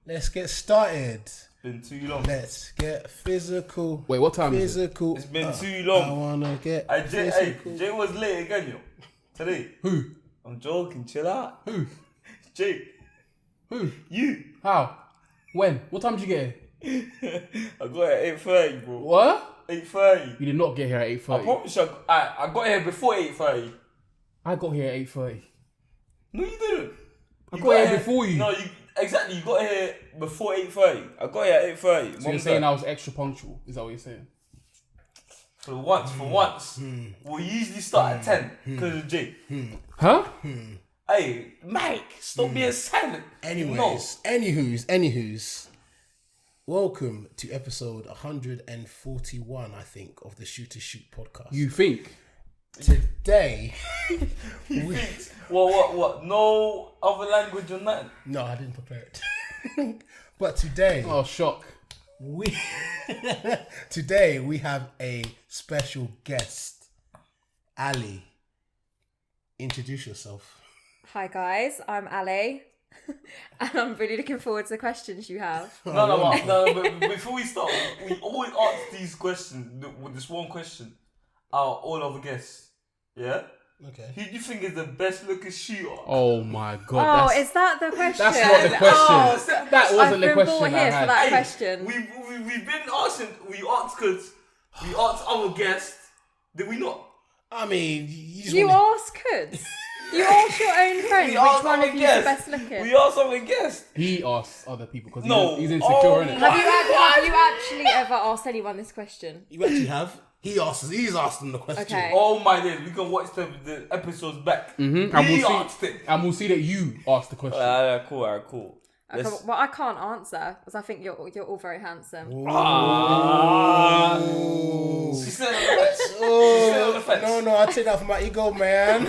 Let's get started. Been too long. Let's get physical. Wait, what time physical. is It's been too long. I wanna get Hey, Jay was late again, yo. Today. it? Who? I'm joking. Chill out. Who? Jay. Who? You. How? When? What time did you get here? I got here at 8:30, bro. What? 8:30. You did not get here at I 8:30. promise you, I got here before 8:30. I got here at 8:30. No, you didn't. I got here before you. No, exactly. You got here before 8:30. I got here at 8:30. So you're saying I was extra punctual? Is that what you're saying? For once, we'll usually start at 10 because of Jay. Huh? Hey, Mike, stop being silent. Anywho's. Welcome to episode 141, I think, of the Shoot to Shoot podcast. You think? Today, What? No other language or nothing? no, I didn't prepare it. But today, Oh, shock. today we have a special guest, Ali. Introduce yourself. Hi guys, I'm Ali, and I'm really looking forward to the questions you have. No, but before we start, we always ask these questions, with this one question, our all other guests. Yeah? Okay. Who do you think is the best looking shooter? Oh my god. Oh, is that the question? That's not the question. Oh, That wasn't the I've been question brought I here had. for that Hey, question. We've been asking, we asked our guests, did we not? I mean, you just You wanna- ask kids. You ask your own friends We which asked one our of you is the guests. best looking. We asked our guests. He asks other people because No. he's insecure, Oh innit? my- Have you actually ever asked anyone this question? You actually have. He's asked them the question. Okay. Oh my days, we can watch the episodes back. And We we'll asked see, it. and we'll see that you asked the question. Cool. Okay, well, I can't answer because I think you're all very handsome. She said on the fence. No, I take that for my ego, man.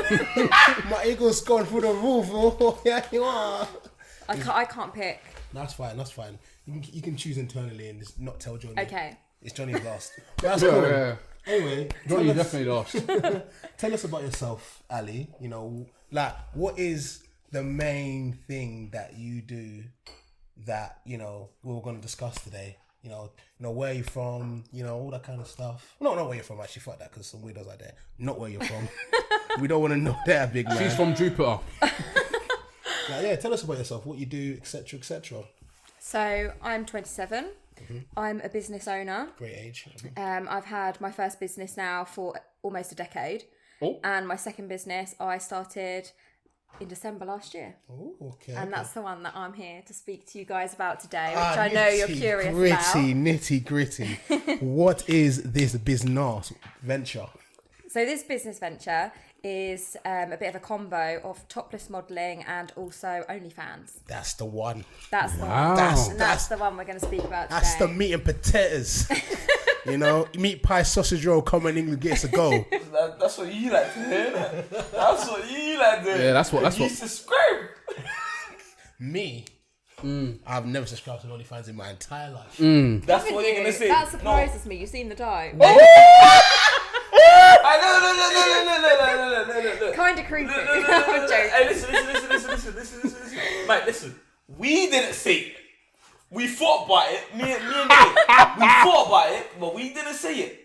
My ego's gone through the roof. Oh, yeah, you are. I can't pick. That's fine. You can choose internally and just not tell Johnny. Okay. It's Johnny's last. But that's cool. Yeah. Anyway, Johnny definitely lost. tell us about yourself, Ali. You know, like, what is the main thing that you do that, you know, we were going to discuss today? You know, where you're from, you know, all that kind of stuff. No, not where you're from, actually. Fuck that, because some weirdos out there. Not where you're from. We don't want to know that, big man. She's from Jupiter. Like, yeah, tell us about yourself, what you do, etc., etc. So I'm 27. I'm a business owner. Great age. I've had my first business now for almost a decade. Oh. And my second business I started in December last year. Oh, okay. And that's the one that I'm here to speak to you guys about today, which I know you're curious about. Nitty gritty. What is this business venture? So this business venture is a bit of a combo of topless modelling and also OnlyFans. That's the one. That's the Wow. one. That's the one we're going to speak about today. That's the meat and potatoes. You know, meat pie, sausage roll, common English gets a go. That's what you like to hear. That's what you like to hear. Yeah, that's what. You subscribe. Me, I've never subscribed to OnlyFans in my entire life. That's what you're gonna say. That surprises me. You've seen the dough. No. Kind of creepy. No. I'm joking. Hey, listen. Mate, listen. We didn't say it. We thought about it. Me and Jay. We thought about it, but we didn't say it.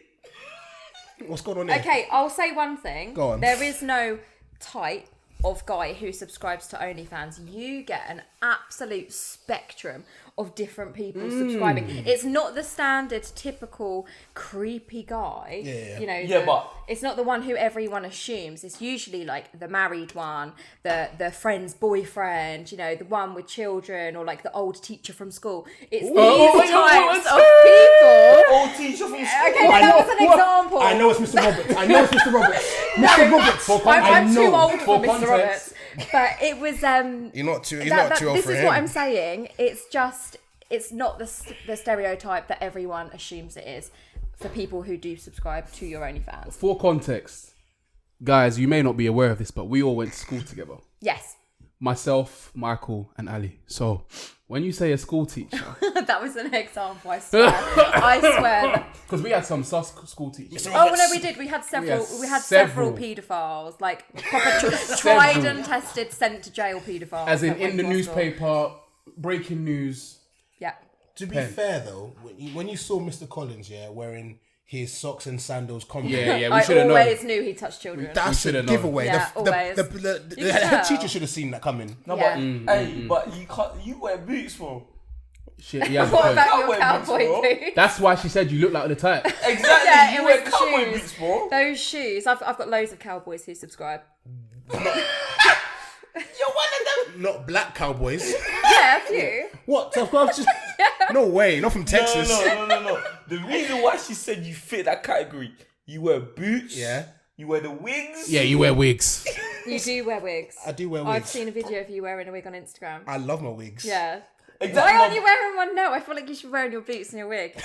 What's going on here? Okay, I'll say one thing. Go on. There is no type of guy who subscribes to OnlyFans. You get an absolute spectrum of different people subscribing. It's not the standard typical creepy guy. Yeah. You know, Yeah, but it's not the one who everyone assumes. It's usually like the married one, the friend's boyfriend, you know, the one with children, or like the old teacher from school. It's these types of people. Old teacher from school. Okay, that was an example. I know it's Mr. Roberts. Mr. Roberts. I'm too old for For Mr. context. Roberts. But it was You're not too old this for is him. what I'm saying. It's not the stereotype that everyone assumes it is for people who do subscribe to your OnlyFans. For context, guys, you may not be aware of this, but we all went to school together. Yes. Myself, Michael, and Ali. So when you say a school teacher, That was an example, I swear. I swear. because we had some sus school teachers. Oh no, we did. We had several. We had several paedophiles, like proper tried and tested, sent to jail paedophiles. As in that went the to our school. newspaper, breaking news. Yeah. To be Pen. fair though, when you saw Mr. Collins, wearing his socks and sandals combo, Yeah, we I should have known. always knew he touched children. that's should a have known. giveaway. Yeah, always. The You can head tell. teacher should have seen that coming. No, Mm, but hey, but you can't. You wear boots, bro. Shit, he has a What point. about your Cowboy boots, cowboy bro. boots? That's why she said you look like the type. Exactly. Yeah, you it wear was the cowboy shoes. boots, bro. Those shoes. I've got loads of cowboys who subscribe. You're one of them. Not black cowboys. Yeah, a few. What? Just no way. Not from Texas. No. The reason why she said you fit that category, you wear boots. Yeah. You wear the wigs. Yeah, you wear wigs. You do wear wigs. I do wear I've wigs. seen a video of you wearing a wig on Instagram. I love my wigs. Yeah. Exactly. Why aren't you wearing one now? I feel like you should be wearing your boots and your wig.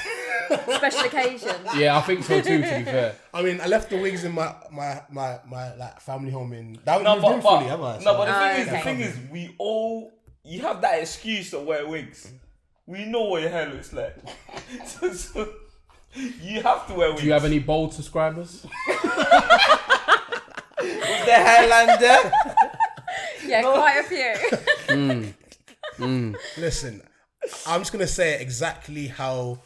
Special occasion. Yeah, I think so too. To be fair. I mean, I left the wigs in my like family home in. That No, was but, fully, have I? no, but Oh, the okay. thing is, you have that excuse to wear wigs. We know what your hair looks like. so you have to wear wigs. Do you have any bold subscribers? With the hairline there? Yeah, quite a few. Listen, I'm just gonna say it exactly how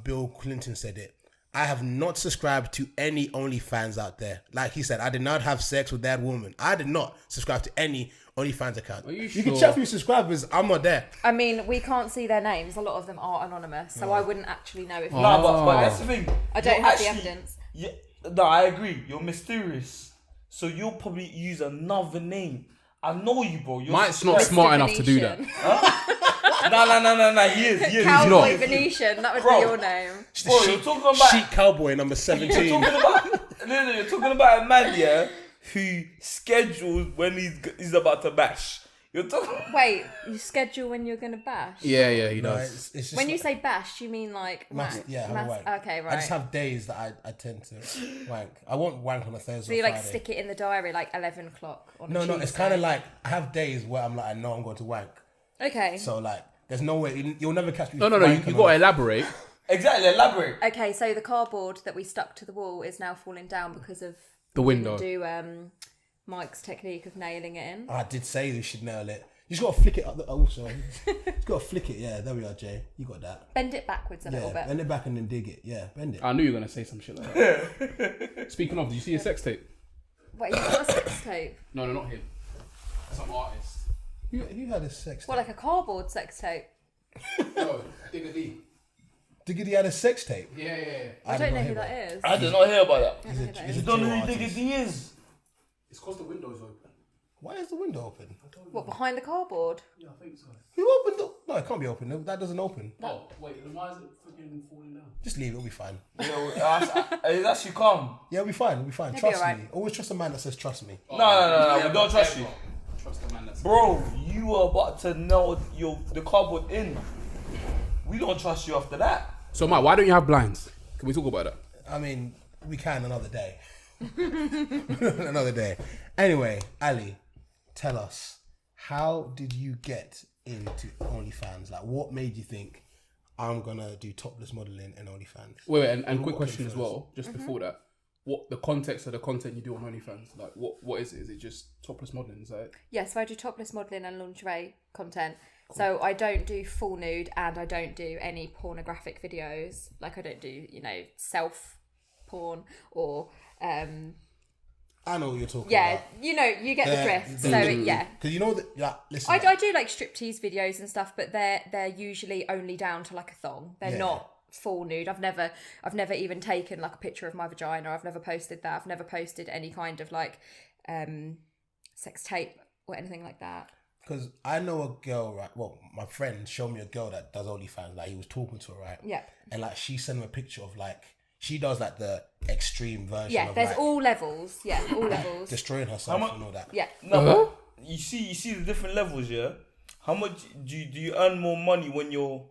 Bill Clinton said it. I have not subscribed to any OnlyFans out there. Like he said, I did not have sex with that woman. I did not subscribe to any OnlyFans account. Are you You can sure? check for your subscribers. I'm not there. I mean, we can't see their names. A lot of them are anonymous, so I wouldn't actually know if you No, but Oh. that's the thing. I don't You're have the actually- evidence. Yeah, no, I agree. You're mysterious. So you'll probably use another name. I know you, bro. You're Mike's not suspect- smart enough to do that. No. He is. Cowboy not. Venetian, that would Bro. be your name. Bro, you're talking about. Sheik Cowboy number You're 17. talking about. No, you're talking about a man, yeah, who schedules when he's about to bash. You're talking. Wait, you schedule when you're gonna bash? Yeah, he No, does. it's just When you say bash, do you mean like Mas- wank? yeah, I'm a wank. Okay, right. I just have days that I tend to wank. I won't wank on a Thursday So or you like Friday. stick it in the diary like 11 o'clock on a No, Tuesday? it's kind of like I have days where I'm like, I know I'm going to wank. Okay. So like, there's no way you'll never catch me. No. You wanking got to on elaborate. Exactly. Elaborate. Okay, so the cardboard that we stuck to the wall is now falling down because of The window. do Mike's technique of nailing it in. I did say you should nail it. You just got to flick it up. Also, you just got to flick it. Yeah, there we are, Jay. You got that. Bend it backwards a little Yeah, bit. bend it back and then dig it. Yeah, bend it. I knew you were gonna say some shit like that. Speaking of, did you see a sex tape? Wait, you got a sex tape? No, not him. Some artist. You had a sex What, tape. like a cardboard sex tape? No, Digga D. Diggity had a sex tape. Yeah. I don't know who that is. I did not hear about that. I don't know who that He's is. a You don't know Joe who artist. Diggity is. It's because the window's open. Why is the window open? What, behind the cardboard? Yeah, I think so. Who opened the... No, it can't be open. That doesn't open. Oh, wait, then why is it freaking falling down? Just leave it. It'll be fine. It's actually calm. Yeah, we'll be fine. We'll be fine. It'll be Trust alright. me. Always trust a man that says trust me. No, we don't trust you. Trust the man that's... Bro, you were about to nail the cardboard in. We don't trust you after that. So, Mike, why don't you have blinds? Can we talk about that? I mean, we can another day. Another day. Anyway, Ali, tell us, how did you get into OnlyFans? Like, what made you think I'm gonna do topless modeling in OnlyFans? Wait, and quick What question came as first? well, just before that. What the context of the content you do on OnlyFans? Like, what is it? Is it just topless modeling? Is that it? Yeah, so I do topless modelling and lingerie content. So I don't do full nude and I don't do any pornographic videos. Like I don't do, self porn or I know what you're talking yeah, about. you get the drift. So yeah. Because you know that, like, listen. I do like striptease videos and stuff, but they're usually only down to like a thong. They're Yeah. not full nude. I've never even taken like a picture of my vagina. I've never posted that. I've never posted any kind of like sex tape or anything like that. Because I know a girl, right? Well, my friend showed me a girl that does OnlyFans. Like, he was talking to her, right? Yeah. And like, she sent him a picture of like, she does like the extreme version Yeah, of there's like all levels. Yeah, all levels. destroying herself How mu- and all that. Yeah. No, but you see the different levels, yeah? How much do you earn more money when you're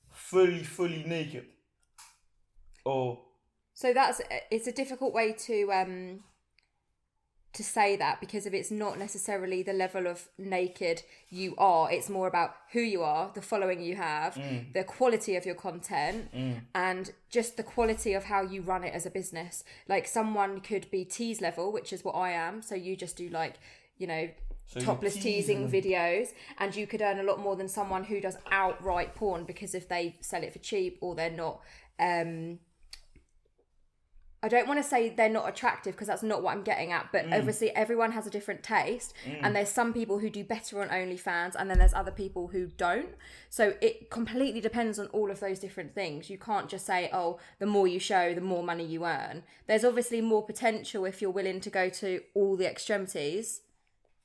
fully naked? Or So it's a difficult way to say that because if it's not necessarily the level of naked you are, it's more about who you are, the following you have, the quality of your content, and just the quality of how you run it as a business. Like someone could be tease level, which is what I am. So you just do like, topless teasing videos, and you could earn a lot more than someone who does outright porn, because if they sell it for cheap or they're not I don't want to say they're not attractive, because that's not what I'm getting at, but obviously everyone has a different taste, and there's some people who do better on OnlyFans, and then there's other people who don't. So it completely depends on all of those different things. You can't just say, oh, the more you show, the more money you earn. There's obviously more potential if you're willing to go to all the extremities.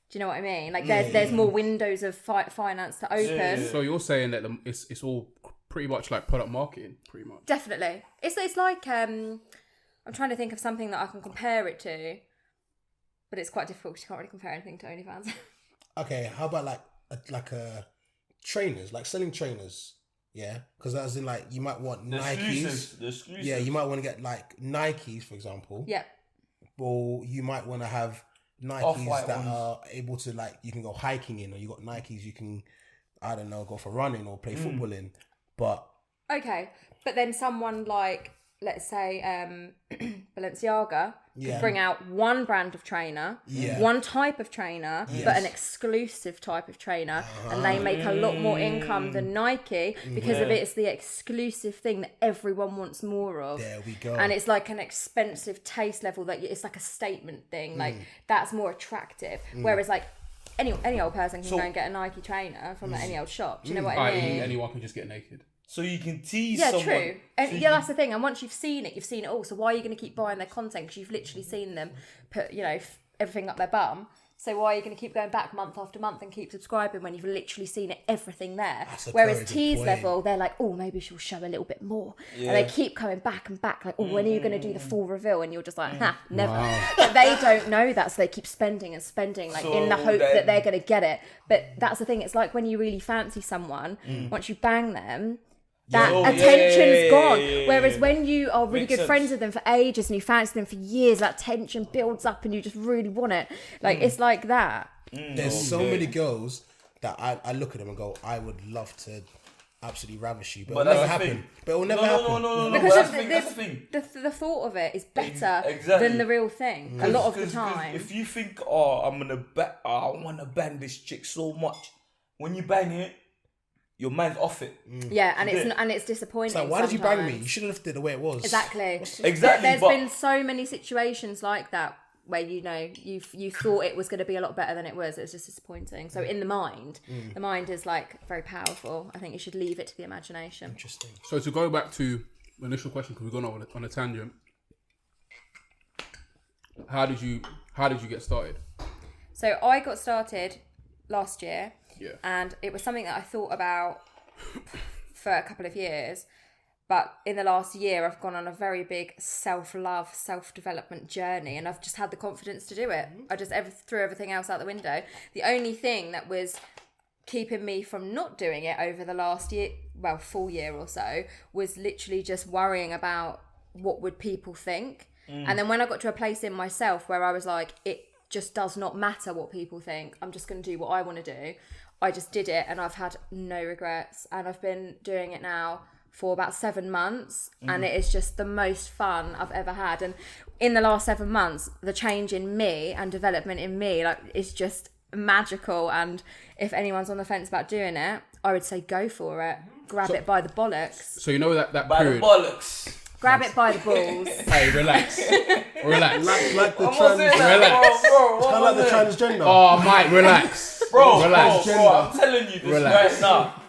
Do you know what I mean? Like there's more windows of finance to open. Yeah. So you're saying that it's all pretty much like product marketing, pretty much. Definitely. It's like I'm trying to think of something that I can compare it to, but it's quite difficult because you can't really compare anything to OnlyFans. Okay, how about like trainers, like selling trainers? Yeah, because as in like you might want The Nikes. The exclusives. Yeah, you might want to get like Nikes, for example. Yeah. Or you might want to have Nikes Off-white that ones. are able to, like, you can go hiking in, or you got Nikes you can, I don't know, go for running or play football in. But Okay, but then someone like, let's say, Balenciaga could bring out one brand of trainer, one type of trainer, but an exclusive type of trainer, and they make a lot more income than Nike because of it's the exclusive thing that everyone wants more of. there we go. And it's like an expensive taste level that it's like a statement thing. Like that's more attractive. Whereas like any old person can go and get a Nike trainer from any old shop. Do you know what I mean? Anyone can just get naked. So you can tease Yeah, someone. true. And So you that's the thing. And once you've seen it all. So why are you going to keep buying their content? Because you've literally seen them put, everything up their bum. So why are you going to keep going back month after month and keep subscribing when you've literally seen everything there? That's a Whereas very good tease point. level, they're like, oh, maybe she'll show a little bit more. And they keep coming back and back, like, oh, when are you going to do the full reveal? And you're just like, never. Wow. But they don't know that, so they keep spending and spending, like, in the So hope then- that they're going to get it. But that's the thing. It's like when you really fancy someone, once you bang them, that Oh, yeah, attention's gone. yeah. Whereas when you are really Makes good sense. friends with them for ages and you fancy them for years, that tension builds up and you just really want it. Like, it's like that. There's so many girls that I look at them and go, I would love to absolutely ravish you, but But it'll never that's the happen. thing. But it'll never happen. No. Because But that's the thing. the thought of it is better Exactly. than the real thing a lot of the 'Cause time. if you think, oh, I want to bang this chick so much, when you bang it, your mind's off it. Yeah, and it's disappointing. It's like, why did you bang me? sometimes. You should have left it the way it was. Exactly. Exactly. There's but been so many situations like that where you thought it was going to be a lot better than it was. It was just disappointing. So in the mind is like very powerful. I think you should leave it to the imagination. Interesting. So to go back to the initial question, because we've gone on a tangent. How did you get started? So I got started last year. Yeah. And it was something that I thought about for a couple of years. But in the last year, I've gone on a very big self-love, self-development journey. And I've just had the confidence to do it. I just threw everything else out the window. The only thing that was keeping me from not doing it over the last year, well, full year or so, was literally just worrying about what would people think. And then when I got to a place in myself where I was like, it just does not matter what people think. I'm just going to do what I want to do. I just did it and I've had no regrets. And I've been doing it now for about 7 months and it is just the most fun I've ever had. And in the last 7 months, the change in me and development in me, like, is just magical. And if anyone's on the fence about doing it, I would say go for it. Grab it by the bollocks. So you know that by period. the bollocks. Grab it by the balls. Hey, relax, relax. Like the I'm not saying that, Relax. bro. kind of like the transgender. Oh, Mike, relax. Bro, Relax. I'm telling you this Relax. right now.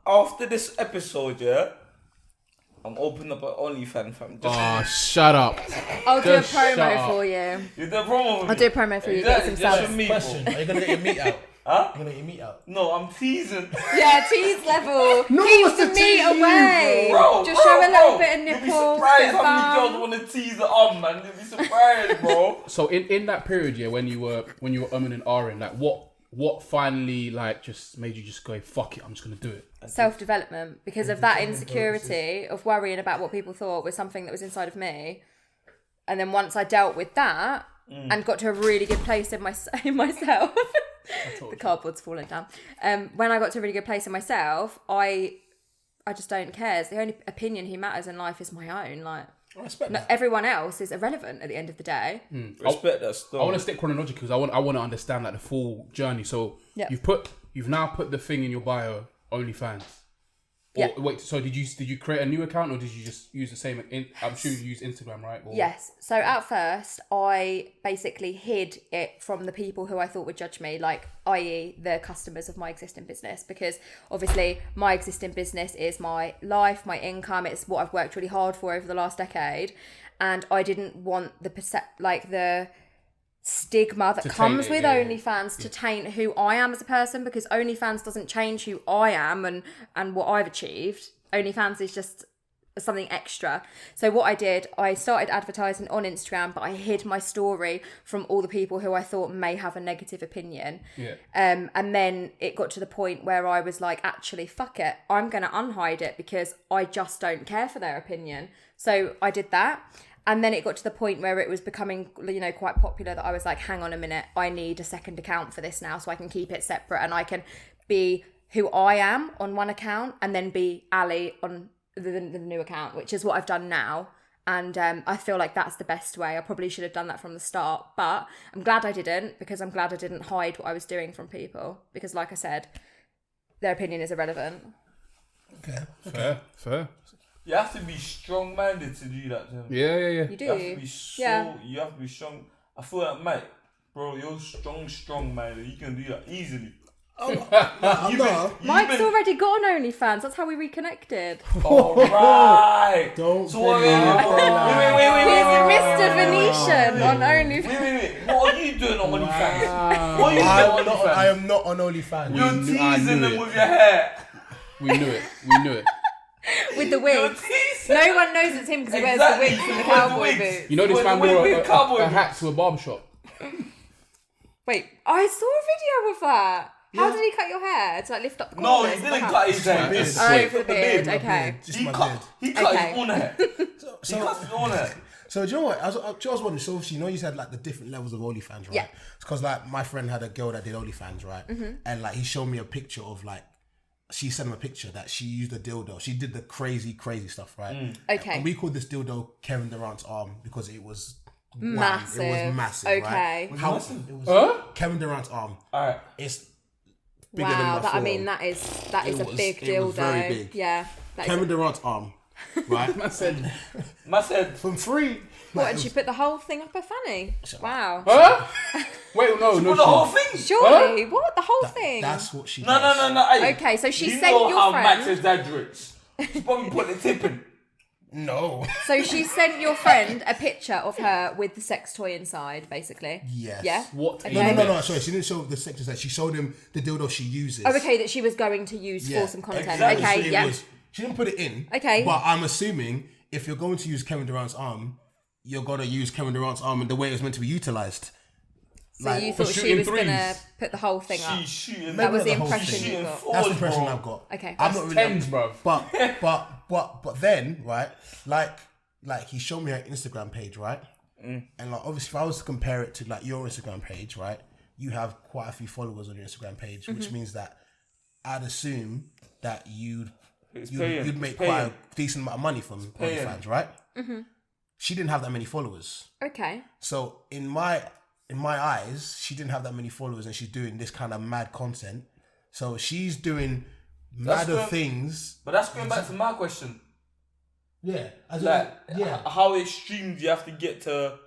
After this episode, yeah, I'm opening up an OnlyFans, fam. Oh, shut up. I'll do a Just shut promo up. for you. You do a promo for me. I'll do a promo for you. Get Exactly, some just subs. for me, Question: bro. are you gonna get your meat out? Huh? You're gonna get your meat out. No, I'm teasing. Yeah, tease level. No Keep one's the to meat tease you, away. Bro, Just show a little bit of You'll be nipple. surprised bit of how many bum. girls want to tease the arm, man. You'll be surprised, bro. So in that period, yeah, when you were umming and ahhing, like what finally like just made you just go, fuck it, I'm just gonna do it? Self-development, because of that insecurity of worrying about what people thought was something that was inside of me. And then once I dealt with that and got to a really good place in myself, the cardboard's falling down. When I got to a really good place in myself, I just don't care. It's the only opinion who matters in life is my own. Like, I respect No, that. everyone else is irrelevant at the end of the day. Respect that stuff. I want to stick chronologically because I want to understand like the full journey. So Yeah. you've now put the thing in your bio, OnlyFans. Or, Yeah. Wait, so did you create a new account or did you just use the same? I'm sure you use Instagram, right? Or, Yes. So at first, I basically hid it from the people who I thought would judge me, like, i.e., the customers of my existing business, because obviously my existing business is my life, my income. It's what I've worked really hard for over the last decade, and I didn't want the stigma that To comes taint it, with yeah. OnlyFans to taint who I am as a person, because OnlyFans doesn't change who I am and what I've achieved. OnlyFans is just something extra. So what I did, I started advertising on Instagram, but I hid my story from all the people who I thought may have a negative opinion. Yeah. And then it got to the point where I was like, actually, fuck it. I'm going to unhide it because I just don't care for their opinion. So I did that. And then it got to the point where it was becoming, quite popular that I was like, hang on a minute, I need a second account for this now so I can keep it separate and I can be who I am on one account and then be Ali on the new account, which is what I've done now. And I feel like that's the best way. I probably should have done that from the start, but I'm glad I didn't, because I'm glad I didn't hide what I was doing from people, because like I said, their opinion is irrelevant. Okay. Fair. You have to be strong-minded to do that, Tim. Yeah. You do? You have to be you have to be strong. I feel like, mate, bro, you're strong-minded. You can do that easily. I'm not. Mike's already got an OnlyFans. That's how we reconnected. Alright. Don't So bring wait. He's Mr. Venetian on OnlyFans. Wait. What are you doing on OnlyFans? What are you doing on OnlyFans? I am not on OnlyFans. You're I knew teasing them it. with your hair. We knew it. With the You're wigs. teasing. No one knows it's him because he wears the Exactly. wigs and the He wears the cowboy wigs. boots. You know this With man the wore with cowboy a hat to a barbershop. Wait, I saw a video of that. How did he cut your hair? To lift up the No, corners he of the didn't hat? cut his hair. beard. Oh, for the beard. Okay. Just He my cut, beard. he cut Okay. his own hair. He So, cut his own hair. so do you know what? I was wondering. So obviously, you said like the different levels of OnlyFans, right? Yeah. Because like my friend had a girl that did OnlyFans, right? And like he showed me a picture of like, she sent him a picture that she used a dildo. She did the crazy stuff, right? Okay. And we called this dildo Kevin Durant's arm because it was Massive. It was massive. Okay. Right? How massive? it was Huh? Kevin Durant's arm. Alright. It's bigger than Wow, my that, I forearm. mean, that is a was- big it was dildo. very big. Yeah. That is Kevin Durant's arm, right? I said, Man said, From free. What, and she put the whole thing up her fanny? Wow. huh? Wait, no. put the whole thing. Surely. What? The whole thing? That's what she No. does. Hey, Okay, so she you sent know your how friend- Max exaggerates. She probably put the tip in. No. So she sent your friend a picture of her with the sex toy inside, basically. Yes. Yeah? What? Okay. No. Sorry, she didn't show the sex that she showed him the dildo she uses. Oh, okay, that she was going to use Yeah, for some content. exactly. Okay, So it yeah. was- she didn't put it in. Okay. But I'm assuming if you're going to use Kevin Durant's arm, you're gonna use Kevin Durant's arm in the way it was meant to be utilized. So you for thought she shooting was going to threes. put the whole thing up. She's shooting. That was the Maybe not the whole impression thing. you got. Shooting That's the forward, impression bro. I've got. Okay. I'm not really. Tens, bro. But then right, like he showed me her Instagram page, right? And like obviously, if I was to compare it to like your Instagram page, right, you have quite a few followers on your Instagram page, which means that I'd assume that you'd make quite a decent amount of money from OnlyFans, right? She didn't have that many followers, Okay. so in my eyes, she didn't have that many followers, and she's doing this kind of mad content. So she's doing madder good. things. But that's going back to my question. Yeah, How extreme do you have to get to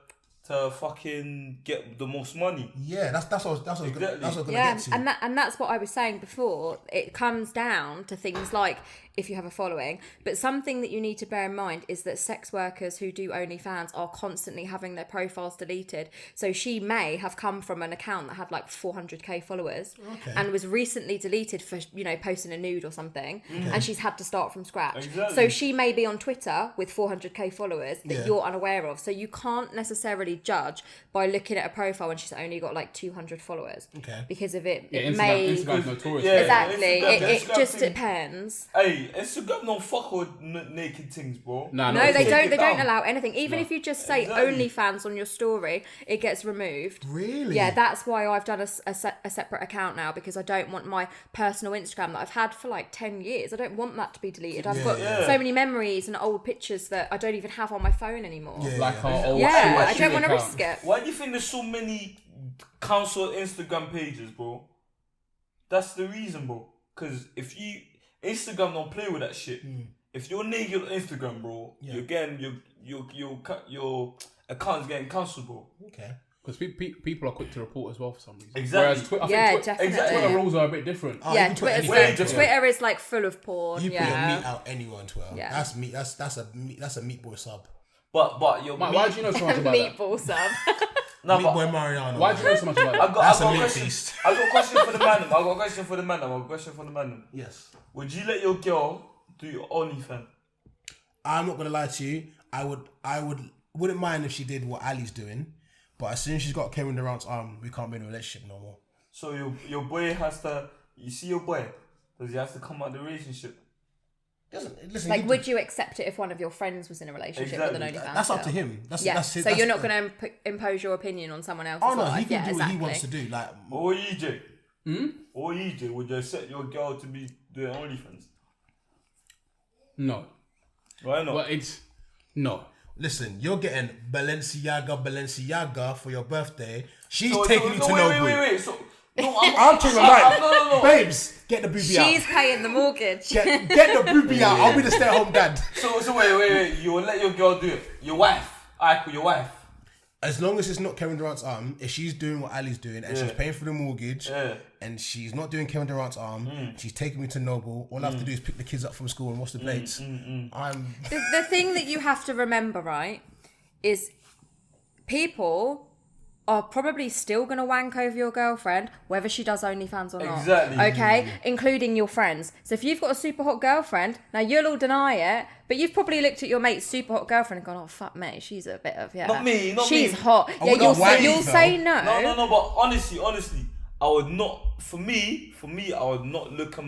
fucking get the most money? Yeah, that's what I was gonna Yeah, get to. and that's what I was saying before. It comes down to things like if you have a following, but something that you need to bear in mind is that sex workers who do OnlyFans are constantly having their profiles deleted. So she may have come from an account that had like 400k followers and was recently deleted for posting a nude or something, and she's had to start from scratch. Exactly. So she may be on Twitter with 400k followers that Yeah. you're unaware of. So you can't necessarily judge by looking at a profile when she's only got like 200 followers. Okay. Because of it, Yeah, it may Instagram's notorious. Yeah, exactly. Instagram- It Instagram just thing. depends. Hey, Instagram don't fuck with naked things, bro. Nah, No, not they at all. don't. They it don't down. allow anything. Even if you just say Exactly. OnlyFans on your story, it gets removed. Really? Yeah, that's why I've done a separate account now, because I don't want my personal Instagram that I've had for like 10 years. I don't want that to be deleted. I've got Yeah. so many memories and old pictures that I don't even have on my phone anymore. Yeah. Like our old Yeah, I shit don't want to account. risk it. Why do you think there's so many council Instagram pages, bro? That's the reason, bro. Because if you Instagram don't play with that shit. If you're naked on Instagram, bro, you're getting your account's getting cancelled, bro. Okay. Because people are quick to report as well for some reason. Exactly. Whereas I think Yeah, Twitter definitely. rules are a bit different. Oh, Yeah, you can put Twitter's anything Way on Twitter. Twitter is like full of porn. You put your Yeah. meat out anywhere on Twitter. Yeah. That's meat. That's a meatball sub. But your Mike, why do you know so much about that? Meatball sub. No, but Meatboy Mariano. Why do you know so much about that? That's I a got meat question. feast. I got a question for the man. Yes. Would you let your girl do your OnlyFans? I'm not gonna lie to you. Wouldn't mind if she did what Ali's doing, but as soon as she's got Kevin Durant's arm, we can't be in a relationship no more. So your boy has to. You see your boy? Does he have to come out of the relationship? Listen, Like, would you accept it if one of your friends was in a relationship with an Exactly. OnlyFans? that's up to girl? him. That's Yeah. that's his. So that's you're not going to impose your opinion on someone else's Oh no, life. he can Yeah, do what he exactly. wants to do. Like, Or EJ? Or EJ? Would you accept your girl to be doing OnlyFans? No. Why not? Well, it's no. listen, you're getting Balenciaga for your birthday. She's So- taking so- you no, to wait, Nobu. wait. So no, I'm taking my mind. No. Babes, get the booby out. She's paying the mortgage. Get the booby out. I'll be the stay-at-home dad. So wait. You will let your girl do it. Your wife. Alright, cool, your wife. As long as it's not Kevin Durant's arm, if she's doing what Ali's doing and she's paying for the mortgage and she's not doing Kevin Durant's arm, she's taking me to Noble, all I have to do is pick the kids up from school and wash the plates. I'm The thing that you have to remember, right, is people are probably still going to wank over your girlfriend, whether she does OnlyFans or not. Exactly. Okay? Including your friends. So if you've got a super hot girlfriend, now you'll all deny it, but you've probably looked at your mate's super hot girlfriend and gone, oh, fuck, mate, she's a bit of, yeah. Not me. She's hot. Yeah, wouldn't you'll wank, you'll though. say no. No, but honestly, I would not. For me, I would not look at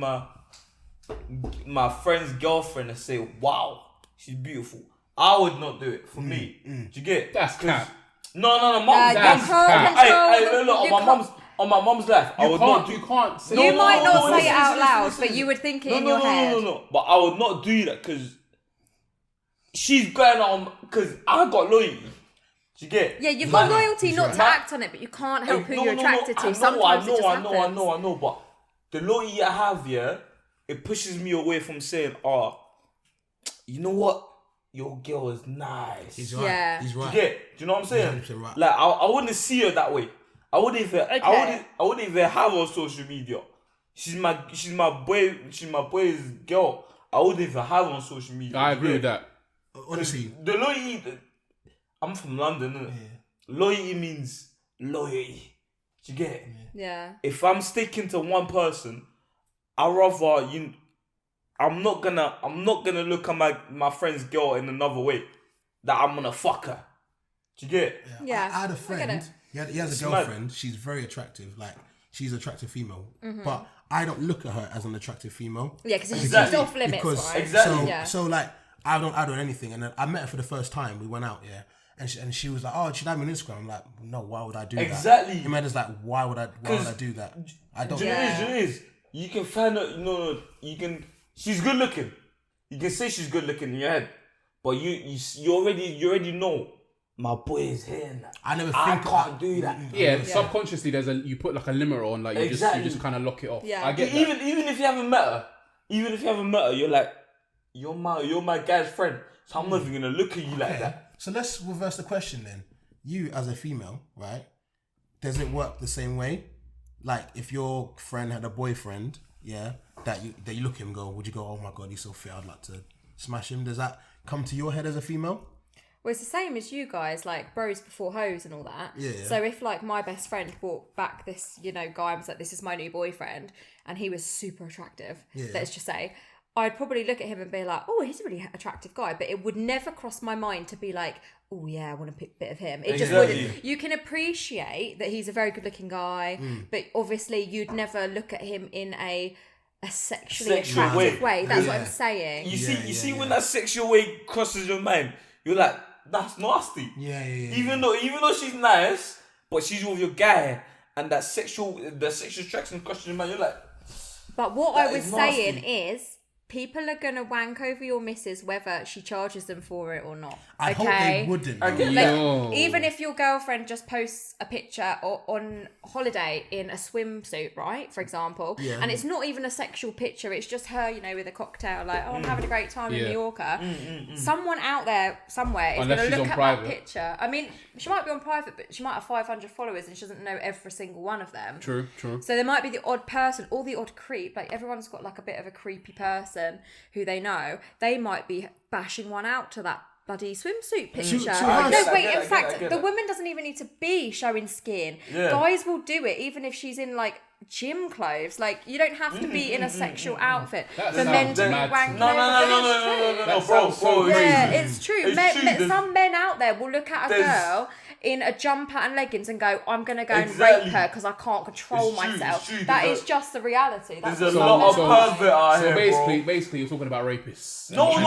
my friend's girlfriend and say, "Wow, she's beautiful." I would not do it. For me, do you get it? That's cap. No, mum. You That's can't cap. control Look, you can't- on my mum's life, I would not do. You can't say You No, might not say it listen, out listen, loud, listen, but you would think it no, in no, your no, head. No. But I would not do that because she's going on. Because I got loyalty. Do you get? Yeah, you've got loyalty not to right. act on it, but you can't help who No, you're no, attracted I to. know, Sometimes it just I happens. know. But the loyalty I have, it pushes me away from saying, "Oh, you know what? Your girl is nice." He's right. Yeah. He's Do right. you get? Do you know what I'm saying? 100% right. Like I wouldn't see her that way. I wouldn't even. Okay. I wouldn't even have her on social media. She's my boy's girl. I wouldn't even have her on social media. I You agree get? with that. Honestly, The loyalty. I'm from London, innit? Loyalty means loyalty. Do you get it? Yeah. If I'm sticking to one person, I rather you. I'm not gonna look at my friend's girl in another way. That I'm gonna fuck her. Do you get it? Yeah. I had a I get friend. it. He has a mad. girlfriend. She's very attractive. Like, she's an attractive female. But I don't look at her as an attractive female. Yeah, because it's Exactly. just off limits, Because right? Exactly. So, Yeah. so like I don't anything, and then I met her for the first time. We went out, and she was like, "Oh, should I have me on Instagram?" I'm like, "No, why would I do Exactly. that?" Imelda's like, "Why would I do that?" I don't. Do you know what it is? You can find out. You can. She's good looking. You can say she's good looking in your head, but you already know. My boy is here now. I never I think can't do that. Yeah, subconsciously you put like a limiter on, like you Exactly. just kind of lock it off. Yeah. I get that. Even if you haven't met her, you're like, you're my guy's friend. So I'm not even gonna look at you like that. So let's reverse the question then. You as a female, right? Does it work the same way? Like if your friend had a boyfriend, that you look at him and go, would you go, oh my god, he's so fit, I'd like to smash him? Does that come to your head as a female? Well, it's the same as you guys, like bros before hoes and all that. Yeah. So if like my best friend brought back this, guy and was like, this is my new boyfriend, and he was super attractive, let's just say, I'd probably look at him and be like, oh, he's a really attractive guy. But it would never cross my mind to be like, oh, yeah, I want a bit of him. It just wouldn't. You can appreciate that he's a very good-looking guy, but obviously you'd never look at him in a sexually attractive way. That's what I'm saying. You see, when that sexual way crosses your mind, you're like, that's nasty. Yeah. Even though she's nice, but she's with your guy, and the sexual attraction crosses your mind, you're like. But what I was saying is, people are going to wank over your missus whether she charges them for it or not. I hope they wouldn't. Even if your girlfriend just posts a picture on holiday in a swimsuit, right, for example, and it's not even a sexual picture, it's just her, with a cocktail, like, oh, I'm having a great time in Mallorca. Someone out there somewhere is going to look at that picture. I mean, she might be on private, but she might have 500 followers and she doesn't know every single one of them. True. So there might be the odd person or the odd creep. Like, everyone's got like a bit of a creepy person who they know. They might be bashing one out to that bloody swimsuit picture. In fact, the woman doesn't even need to be showing skin. Guys will do it even if she's in like gym clothes. Like, you don't have to be in a sexual outfit for men to be wanking. No, bro. Yeah, it's true. Some men out there will look at a girl in a jumper and leggings and go, I'm going to go and rape her because I can't control myself. That is just the reality. There's a lot of pervert out here, So basically, you're talking about rapists. No. Wait,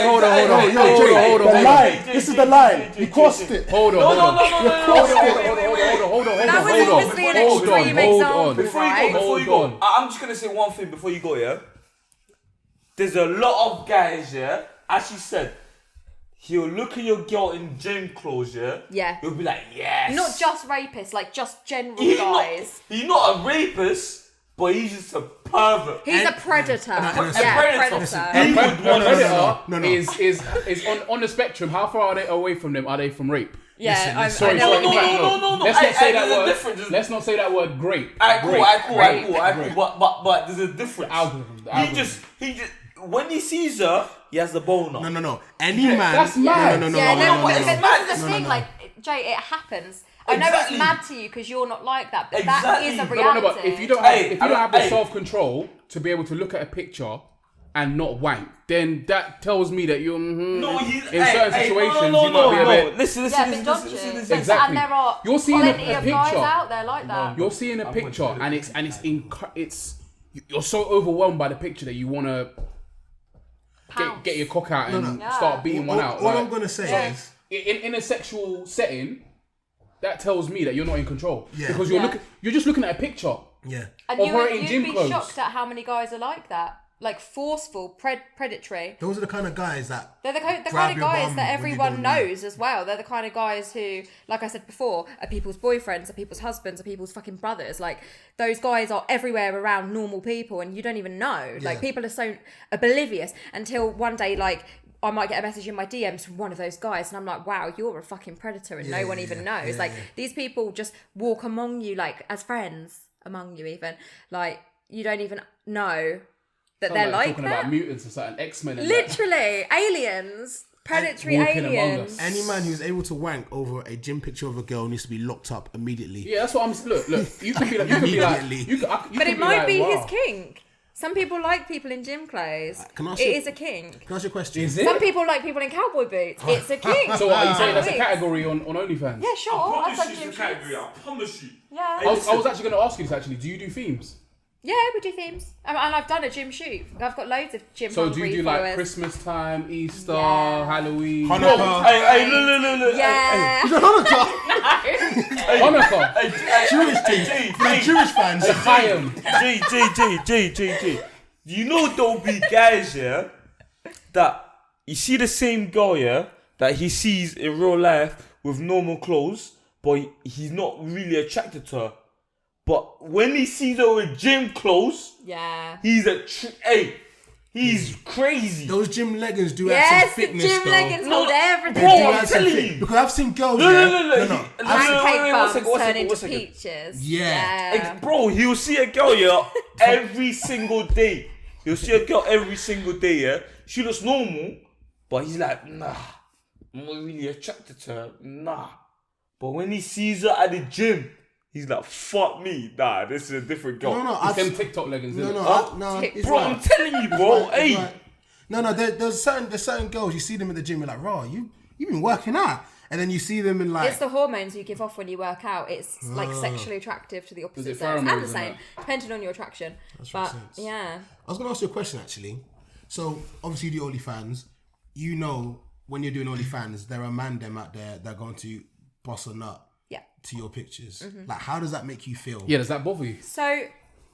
hold on. The line. This is the line. You crossed it. Hold on. That was obviously an extreme example. Before you go, I'm just going to say one thing before you go, yeah? There's a lot of guys, yeah? As she said, he'll look at your girl in gym clothes, yeah? Yeah. He'll be like, yes. Not just rapists, like just general guys. He's not a rapist, but he's just a pervert. He's a predator. A predator. Is on the spectrum. How far are they away from them? Are they from rape? Yeah, Sorry. No. Let's not say that word. Great. Cool. But there's a difference. He just. When he sees her, he has the boner. No. Any man. That's mad. No. This is the thing, like, Jay, it happens. I know it's mad to you because you're not like that, but that is a reality. No, but if you don't have the self-control to be able to look at a picture and not wank, then that tells me that you're in certain situations you might be a bit. Listen. Exactly. And there are you're seeing plenty a of picture guys out there like that. You're seeing a picture and it's you're so overwhelmed by the picture that you want to get your cock out and start beating one out. What I'm gonna say is, in a sexual setting, that tells me that you're not in control. Yeah. Because you're just looking at a picture. Yeah. And you'd be shocked at how many guys are like that. Like forceful, predatory. Those are the kind of guys that... They're the kind of guys that everyone knows as well. They're the kind of guys who, like I said before, are people's boyfriends, are people's husbands, are people's fucking brothers. Like, those guys are everywhere around normal people and you don't even know. Yeah. Like, people are so oblivious until one day, like, I might get a message in my DMs from one of those guys and I'm like, wow, you're a fucking predator and no one even knows. These people just walk among you, like, as friends, among you even. Like, you don't even know that they're like talking that. About mutants or something, X-Men and literally, aliens. Predatory aliens. Any man who's able to wank over a gym picture of a girl needs to be locked up immediately. Yeah, that's what I'm... Look, you can be like... But it might be his kink. Some people like people in gym clothes. It is a kink. Can I ask you a question? Is it? Some people like people in cowboy boots. It's a kink. So what, are you saying that's a category on OnlyFans? Yeah, sure. I promise you it's a category. I promise you. Yeah. I was actually going to ask you this, actually. Do you do themes? Yeah, we do themes. And I've done a gym shoot. I've got loads of gym So do you do followers. like Christmas time, Easter, Halloween? Hanukkah. Hey, look. Yeah. Hanukkah. Jewish team. For the Jewish fans. G. You know there'll be guys, yeah, that you see the same girl, yeah, that he sees in real life with normal clothes, but he's not really attracted to her. But when he sees her with gym clothes, he's he's crazy. Those gym leggings do add some fitness, gym leggings hold everything. Bro, I'm telling you. Because I've seen girls. No. Pancake bums turn into peaches. Yeah. Bro, he'll see a girl, yeah, every single day. He'll see a girl every single day, yeah. She looks normal, but he's like, nah, I'm not really attracted to her, nah. But when he sees her at the gym He's like, fuck me. Nah, this is a different girl. No, It's them TikTok leggings, isn't it? no. It's Bro, right. I'm telling you, bro. It's Hey. right. No. There's certain girls you see them in the gym. You're like, raw. You've been working out, and then you see them in like. It's the hormones you give off when you work out. It's like sexually attractive to the opposite it sex, and pheromones the and same, that? depending on your attraction. makes But sense. yeah, I was gonna ask you a question actually. So obviously you do OnlyFans. You know when you're doing OnlyFans, there are man them out there that are going to boss a nut to your pictures. Like, how does that make you feel? Yeah, does that bother you? so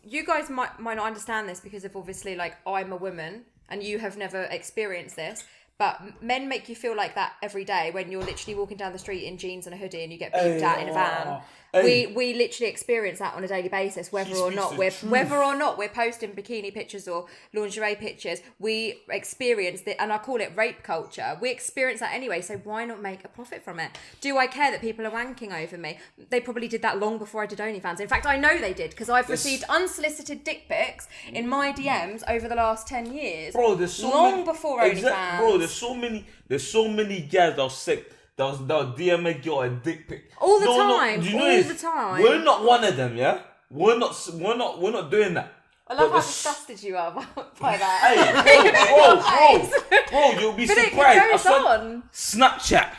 you guys might not understand this because of obviously like I'm a woman and you have never experienced this. But men make you feel like that every day when you're literally walking down the street in jeans and a hoodie and you get beeped at in a van. We literally experience that on a daily basis, whether or not we're posting bikini pictures or lingerie pictures. We experience it, and I call it rape culture. We experience that anyway, so why not make a profit from it? Do I care that people are wanking over me? They probably did that long before I did OnlyFans. In fact, I know they did because I've received unsolicited dick pics in my DMs over the last 10 years. Bro, there's so long many, before OnlyFans. Bro, there's so many guys that are sick. That was DM a girl a dick pic All the time. do you know All this? the time. We're not one of them, yeah. We're not doing that. I love But how the disgusted you are by that. Hey, bro, you'll be But surprised. it goes on. Snapchat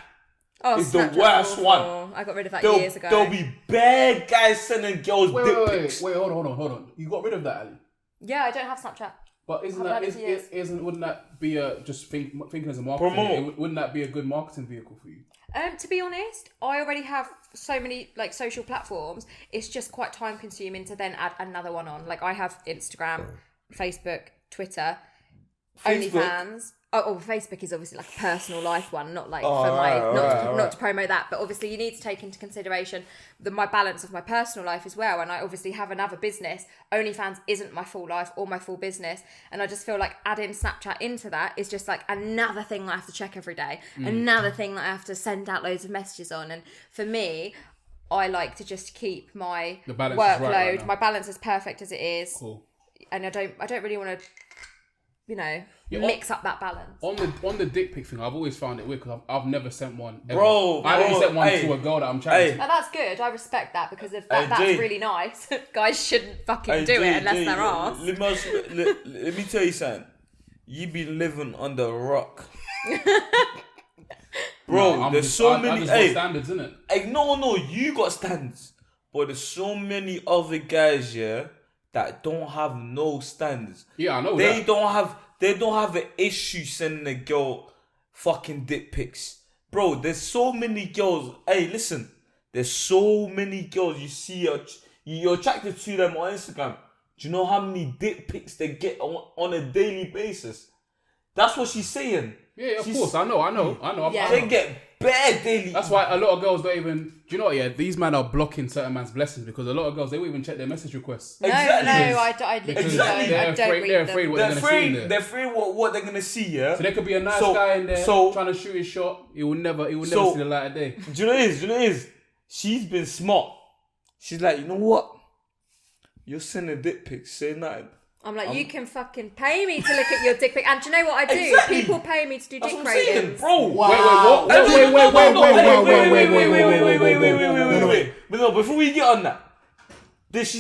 is the Snapchat's worst awful. one. I got rid of that years ago. There'll be bare guys sending girls dick pics. Wait, hold on. You got rid of that, Ali? Yeah, I don't have Snapchat. But wouldn't that be thinking as a marketing? Promote. Wouldn't that be a good marketing vehicle for you? To be honest, I already have so many like social platforms. It's just quite time consuming to then add another one on. Like I have Instagram, Facebook, Twitter, OnlyFans. Oh, Facebook is obviously like a personal life one, not like for my not to promote that. But obviously, you need to take into consideration my balance of my personal life as well. And I obviously have another business. OnlyFans isn't my full life or my full business, and I just feel like adding Snapchat into that is just like another thing that I have to check every day, another thing that I have to send out loads of messages on. And for me, I like to just keep my workload. Right my balance is perfect as it is, cool. And I don't really want to, mix up that balance. On the dick pic thing, I've always found it weird because I've never sent one. Ever. Bro, I only sent one hey, to a girl that I'm chatting to. Now that's good. I respect that because if that's Jay. really nice. Guys shouldn't fucking do it unless they're asked. Let me tell you something. You be living under a rock. Bro, there's so many. Hey, standards, innit? Hey, no, you got standards. But there's so many other guys, that don't have no standards. Yeah, I know They that. don't have an issue sending a girl fucking dick pics. Bro, there's so many girls. Hey, listen. There's so many girls you see, you're attracted to them on Instagram. Do you know how many dick pics they get on a daily basis? That's what she's saying. Yeah, of course. I know. Yeah. They get bare daily. That's why a lot of girls don't even. Do you know what? Yeah, these men are blocking certain man's blessings because a lot of girls they won't even check their message requests. Exactly. No, I literally Exactly. don't. I don't read They're them. afraid what they're gonna see in there. They're afraid what they're gonna see. Yeah. So there could be a nice guy in there trying to shoot his shot. He will never see the light of day. Do you know what it is? She's been smart. She's like, you know what? You're sending dick pics, say nothing. I'm like, you can fucking pay me to look at your dick pic. And do you know what I do? Exactly. People pay me to do That's dick what I'm saying, ratings. bro. Wow. Wait. But no, before we get on that, did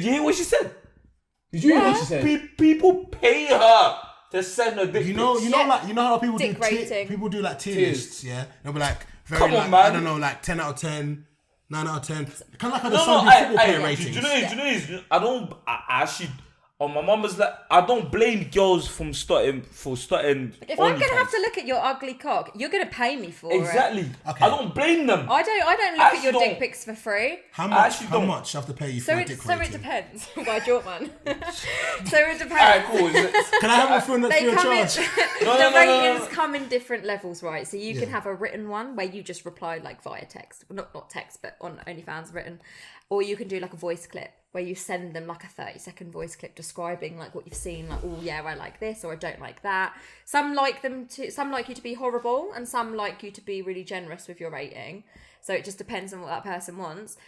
you hear what she said? Did you hear what she said? People pay her to send her dick You know how people Dick do rating. people do like tier lists, yeah? They'll be like very Come on, like, man. I don't know, like 10 out of 10, 9 out of 10. Kind of like how the No, Sunday football player ratings. do you know, I actually, on my mama's like, I don't blame girls for starting If I'm gonna have to look at your ugly cock, you're gonna pay me for it. Exactly. Okay. I don't blame them. I don't look I at your don't. dick pics for free. How actually much don't. I have to pay you for So a it dick rating? depends. By Jortman. So it depends. Alright, cool. Can I have one for They free of come in, charge? the ratings come in different levels, right? So you can have a written one where you just reply like via text, well, not text, but on OnlyFans written, or you can do like a voice clip where you send them like a 30-second voice clip describing like what you've seen, like, oh yeah, I like this or I don't like that. Some like you to be horrible, and some like you to be really generous with your rating. So it just depends on what that person wants.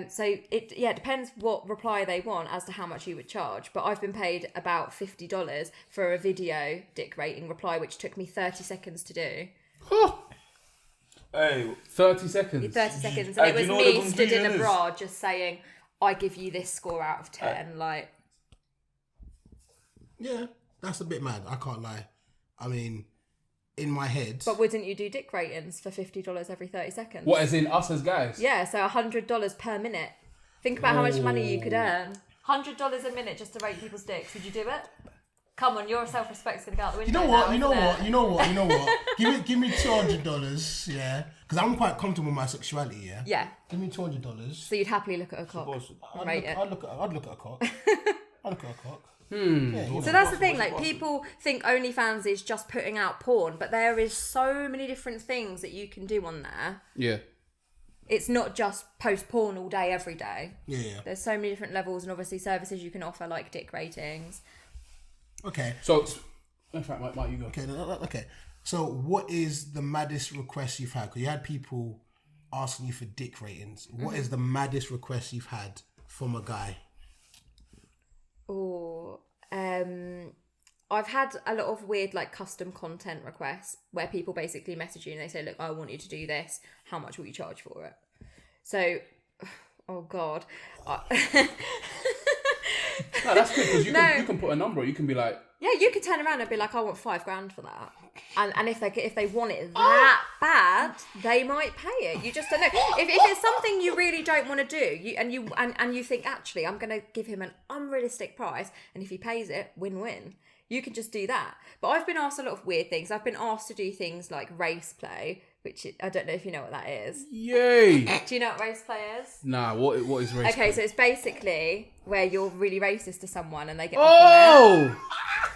So it depends what reply they want as to how much you would charge. But I've been paid about $50 for a video dick rating reply, which took me 30 seconds to do. Hey, 30 seconds. 30 seconds. Hey, And do it you was know what the me stood in a conclusion is? bra just saying, I give you this score out of 10. Like, Yeah, that's a bit mad. I can't lie. I mean, in my head. but wouldn't you do dick ratings for $50 every 30 seconds? What, as in us as guys? Yeah, so $100 per minute. Think about how much money you could earn. $100 a minute just to rate people's dicks. Would you do it? Come on, your self-respect's going to go out the window. You know what? Give me $200, yeah. Because I'm quite comfortable with my sexuality, yeah. Yeah. Give me $200. So you'd happily look at a cock. and rate it. I'd look at a cock. I'd look at a cock. Yeah, you know. So that's the thing, like, people think OnlyFans is just putting out porn, but there is so many different things that you can do on there. Yeah. It's not just post porn all day, every day. Yeah. There's so many different levels and obviously services you can offer, like dick ratings. Okay. So, in fact, Mike, you go. Okay. So, what is the maddest request you've had? Because you had people asking you for dick ratings. What is the maddest request you've had from a guy? Oh, I've had a lot of weird, like, custom content requests where people basically message you and they say, look, I want you to do this. How much will you charge for it? So, oh God. No, that's good because you can put a number. You can be like, Yeah, you could turn around and be like, I want $5,000 for that. And if they want it that bad, they might pay it. You just don't know. If it's something you really don't want to do, and you think, actually, I'm going to give him an unrealistic price, and if he pays it, win-win. You can just do that. But I've been asked a lot of weird things. I've been asked to do things like race play, which I don't know if you know what that is. yay. Do you know what race play is? Nah, what is race? Okay, so it's basically where you're really racist to someone and they get Oh!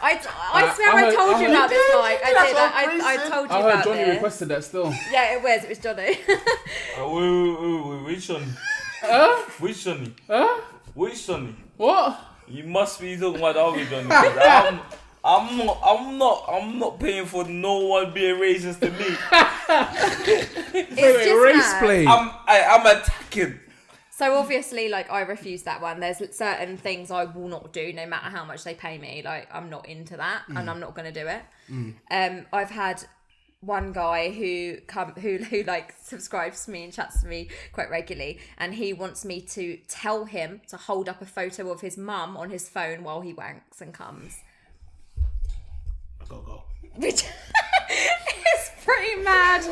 I swear I told you about this, Mike. I did. I told you I about heard Johnny this. requested that still. Yeah, it was Johnny. Wait, which Johnny? Which Johnny? Which Johnny? What? You must be talking about the other Johnny. 'Cause I'm not paying for no one being racist to me. It's just race mad. play. I'm attacking. So obviously, like, I refuse that one. There's certain things I will not do, no matter how much they pay me. Like, I'm not into that, and I'm not going to do it. I've had one guy who like subscribes to me and chats to me quite regularly, and he wants me to tell him to hold up a photo of his mum on his phone while he wanks and comes. Go. Which is pretty mad.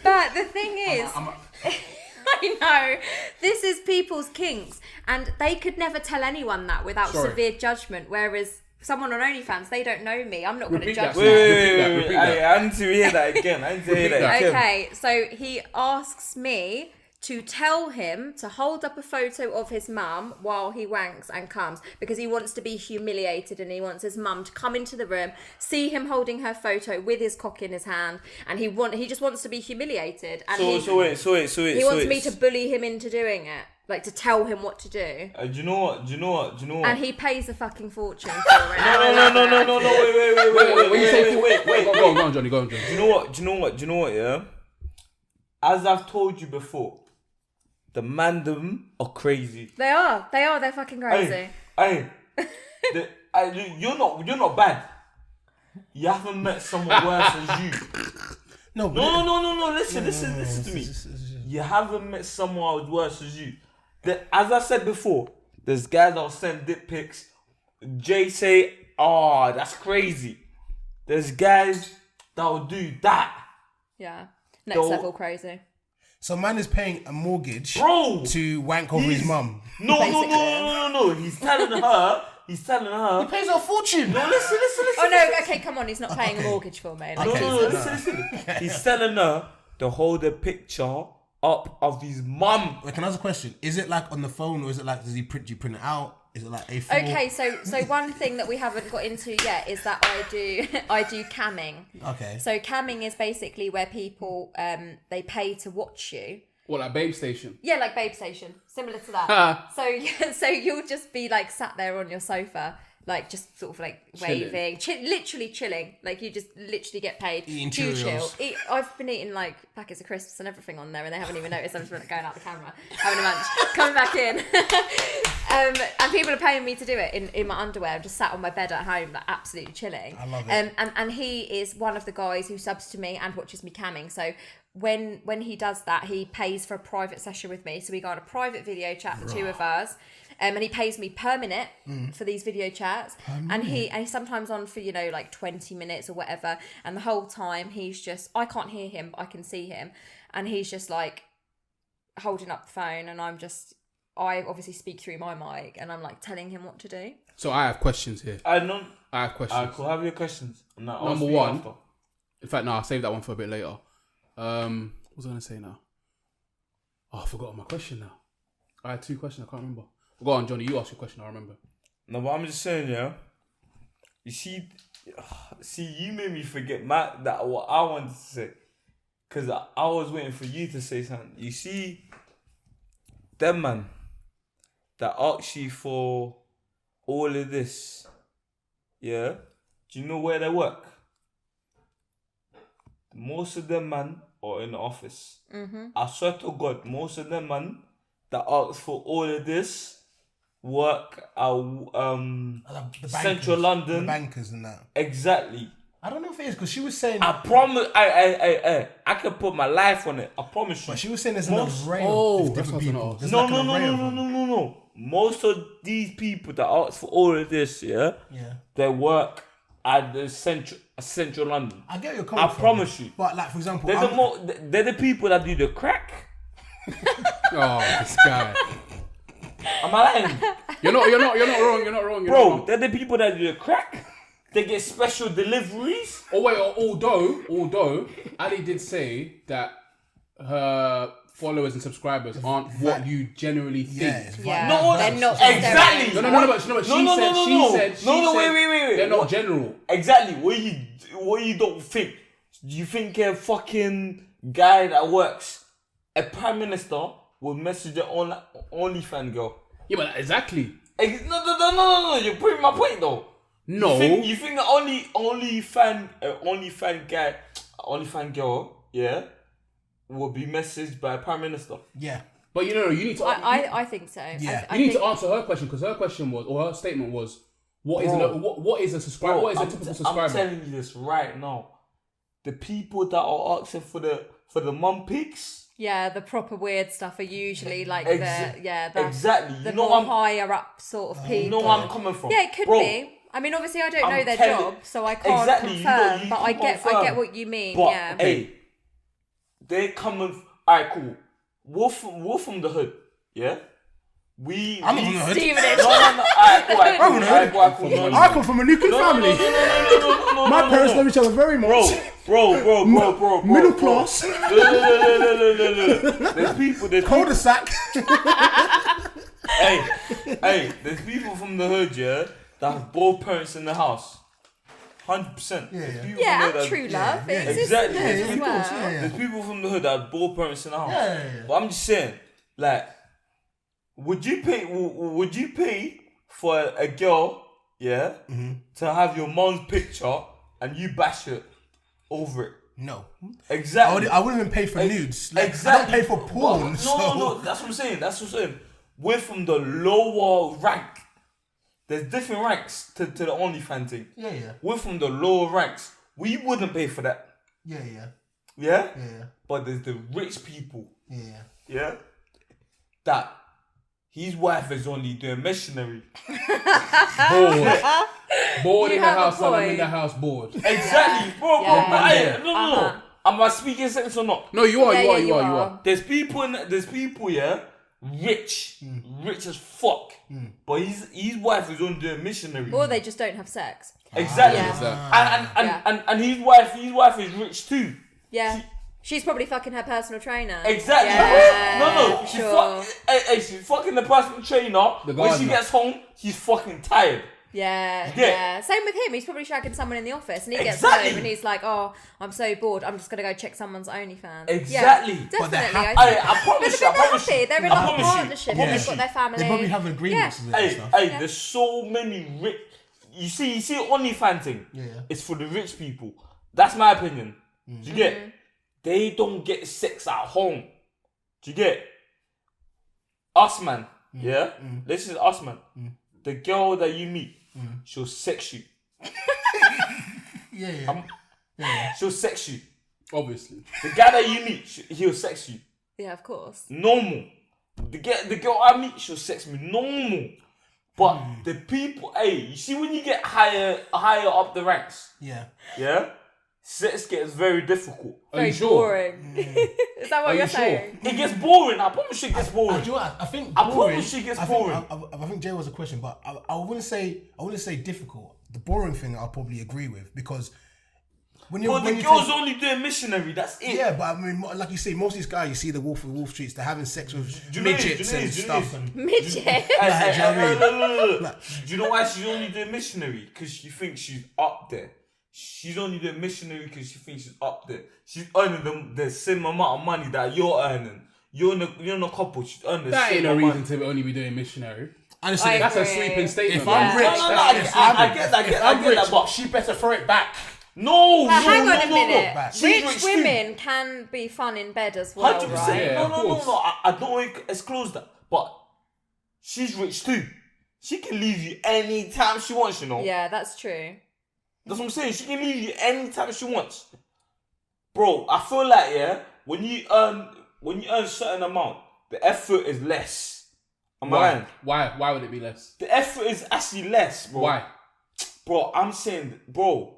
But the thing is, I know, this is people's kinks, and they could never tell anyone that without severe judgment, whereas someone on OnlyFans, they don't know me. I'm not going to judge them. Wait. I need to hear that again. Okay, so he asks me to tell him to hold up a photo of his mum while he wanks and comes, because he wants to be humiliated and he wants his mum to come into the room, see him holding her photo with his cock in his hand, and he just wants to be humiliated. And So wait. He wants me to bully him into doing it, like to tell him what to do. Do you know what? And he pays a fucking fortune for it. No. Wait. Go on, Johnny. Go on, Johnny. Do you know what? Yeah. As I've told you before, the mandem are crazy. They are. They're fucking crazy. You're not bad. You haven't met someone worse than you. No. Listen to me. You haven't met someone worse than you. As I said before, there's guys that'll send dick pics. Jay say, that's crazy. There's guys that'll do that. Yeah. Next level crazy. So man is paying a mortgage to wank over his mum. No. He's telling her. He pays her a fortune. No, listen. Oh no, okay, come on. He's not paying a mortgage for me. Like, No, listen. He's telling her to hold a picture up of his mum. Wait, can I ask a question? Is it like on the phone, or is it like do you print it out? Is it like A4? Okay, so one thing that we haven't got into yet is that I do camming. Okay. So camming is basically where people they pay to watch you. What, like Babe Station? Yeah, like Babe Station, similar to that. So you'll just be like sat there on your sofa, like just sort of like waving, literally chilling. Like you just literally get paid eating to Cheerios. chill. I've been eating like packets of crisps and everything on there, and they haven't even noticed. I'm just going out the camera, having a lunch, coming back in, and people are paying me to do it in my underwear. I'm just sat on my bed at home, like absolutely chilling. I love it. And he is one of the guys who subs to me and watches me camming. So when he does that, he pays for a private session with me. So we go on a private video chat, the two of us. And he pays me per minute for these video chats. And he's sometimes on for, 20 minutes or whatever. And the whole time he's just, I can't hear him, but I can see him. And he's just like holding up the phone. And I obviously speak through my mic and I'm like telling him what to do. So I have questions here. I know. I have questions. Cool. Have your questions. Number one. After. In fact, no, I'll save that one for a bit later. What was I going to say now? Oh, I forgot my question now. I had 2 questions. I can't remember. Go on, Johnny. You ask your question. I remember. No, but I'm just saying, yeah. You see, you made me forget what I wanted to say, because I was waiting for you to say something. You see, them man that ask you for all of this, yeah. Do you know where they work? Most of them man are in the office. I swear to God, most of them man that ask for all of this work Central London. The bankers and that. Exactly. I don't know if it is, because she was saying... I promise... I can put my life on it. I promise you. But she was saying there's an array of different people. No. Most of these people that ask for all of this, yeah, they work at the Central London. I get your comment. I promise you. But like, for example... They're the people that do the crack. Oh, this guy. Am I lying? You're not wrong. Bro, they're the people that do the crack. They get special deliveries. Oh wait, although Ali did say that her followers and subscribers aren't what you generally think. No, they're not exactly. She said wait. They're not general. Exactly. What you don't think? Do you think a fucking guy that works, a prime minister, will message an OnlyFans girl? Yeah, but exactly. No. You're proving my point though. No. You think the OnlyFans girl, yeah, will be messaged by a prime minister? Yeah. But you need to. I think so. Yeah. You need to answer her question, because her question was, or her statement was, what is a subscriber? What is a typical subscriber? I'm telling you this right now. The people that are asking for the mum pics. Yeah, the proper weird stuff are usually like exactly. The more higher up sort of people. You know where I'm coming from. Yeah, it could be. I mean, obviously, I don't know their job, so I can't confirm. But I get what you mean. But, yeah. Hey, they're coming. Alright, cool. We're from the hood. Yeah. I'm from the hood. Steven is. No. Alright, cool. I come from a nuclear family. No. My parents love each other very much. Bro. Middle class. There's people. Cul-de-sac. Hey, there's people from the hood, yeah, that have both parents in the house. 100%. Yeah, and true love. Yeah. Exactly. There's people from the hood that have both parents in the house. Yeah. But I'm just saying, like, would you pay for a girl, yeah, to have your mom's picture and you bash it over it? No. Exactly. I wouldn't even pay for nudes. Like, exactly. I don't pay for porn. No. That's what I'm saying. We're from the lower rank. There's different ranks to the OnlyFans thing. Yeah. We're from the lower ranks. We wouldn't pay for that. Yeah. Yeah? But there's the rich people. Yeah? That his wife is only doing missionary. Bored in the house, and I'm in the house bored. Exactly, bro. No. Am I speaking sense or not? No, you are. There's people, yeah, rich as fuck. But his wife is only doing missionary. Or they just don't have sex. Exactly. And his wife is rich too. Yeah. She's probably fucking her personal trainer. Exactly. Yeah, She's fucking the personal trainer. When she gets home, she's fucking tired. Yeah. Same with him. He's probably shagging someone in the office, and he gets home and he's like, "Oh, I'm so bored. I'm just gonna go check someone's OnlyFans." Exactly. Yeah, definitely. I promise you. They're happy. They're in a partnership. And they've got their family. They probably have agreements. There's so many rich. You see, OnlyFans thing. Yeah. It's for the rich people. That's my opinion. Do you get? They don't get sex at home. Do you get? Us, man. Yeah? This is us, man. The girl that you meet, she'll sex you. Yeah. She'll sex you. Obviously. The guy that you meet, he'll sex you. Yeah, of course. Normal. The girl I meet, she'll sex me. Normal. But the people, you see when you get higher up the ranks, yeah, sex gets very difficult. Are you Very sure? boring. Is that what you're saying? It gets boring. I promise you it gets boring. I think I boring, promise you it gets boring. I think Jay was a question, but I wouldn't say difficult. The boring thing I'll probably agree with, because when you the girls only doing missionary, that's it. Yeah, but I mean, like you say, most of these guys, you see the Wolf of Wall Streets, they're having sex with midgets and stuff. Midget. Do you know why she's only doing missionary? Because she thinks she's up there. She's only doing missionary because she thinks she's up there. She's earning the same amount of money that you're earning. You're in a couple. She's earning the same amount. That ain't a reason to only be doing missionary. Honestly, that's a sweeping statement. If I'm rich, I get that, but she better throw it back. No, hang on a minute. Rich Rich women can be fun in bed as well, 100%. right? Yeah, No. I don't want to exclude that. But she's rich too. She can leave you anytime she wants, you know. Yeah, that's true. That's what I'm saying. She can leave you anytime she wants. Bro, I feel like, when you earn a certain amount, the effort is less. Am I lying? Why would it be less? The effort is actually less, bro. Why? Bro, I'm saying, bro.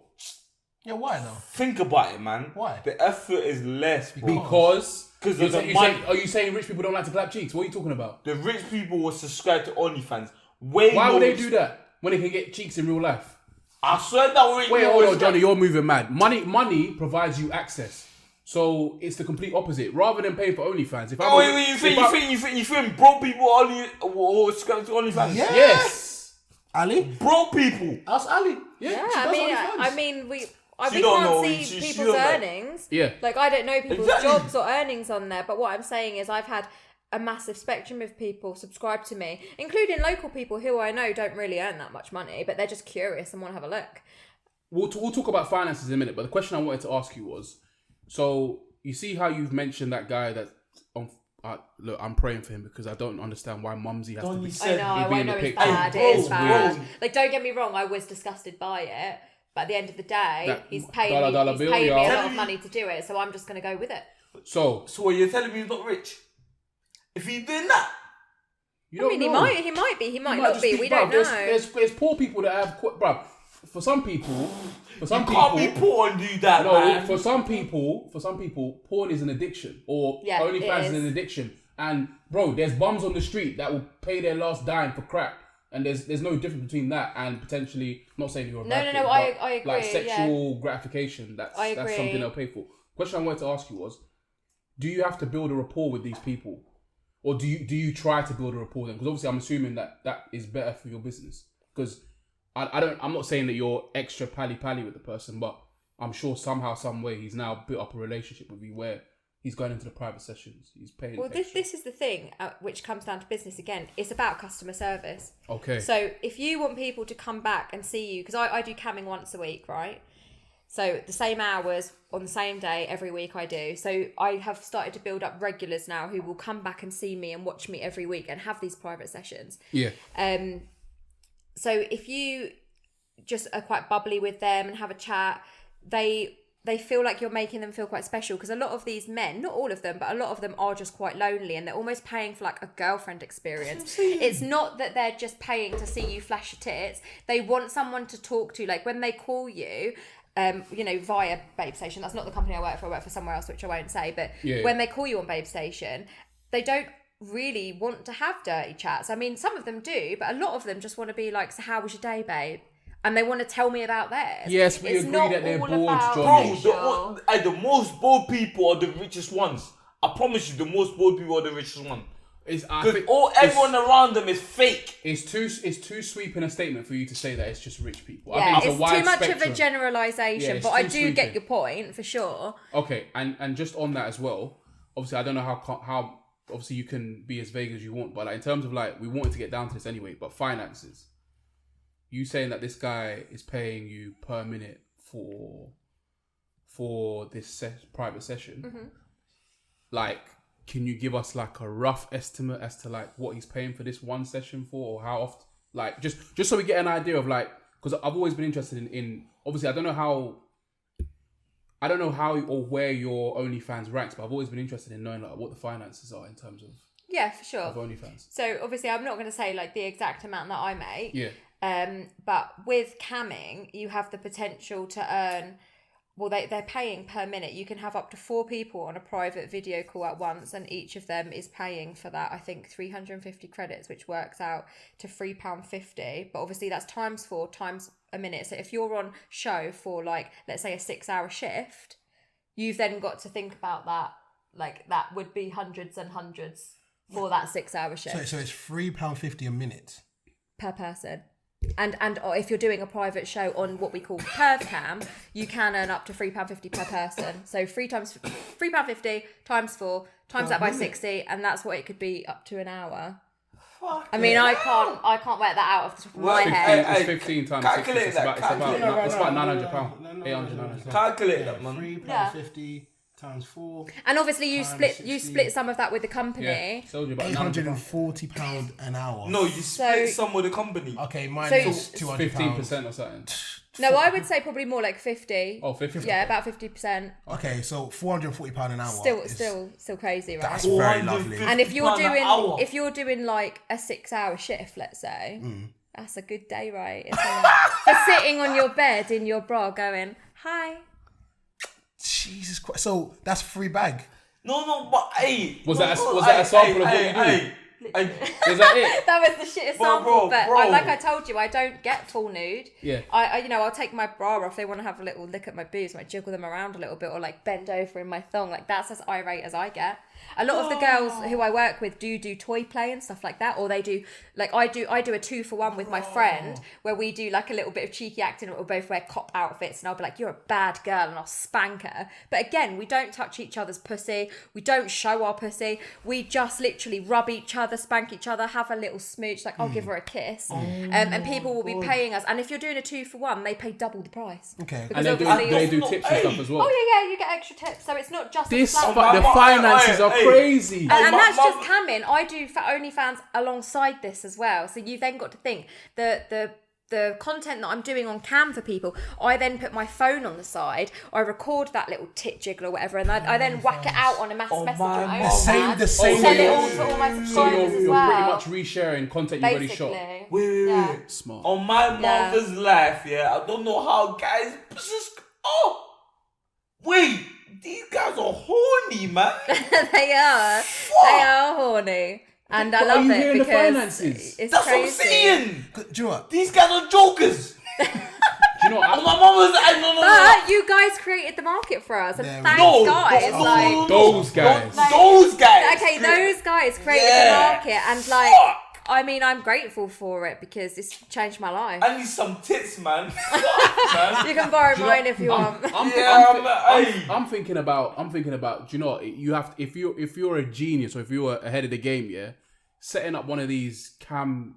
Yeah, why though? Think about it, man. Why? The effort is less, bro. Because of the money. are you saying rich people don't like to clap cheeks? What are you talking about? The rich people will subscribe to OnlyFans. Why would they do that when they can get cheeks in real life? I swear that rich Wait, people hold will on, Johnny, you're moving mad. Money provides you access. So it's the complete opposite. Rather than paying for OnlyFans, if I you think broke people only will subscribe to OnlyFans? Yeah. Yes. Ali? Broke people. Ask Ali. Yeah, we She don't know. can't see She people's don't know. earnings. Yeah. Like, I don't know people's Exactly. jobs or earnings on there, but what I'm saying is I've had a massive spectrum of people subscribe to me, including local people who I know don't really earn that much money, but they're just curious and want to have a look. We'll talk about finances in a minute, but the question I wanted to ask you was, so you see how you've mentioned that guy that on. Look, I'm praying for him because I don't understand why Mumsy has to be. I know it's bad. It is bad. Like, don't get me wrong, I was disgusted by it, but at the end of the day, he's paying me a lot of money to do it, so I'm just going to go with it. So what, you're telling me he's not rich? If he's doing that, He might be, he might not be. We don't know. There's poor people that have, bruv. For some people, can't be poor and do that, man. For some people, porn is an addiction, or OnlyFans is an addiction. And bro, there's bums on the street that will pay their last dime for crack, and there's no difference between that and potentially, I'm not saying you're a bad thing, I agree. Like sexual gratification, that's something they'll pay for. Question I wanted to ask you was, do you have to build a rapport with these people, or do you try to build a rapport with them? Because obviously, I'm assuming that is better for your business. Because I'm not saying that you're extra pally with the person, but I'm sure somehow, some way, he's now built up a relationship with you where he's going into the private sessions. He's paying. Well, this is the thing, which comes down to business again. It's about customer service. Okay. So if you want people to come back and see you, because I do camming once a week, right? So the same hours on the same day every week I do. So I have started to build up regulars now who will come back and see me and watch me every week and have these private sessions. Yeah. So if you just are quite bubbly with them and have a chat, they feel like you're making them feel quite special, because a lot of these men, not all of them, but a lot of them are just quite lonely and they're almost paying for like a girlfriend experience. It's not that they're just paying to see you flash your tits. They want someone to talk to. Like when they call you, via Babe Station, that's not the company I work for somewhere else, which I won't say, but when they call you on Babe Station, they don't really want to have dirty chats. I mean, some of them do, but a lot of them just want to be like, so how was your day, babe? And they want to tell me about theirs. Yes, we agree that they're bored, Johnny. Johnny. The most bored people are the richest ones. I promise you, the most bored people are the richest ones. Because everyone around them is fake. It's too sweeping a statement for you to say that it's just rich people. Yeah, I think it's a wide too much spectrum. of a generalisation, Yeah, but I do sweeping. get your point for sure. Okay, and just on that as well, obviously I don't know how obviously you can be as vague as you want, but like in terms of like, we wanted to get down to this anyway, but finances. You saying that this guy is paying you per minute for this private session, like, can you give us like a rough estimate as to like what he's paying for this one session for, or how often? Like just so we get an idea of like, because I've always been interested in obviously I don't know I don't know how or where your OnlyFans ranks, but I've always been interested in knowing like what the finances are in terms of Yeah, for sure. of OnlyFans. So obviously, I'm not going to say like the exact amount that I make. Yeah. But with camming, you have the potential to earn. Well, they're paying per minute. You can have up to 4 people on a private video call at once, and each of them is paying for that. I think 350 credits, which works out to £3.50. But obviously, that's times 4 times a minute. So if you're on show for like, let's say a 6-hour shift, you've then got to think about that. Like that would be hundreds and hundreds for that 6-hour shift. So it's £3.50 a minute per person. And if you're doing a private show on what we call Perv Cam, you can earn up to £3.50 per person. So £3.50 times 4 times that by 60, and that's what it could be up to an hour. I mean, I can't work that out off the top of my head. It's 15 times 60. It's about £900. 800. Calculate that, man. £3.50 times 4. And obviously you split some of that with the company. Yeah. So about £840 an hour. No, you split some with the company. Okay, mine is £200. 15% or something. No, I would say probably more like 50. Oh, 50. Yeah, about 50%. Okay, so £440 an hour. Still crazy, right? That's very lovely. And if you're doing like a 6-hour shift, let's say, that's a good day, right? Isn't it? For sitting on your bed in your bra, going, "Hi." Jesus Christ! So that's free bag. No, but hey, was that a sample of what you do? Is that it? That was the shittest sample. But like I told you, I don't get full nude. Yeah. I'll take my bra off. They want to have a little look at my boobs, might jiggle them around a little bit, or like bend over in my thong. Like that's as irate as I get. A lot of the girls who I work with do toy play and stuff like that, or they do like I do a 2-for-1 with my friend where we do like a little bit of cheeky acting. We'll both wear cop outfits, and I'll be like, "You're a bad girl," and I'll spank her. But again, we don't touch each other's pussy. We don't show our pussy. We just literally rub each other, spank each other, have a little smooch. Like I'll give her a kiss, and people will be paying us. And if you're doing a 2-for-1, they pay double the price. Okay, and they do tips and stuff as well. Oh yeah, you get extra tips. So it's not just the finances are crazy. And that's just camming. I do for OnlyFans alongside this as well. So you've then got to think the content that I'm doing on cam for people, I then put my phone on the side, I record that little tit jiggle or whatever, and I then whack it out on a mass message on OnlyFans. The same sell it all to all my subscribers as well. You're pretty much resharing content you've already shot. Wait. Smart. On my mother's life, I don't know how guys just wait. These guys are horny, man. They are. They are horny. And I love it because the finances? It's That's crazy. what I'm saying. Do you know what? These guys are jokers. Do you know what? On my mama's no. But you guys created the market for us, and thanks, guys. Those guys. Those guys. Okay, those guys created the market, and like. I mean, I'm grateful for it because it's changed my life. I need some tits, man. You can borrow mine if you want. I'm thinking about. Do you know what? You have to, if you're a genius or if you're ahead of the game, setting up one of these cam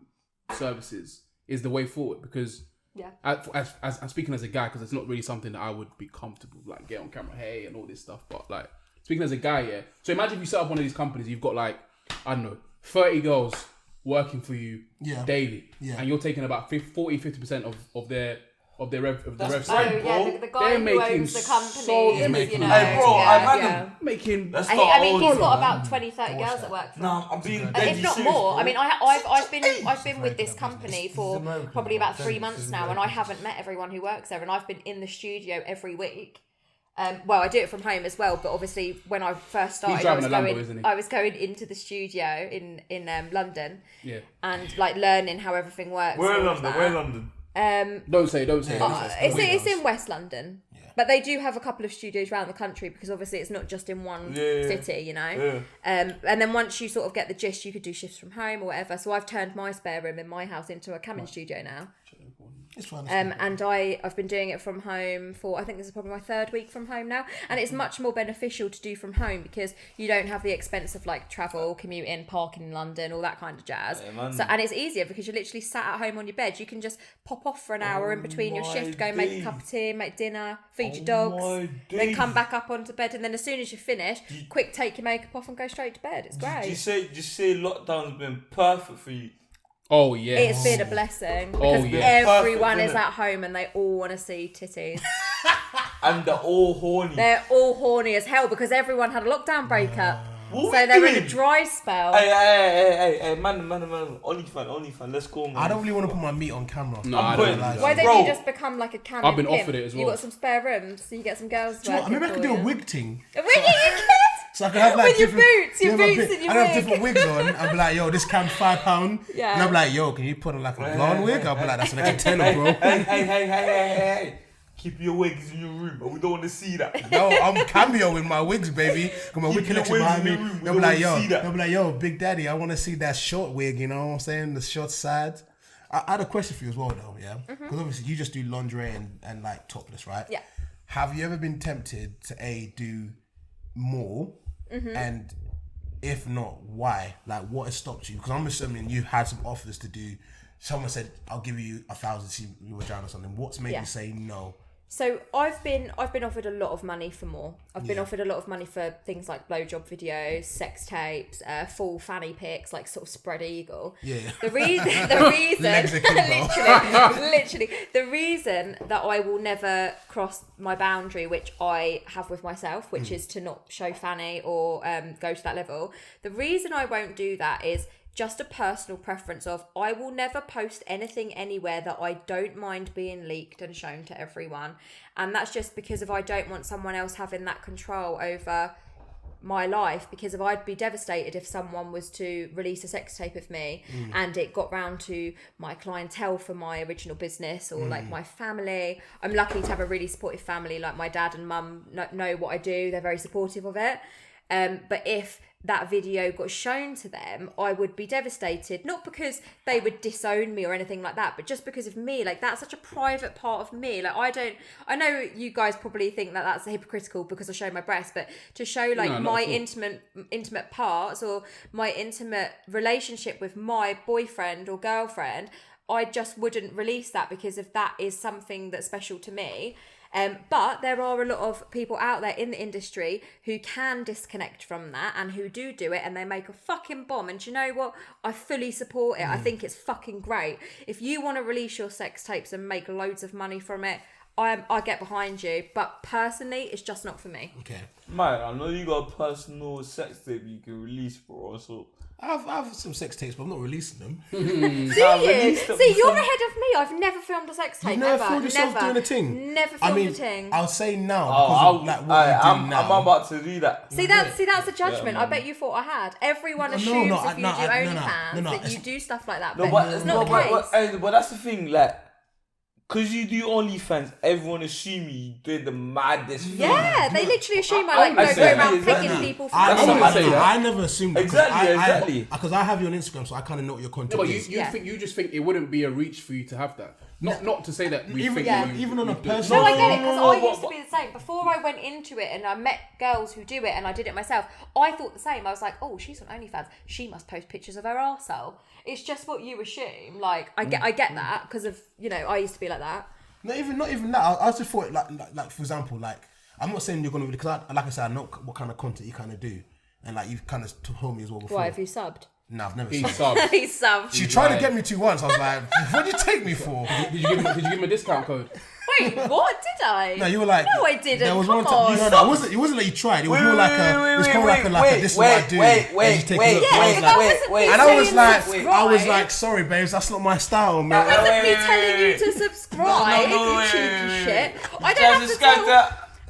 services is the way forward because. Yeah. As speaking as a guy, because it's not really something that I would be comfortable like get on camera, hey, and all this stuff. But like speaking as a guy, So imagine if you set up one of these companies, you've got like 30 girls working for you daily, and you're taking about 40-50% of their rev. The guy who owns the company, making he's got about 20-30 girls that work for him. No, I'm being dead if not serious, more. bro. I mean, I've been with this company for probably about 3 months now, and I haven't met everyone who works there, and I've been in the studio every week. Well, I do it from home as well, but obviously when I first started, I was going into the studio in London, and like learning how everything works. Where in London? Don't say. It's in West London, but they do have a couple of studios around the country because obviously it's not just in one city, you know. And then once you sort of get the gist, you could do shifts from home or whatever. So I've turned my spare room in my house into a camming studio now. And I've been doing it from home for, I think this is probably my 3rd week from home now, and it's much more beneficial to do from home because you don't have the expense of like travel, commuting, parking in London, all that kind of jazz. And it's easier because you're literally sat at home on your bed. You can just pop off for an hour in between your shift, go make a cup of tea, make dinner, feed your dogs, then come back up onto bed, and then as soon as you're finished, quick take your makeup off and go straight to bed. It's great. Just say lockdown's been perfect for you. Oh yeah, it's been a blessing because everyone is at home and they all want to see titties. And they're all horny. They're all horny as hell because everyone had a lockdown breakup. What So we they're in doing? a dry spell. Hey, man. OnlyFans, let's go, man. I don't really want to put my meat on camera. No, I'm I putting- don't. Why don't Bro. you just become like a canon I've been pimp? offered it as You well. got some spare rooms, so you get some girls. Do you know what? Maybe I could do a wig thing. A wig, you could. So I could have like With your different, boots, your my boots bit- and your I'd have wig. different wigs on. I'd be like, yo, this cam's £5. Yeah. And I'm like, yo, can you put on like a blonde wig? I'll be like, that's an extra tenner, bro. Hey. Keep your wigs in your room, but we don't want to see that. No, I'm cameo in my wigs, baby. Got my wig Keep your collection wigs behind in me. your room. We They'll be don't like, wanna see that. they'll be like, yo, Big Daddy, I want to see that short wig. You know what I'm saying? The short side. I had a question for you as well, though. Yeah, because obviously you just do lingerie and like topless, right? Yeah. Have you ever been tempted to do more? And if not, why? Like, what has stopped you? Because I'm assuming you've had some offers to do. Someone said, "I'll give you 1,000 to see your vagina or something." What's made you say no? So I've been offered a lot of money for more. I've been offered a lot of money for things like blowjob videos, sex tapes, full fanny pics, like sort of spread eagle. Yeah. The reason, Legs akimbo. literally, the reason that I will never cross my boundary, which I have with myself, which is to not show fanny or go to that level. The reason I won't do that is just a personal preference of I will never post anything anywhere that I don't mind being leaked and shown to everyone. And that's just because I don't want someone else having that control over my life, because I'd be devastated if someone was to release a sex tape of me and it got round to my clientele for my original business or like my family. I'm lucky to have a really supportive family, like my dad and mum know what I do. They're very supportive of it. But if that video got shown to them, I would be devastated, not because they would disown me or anything like that, but just because of me. Like, that's such a private part of me. Like, I know you guys probably think that that's hypocritical because I show my breasts, but to show like No, not my at all. intimate parts or my intimate relationship with my boyfriend or girlfriend, I just wouldn't release that because if that is something that's special to me. But there are a lot of people out there in the industry who can disconnect from that and who do it, and they make a fucking bomb. And do you know what? I fully support it. I think it's fucking great. If you want to release your sex tapes and make loads of money from it, I get behind you. But personally, it's just not for me. Okay. Man, I know you got a personal sex tape you can release, bro. So I have some sex tapes, but I'm not releasing them. Do you? See, you're ahead of me. I've never filmed a sex tape. You never ever. filmed yourself Never. doing a ting? Never filmed a ting. I'll say now because of like what you do I'm now. about to do that. See that's a judgment. I bet you thought I had. Everyone No, assumes no, if you no, do no, OnlyFans that you it's- do stuff like that. No, But it's not the case. but that's the thing, like, because you do OnlyFans, everyone assume you did the maddest thing. Yeah, they literally assume I I go say around exactly. pegging people for I, That's money. what I say that. I never assumed that, Exactly. because I have you on Instagram, so I kind of know what your No, content but is. you just think it wouldn't be a reach for you to have that. Not to say that we Even- think yeah. that you- even on a you do it. personal- No, I get it, because I but- used to be the same. Before I went into it and I met girls who do it and I did it myself, I thought the same. I was like, oh, she's on OnlyFans. She must post pictures of her arsehole. It's just what you assume. Like, I get that because of, I used to be like that. Not even that. I just thought like for example, like I'm not saying you're gonna because like I said, I know what kind of content you kind of do, and like you've kind of told me as well before. Why, have you subbed? No, I've never. He Subbed. subbed. He's subbed. She tried to get me to once. I was like, "What did you take me for?" Did you give him a discount code? Wait, what? Did I? No, you were like, No, I didn't. There was Come one time. on. No, it wasn't like you tried. It was more like a. It was kind of like a. This is what I do. and you take a look. Yeah, I was but like, that wasn't me and I was saying like, subscribe. I was like, sorry, babes, that's not my style, man. That wasn't me Wait, telling you to subscribe, you cheeky shit.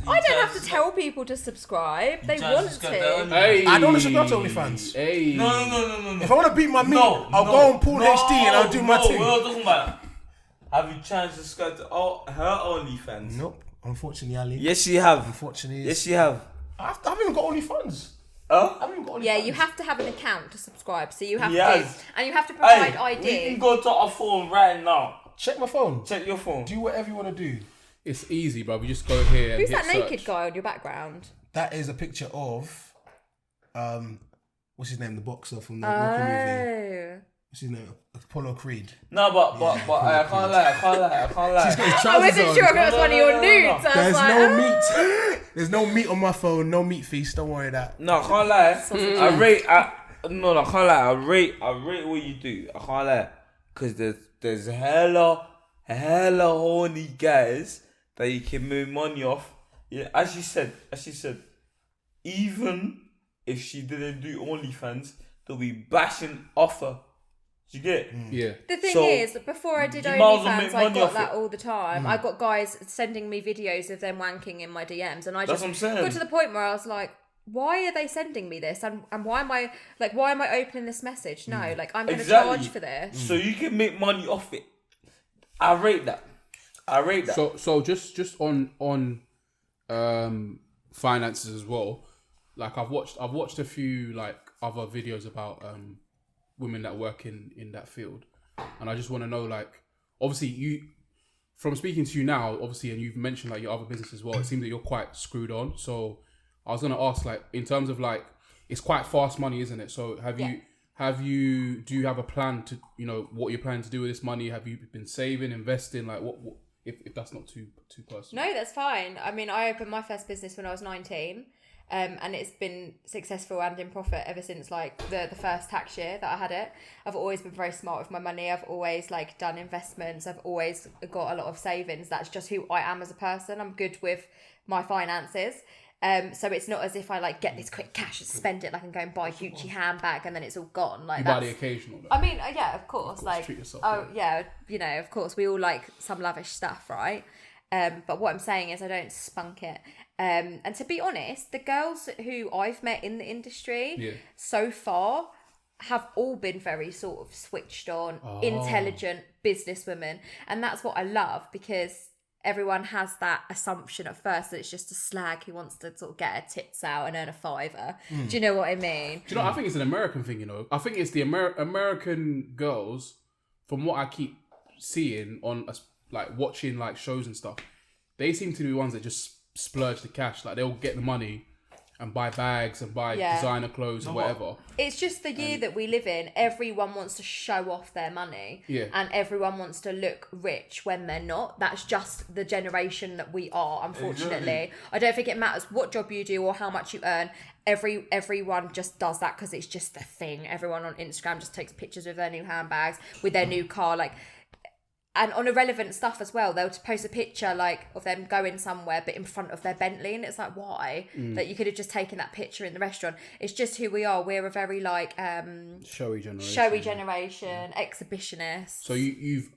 I don't have to tell people to subscribe. They want to. Hey. I don't want to subscribe to OnlyFans. Hey. No. If I want to beat my meat, I'll go on Porn HD and I'll do my thing. We're not talking about that. Have you tried to subscribe to her OnlyFans? Nope, unfortunately, Ali. Yes, you have. Unfortunately, Yes, you have. I haven't even got OnlyFans. Huh? I haven't even got OnlyFans. Yeah, you have to have an account to subscribe, so you have Yes. to, and you have to provide Hey, ID. we can go to our phone right now. Check my phone. Check your phone. Do whatever you want to do. It's easy, bro. We just go here and Who's hit that naked search. guy on your background? That is a picture of, what's his name? The boxer from the Rocky movie. Oh. What's his name? Apollo Creed. No, but I can't lie. He's got his I trousers wasn't on. sure if it was one of your nudes. I There's was like, no oh. meat. There's no meat on my phone. No meat feast. Don't worry that. No, I can't lie. I can't lie. I rate what you do. I can't lie. Cause there's hella horny guys that you can move money off, Yeah, as she said, even if she didn't do OnlyFans, they'll be bashing off her. Do you get? Yeah. The thing So, is, before I did you might as well OnlyFans, make I money got off that it. all the time. I got guys sending me videos of them wanking in my DMs, and I That's just what I'm saying. got to the point where I was like, why are they sending me this? And why am I opening this message? No, like I'm going to charge for this. So you can make money off it. I rate that. So just on finances as well. Like I've watched a few like other videos about women that work in that field, and I just want to know, like, obviously you, from speaking to you now, obviously, and you've mentioned like your other business as well, it seems that you're quite screwed on. So I was gonna ask, like, in terms of like, it's quite fast money, isn't it? So do you have a plan to, you know, what you're planning to do with this money? Have you been saving, investing? Like what if that's not too personal? No, that's fine. I mean, I opened my first business when I was 19. And it's been successful and in profit ever since like the first tax year that I had it. I've always been very smart with my money. I've always like done investments. I've always got a lot of savings. That's just who I am as a person. I'm good with my finances. So it's not as if I like get this quick cash and spend it, like, and go and buy a Gucci handbag and then it's all gone. Like, you buy the occasional though. I mean, yeah, of course. Like, treat yourself, oh yeah, you know, of course, we all like some lavish stuff, right? But what I'm saying is I don't spunk it. And to be honest, the girls who I've met in the industry so far have all been very sort of switched on, intelligent businesswomen. And that's what I love, because everyone has that assumption at first that it's just a slag who wants to sort of get her tits out and earn a $5. Do you know what I mean? Do you know, I think it's an American thing, you know. I think it's the American girls, from what I keep seeing on like watching like shows and stuff, they seem to be the ones that just splurge the cash. Like they'll get the money and buy bags and buy designer clothes or whatever. It's just the year that we live in. Everyone wants to show off their money. Yeah. And everyone wants to look rich when they're not. That's just the generation that we are, unfortunately. Exactly. I don't think it matters what job you do or how much you earn. Everyone just does that because it's just a thing. Everyone on Instagram just takes pictures of their new handbags, with their new car, like. And on irrelevant stuff as well, they'll post a picture like of them going somewhere, but in front of their Bentley, and it's like, why? That you could have just taken that picture in the restaurant. It's just who we are. We're a very like showy generation, exhibitionist. So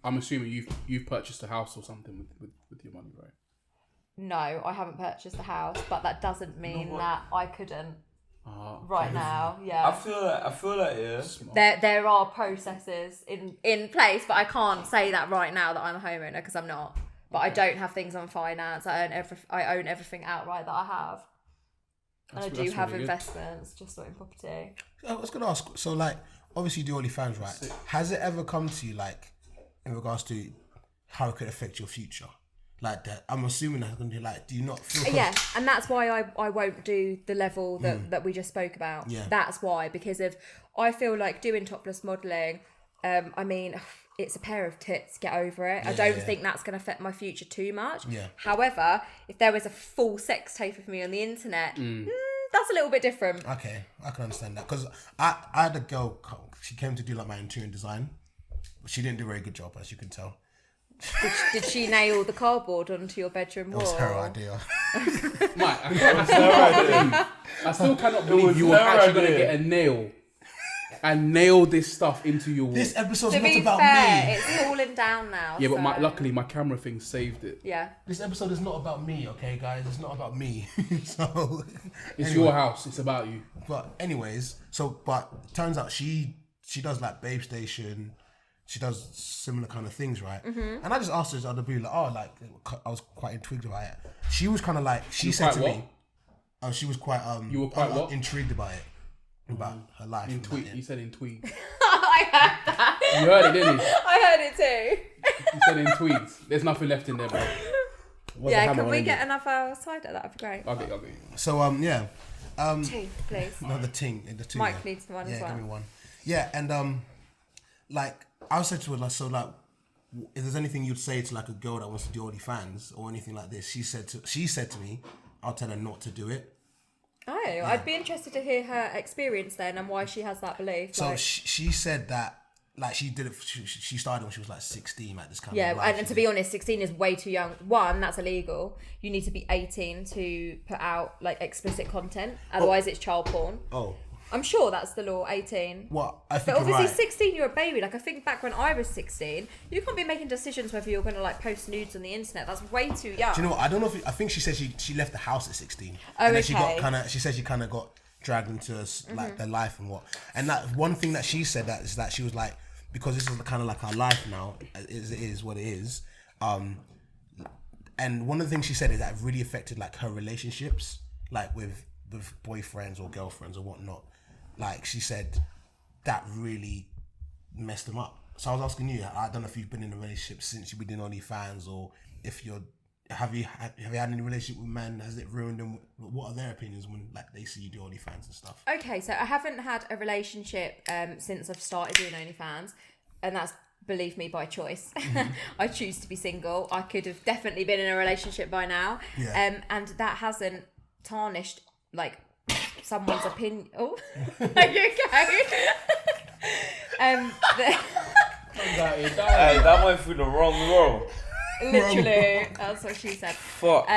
I'm assuming you've purchased a house or something with your money, right? No, I haven't purchased a house, but that doesn't mean that I couldn't right now. Yeah, I feel like yeah. There are processes in place, but I can't say that right now that I'm a homeowner, because I'm not. But I don't have things on finance. I own everything outright that I have, and I do have investments, just not in property. I was gonna ask. So, like, obviously, you do OnlyFans, right? Has it ever come to you, like, in regards to how it could affect your future? Like that, I'm assuming that's going to be like, do you not feel... Yeah, and that's why I won't do the level that we just spoke about. Yeah. That's why, because I feel like doing topless modelling, I mean, it's a pair of tits, get over it. I don't think that's going to affect my future too much. Yeah. However, if there was a full sex tape of me on the internet, that's a little bit different. Okay, I can understand that. Because I had a girl, she came to do like my interior design, but she didn't do a very good job, as you can tell. Did she nail the cardboard onto your bedroom wall? It was her idea. Mike, I still cannot believe you were actually going to get a nail and nail this stuff into your wall. This episode's To not be about fair, me. it's falling down now. Yeah, but so. luckily my camera thing saved it. Yeah. This episode is not about me, okay, guys? It's not about me. So It's anyway, your house. It's about you. But anyways, but turns out she does like Babe Station. She does similar kind of things, right? Mm-hmm. And I just asked her the other blue, like, I was quite intrigued about it. She was kind of like, she said to me, she was quite you were quite what? Intrigued by it, about her life. In tweet, you said in tweet. I heard that. You heard it, didn't you? I heard it too. You said in tweets. There's nothing left in there, bro. Yeah, can we get another cider? That'd be great. I'll get you. So Two, please. another ting, the two. Mike needs one as well. Yeah, give me one. Yeah, and like I said to her, like, so like, if there's anything you'd say to like a girl that wants to do OnlyFans or anything like this, she said to me, I'll tell her not to do it. Oh, yeah. I'd be interested to hear her experience then and why she has that belief. So she said that like she did it. She started when she was like 16, like this kind Yeah, of life. and to be honest, 16 is way too young. One, that's illegal. You need to be 18 to put out like explicit content. Otherwise, it's child porn. Oh, I'm sure that's the law, 18. well, I think But obviously, you're right. 16, you're a baby. Like, I think back when I was 16, you can't be making decisions whether you're going to like post nudes on the internet. That's way too young. Do you know what? I don't know if I think she said she left the house at 16. Oh, and then she got okay. she said she kind of got dragged into like their life and what. And that one thing that she said that is that she was like, because this is kind of like our life now, it is what it is. And one of the things she said is that it really affected like her relationships, like with boyfriends or girlfriends or whatnot. Like she said, that really messed them up. So I was asking you, I don't know if you've been in a relationship since you've been doing OnlyFans, or if have you had any relationship with men? Has it ruined them? What are their opinions when like they see you do OnlyFans and stuff? Okay, so I haven't had a relationship since I've started doing OnlyFans, and that's, believe me, by choice. I choose to be single. I could have definitely been in a relationship by now, and that hasn't tarnished like someone's opinion. Oh, are you okay? Hey, that went through the wrong row. Literally, that's what she said. Fuck.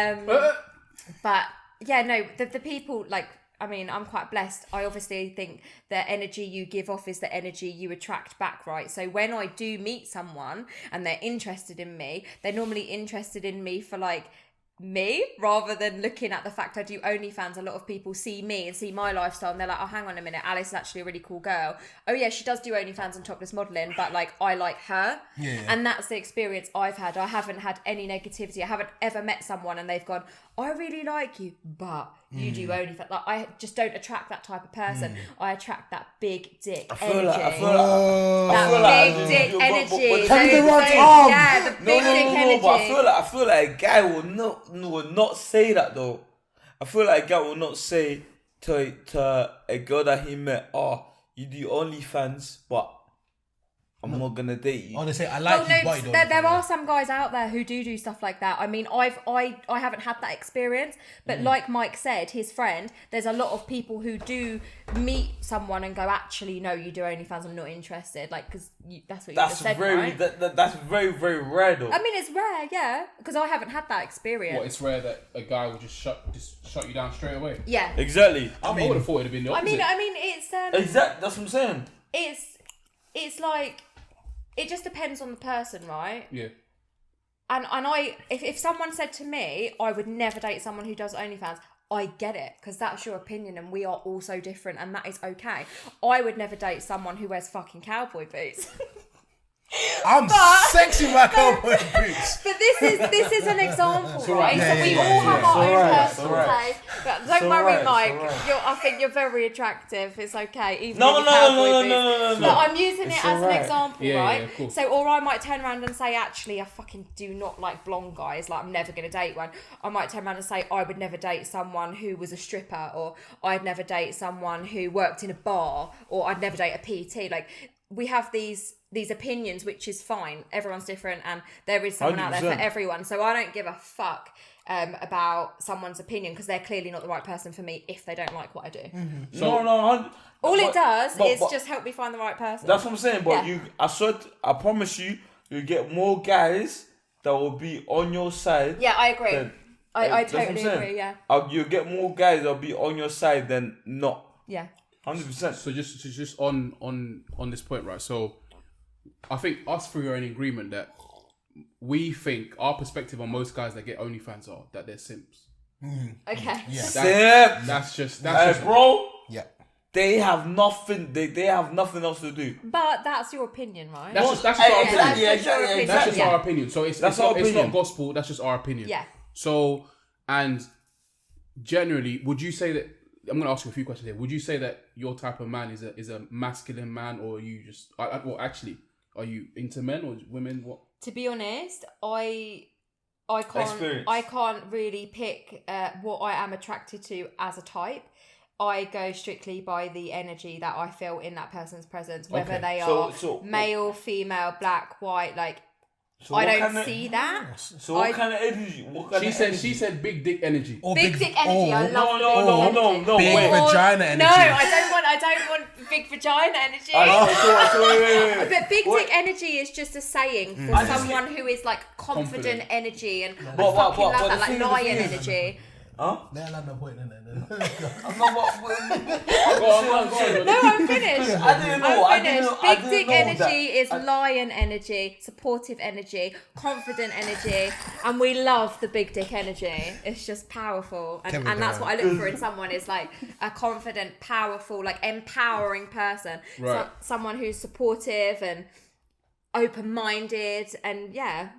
But yeah, no, the people, like, I mean, I'm quite blessed. I obviously think the energy you give off is the energy you attract back, right? So when I do meet someone and they're interested in me, they're normally interested in me for like me rather than looking at the fact I do OnlyFans. A lot of people see me and see my lifestyle and they're like, oh, hang on a minute, Alice is actually a really cool girl. Oh yeah, she does do OnlyFans and topless modelling, but like I like her. Yeah. And that's the experience I've had. I haven't had any negativity. I haven't ever met someone and they've gone, I really like you, but you do OnlyFans. Like, I just don't attract that type of person. I attract that big dick energy. That big dick energy. Yeah, the big dick energy. But I feel like a guy will not say that though. I feel like a guy will not say to a girl that he met, oh, you do OnlyFans, but I'm not gonna date you. Oh, they say I like you, but you don't. There are some guys out there who do stuff like that. I mean, I haven't had that experience, but like Mike said, his friend, there's a lot of people who do meet someone and go, actually, no, you do OnlyFans, I'm not interested. Like, because that's what you just said, right? That's very, very rare though. I mean, it's rare, yeah, because I haven't had that experience. What, it's rare that a guy will just shut you down straight away? Yeah. Exactly. I would have thought it'd have been the opposite. I mean, it's exactly. That's what I'm saying. It's like, it just depends on the person, right? Yeah. And if someone said to me, I would never date someone who does OnlyFans, I get it, because that's your opinion and we are all so different and that is okay. I would never date someone who wears fucking cowboy boots. I'm sexy with my cowboy boots. But this is an example, right? Yeah, so we yeah, all yeah, have yeah. our own It's personal alright. taste. But don't worry, Mike. I think you're very attractive. It's okay. Even No. But I'm using it as an example, Yeah, right? yeah, cool. So, or I might turn around and say, actually, I fucking do not like blonde guys. Like, I'm never going to date one. I might turn around and say, I would never date someone who was a stripper, or I'd never date someone who worked in a bar, or I'd never date a PT. Like, we have these opinions, which is fine. Everyone's different and there is someone 100%. Out there for everyone. So I don't give a fuck about someone's opinion, because they're clearly not the right person for me if they don't like what I do. Mm-hmm. So, it does is just help me find the right person. That's what I'm saying. But I promise you get more guys that will be on your side. Yeah, I agree. I totally agree, yeah. You'll get more guys that will be on your side than not. Yeah. 100%. So just on this point, right? So I think us three are in agreement that we think our perspective on most guys that get OnlyFans are that they're simps. Okay. Yeah. That's just bro. Yeah. They have nothing. They have nothing else to do. But that's your opinion, right? That's just our opinion. Exactly. That's just our opinion. So it's not gospel. That's just our opinion. Yeah. So, and generally, would you say that? I'm going to ask you a few questions here. Would you say that your type of man is a masculine man, or are you just? Well, actually, are you into men or women? What? To be honest, I can't really pick what I am attracted to as a type. I go strictly by the energy that I feel in that person's presence, whether they are male, female, black, white. Like, So I what don't kinda- see that. So what kind of energy? What kind She of said energy? she said big dick energy. Or Big dick energy. I love No, the no, big no, dick no, energy. no. Big Wait. vagina energy. No, I don't want big vagina energy. So wait. But big What? dick energy is just a saying for I just someone who is like confident energy and I But fucking love the that, like thing- the lion thing is- energy. Huh? They'll have no point in it. I'm not. Go on. No, I'm finished. I didn't know. I'm I didn't finished. know. I Big didn't dick know energy that. is lion energy, supportive energy, confident energy, and we love the big dick energy. It's just powerful, and that's what I look for in someone is like a confident, powerful, like empowering person. Right. Someone who's supportive and open-minded, and yeah.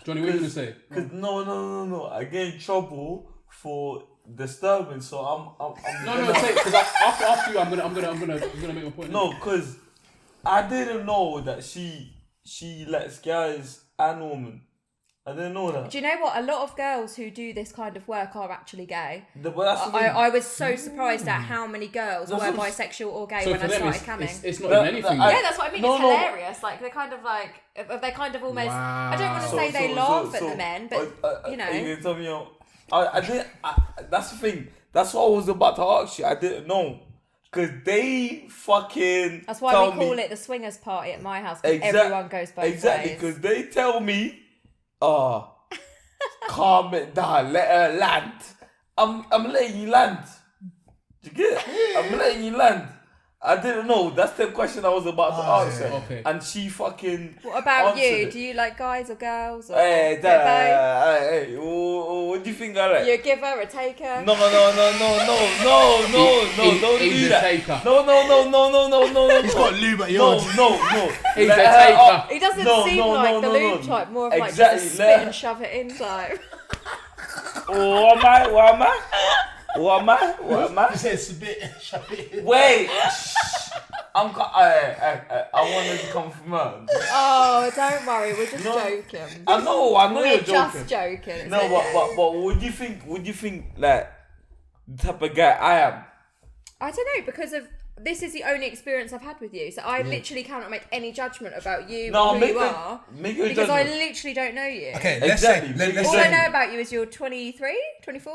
Johnny, what are you gonna say? Cause no. I get in trouble for disturbing, so I'm No, say because after you, I'm gonna make my point. No, cause I didn't know that she lets guys and women. I didn't know that. Do you know what? A lot of girls who do this kind of work are actually gay. But that's the thing. I was so surprised at how many girls That's were what- bisexual or gay So when for I them, started camming. it's not That- even anything. that- Yeah, that's what I mean. No, It's no. hilarious. Like they're kind of almost. Wow. I don't want to say they laugh at the men, but you know. You can tell me, I didn't. That's the thing. That's what I was about to ask you. I didn't know. Cause they fucking. That's why we call it the swingers party at my house. Because everyone goes both Exactly, ways. because they tell me, calm it down, let her land. I'm letting you land. Do you get it? I'm letting you land. I didn't know. That's the question I was about to answer. yeah. Okay. And she fucking. What about answered you? it. Do you like guys or girls? Or Hey, bit of both? hey, what do you think I like? You a giver, a taker? No, don't He's do a that. taker. No. He's got lube at yours. No. He's Let a her taker. up. He doesn't No, seem no, like no, the no, lube no. type, more of like Exactly, just a let spit her- and shove it in type. What am I? He said spit, shove it in. Wait. I wanted to come from her. Oh, don't worry, we're just joking. I know We're you're joking. just joking. No, but what do you think? What do you think? Like the type of guy I am? I don't know, because of this is the only experience I've had with you, so I literally cannot make any judgment about you No, or who make you a- are make your because I judgment. literally don't know you. Okay, let's Exactly. say. Let's All say. I know about you is you're 23, 24,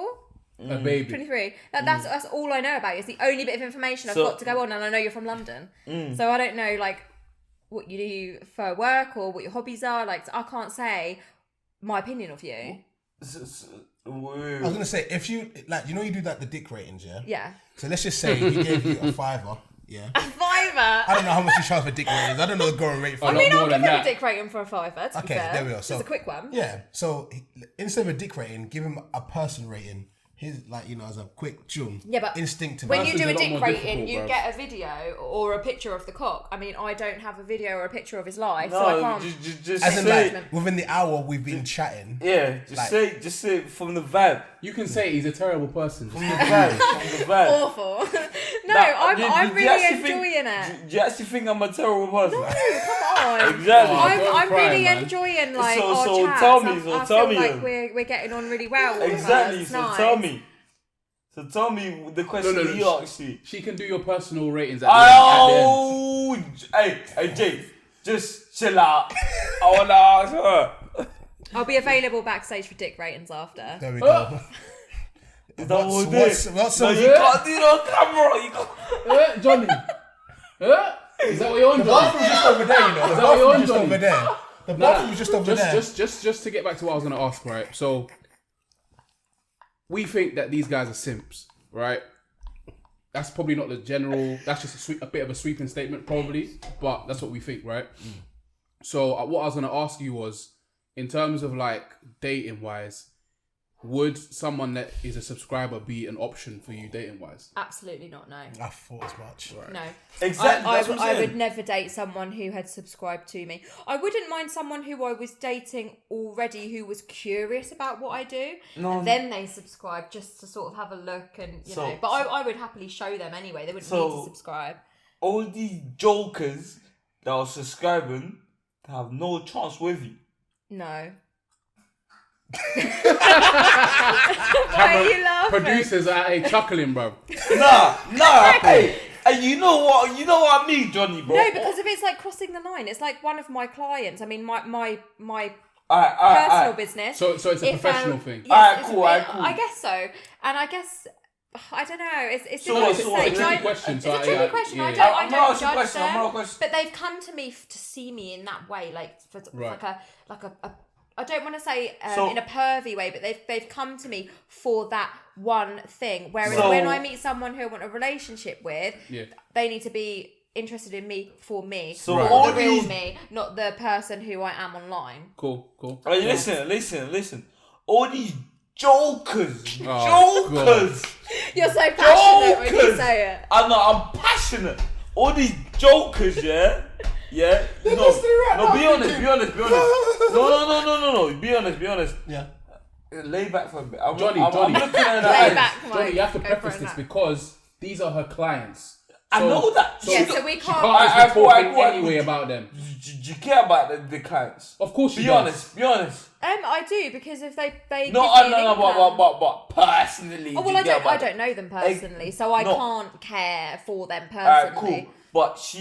A baby. 23. That's all I know about you. It's the only bit of information I've So- got to go on, and I know you're from London. So I don't know like what you do for work or what your hobbies are. Like I can't say my opinion of you. I was gonna say, if you like, you do that the dick ratings, yeah. Yeah. So let's just say he gave you a $5, yeah. Fiver. I don't know how much you charge for dick ratings. I don't know the going rate for. I it. lot I'll more give than him a that. dick rating for a fiver. To be Okay, fair. there we go. So just a quick one. Yeah. So instead of a dick rating, give him a person rating. His as a quick tune. Yeah, but instinctive. When you Person's do a a lot dick more rating, difficult, you bruv. get a video or a picture of the cock. I mean, I don't have a video or a picture of his life, so I No, can't. just As in, say. like, within the hour we've been chatting. Yeah, just say from the vibe. You can say he's a terrible person. From the vibe. Awful. No, Nah, I'm do you really actually enjoying think, it. Do you actually think I'm a terrible person? No, come on. Exactly. don't I'm cry, really man. enjoying like So- our so chats. tell me, I tell feel me like then. we're getting on really well. with Exactly. us. So Nice. tell me. So tell me the question No, that you asked you. She can do your personal ratings at the end. Oh, hey, Jake, just chill out. I wanna ask her. I'll be available backstage for dick ratings after. There we go. Is that what it is? what's No, the- you can't do it on camera. You can't. Johnny. Is that what you're on, The Johnny? bathroom's just over there, The that what you're bathroom's on, just Johnny? over there. The bathroom's just over there. Just to get back to what I was going to ask, right? So, we think that these guys are simps, right? That's probably not the general. That's just a bit of a sweeping statement, probably, but that's what we think, right? So, what I was going to ask you was, in terms of like dating wise, would someone that is a subscriber be an option for you dating wise? Absolutely not. No. I thought as much. No. Exactly. I That's what I'm I would saying. never date someone who had subscribed to me. I wouldn't mind someone who I was dating already who was curious about what I do. No. And then they subscribe just to sort of have a look and, you know. But I would happily show them anyway. They wouldn't need to subscribe. All these jokers that are subscribing have no chance with you. No. Why are you laughing? Producers are chuckling, bro. Nah. Hey, you know what I mean, Johnny, bro. No, because if it's like crossing the line, it's like one of my clients. I mean, my personal business. So it's a professional thing. Yes, Alright, cool. I guess so, and I guess I don't know. It's difficult to say. It's a tricky question. It's a tricky question. I I'm don't not judge them, question. but they've come to me to see me in that way, like for like a I don't want to say in a pervy way, but they've come to me for that one thing. Whereas when I meet someone who I want a relationship with, they need to be interested in me for me, so for the real me, not the person who I am online. Cool. Right, listen. All these jokers. You're so passionate when you say it. I'm passionate. All these jokers, yeah. No, be honest. No. Be honest. Yeah. Lay back for a bit. Johnny, looking at her Lay eyes. back, Johnny, you have to Go preface for this that. because these are her clients. I know that. So we She can't. can't just be talking anyway about them. Do you care about the clients? Of course, Be honest. I do, because if they No, give me an income- but personally. Oh well, I don't know them personally, so I can't care for them personally. Alright, cool. But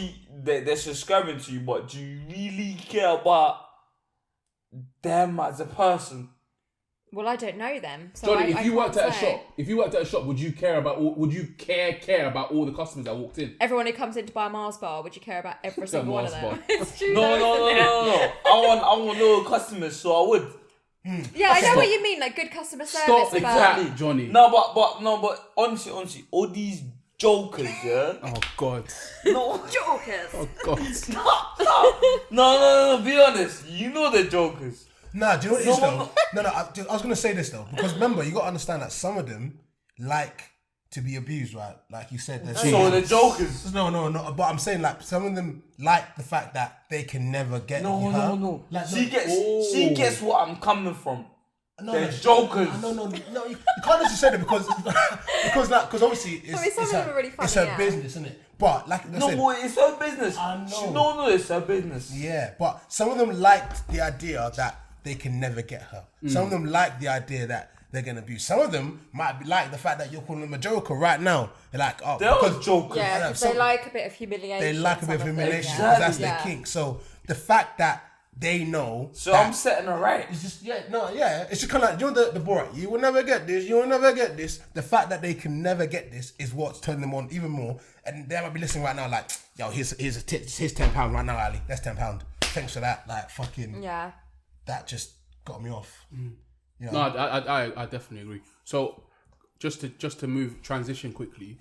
they're subscribing to you, but do you really care about them as a person? Well, I don't know them. So Johnny, if you worked at a a shop, would you care about all the customers that walked in? Everyone who comes in to buy a Mars bar, would you care about every single one of them? Mars bar. It's true. No. I want loyal customers, so I would. Yeah, I know what you mean, like good customer service. Stop but- exactly, Johnny. No, but honestly, all these jokers, yeah. Oh God. No, Jokers. Oh God. no. Be honest. You know they're jokers. Nah, do you know what it is though? No, I was gonna say this though, because remember, you gotta understand that some of them like to be abused, right? Like you said, they're So they're jokers. No. But I'm saying like some of them like the fact that they can never get her. No. Like, She gets what I'm coming from. They're no, jokers. No. You can't just say that because obviously some of them are really funny, it's her yeah. business, isn't it? But like I said, Boy, it's her business. I know. No, it's her business. yeah. But some of them liked the idea that they can never get her. Some of them like the idea that they're gonna abuse. Some of them might be like the fact that you're calling them a joker right now. They're like, oh, They're because jokers. Yeah, because they like a bit of humiliation. they like a bit of some them, humiliation yeah. because that's their Yeah. kink. So the fact that they know, So that I'm setting her right. it's just it's just kind of like, you know, the Borat. You will never get this. You will never get this. The fact that they can never get this is what's turning them on even more. And they might be listening right now, like, yo, here's £10 right now, Ali. That's £10. Thanks for that. Like, fucking, Yeah. that just got me off. You know? No, I definitely agree. So just to transition quickly.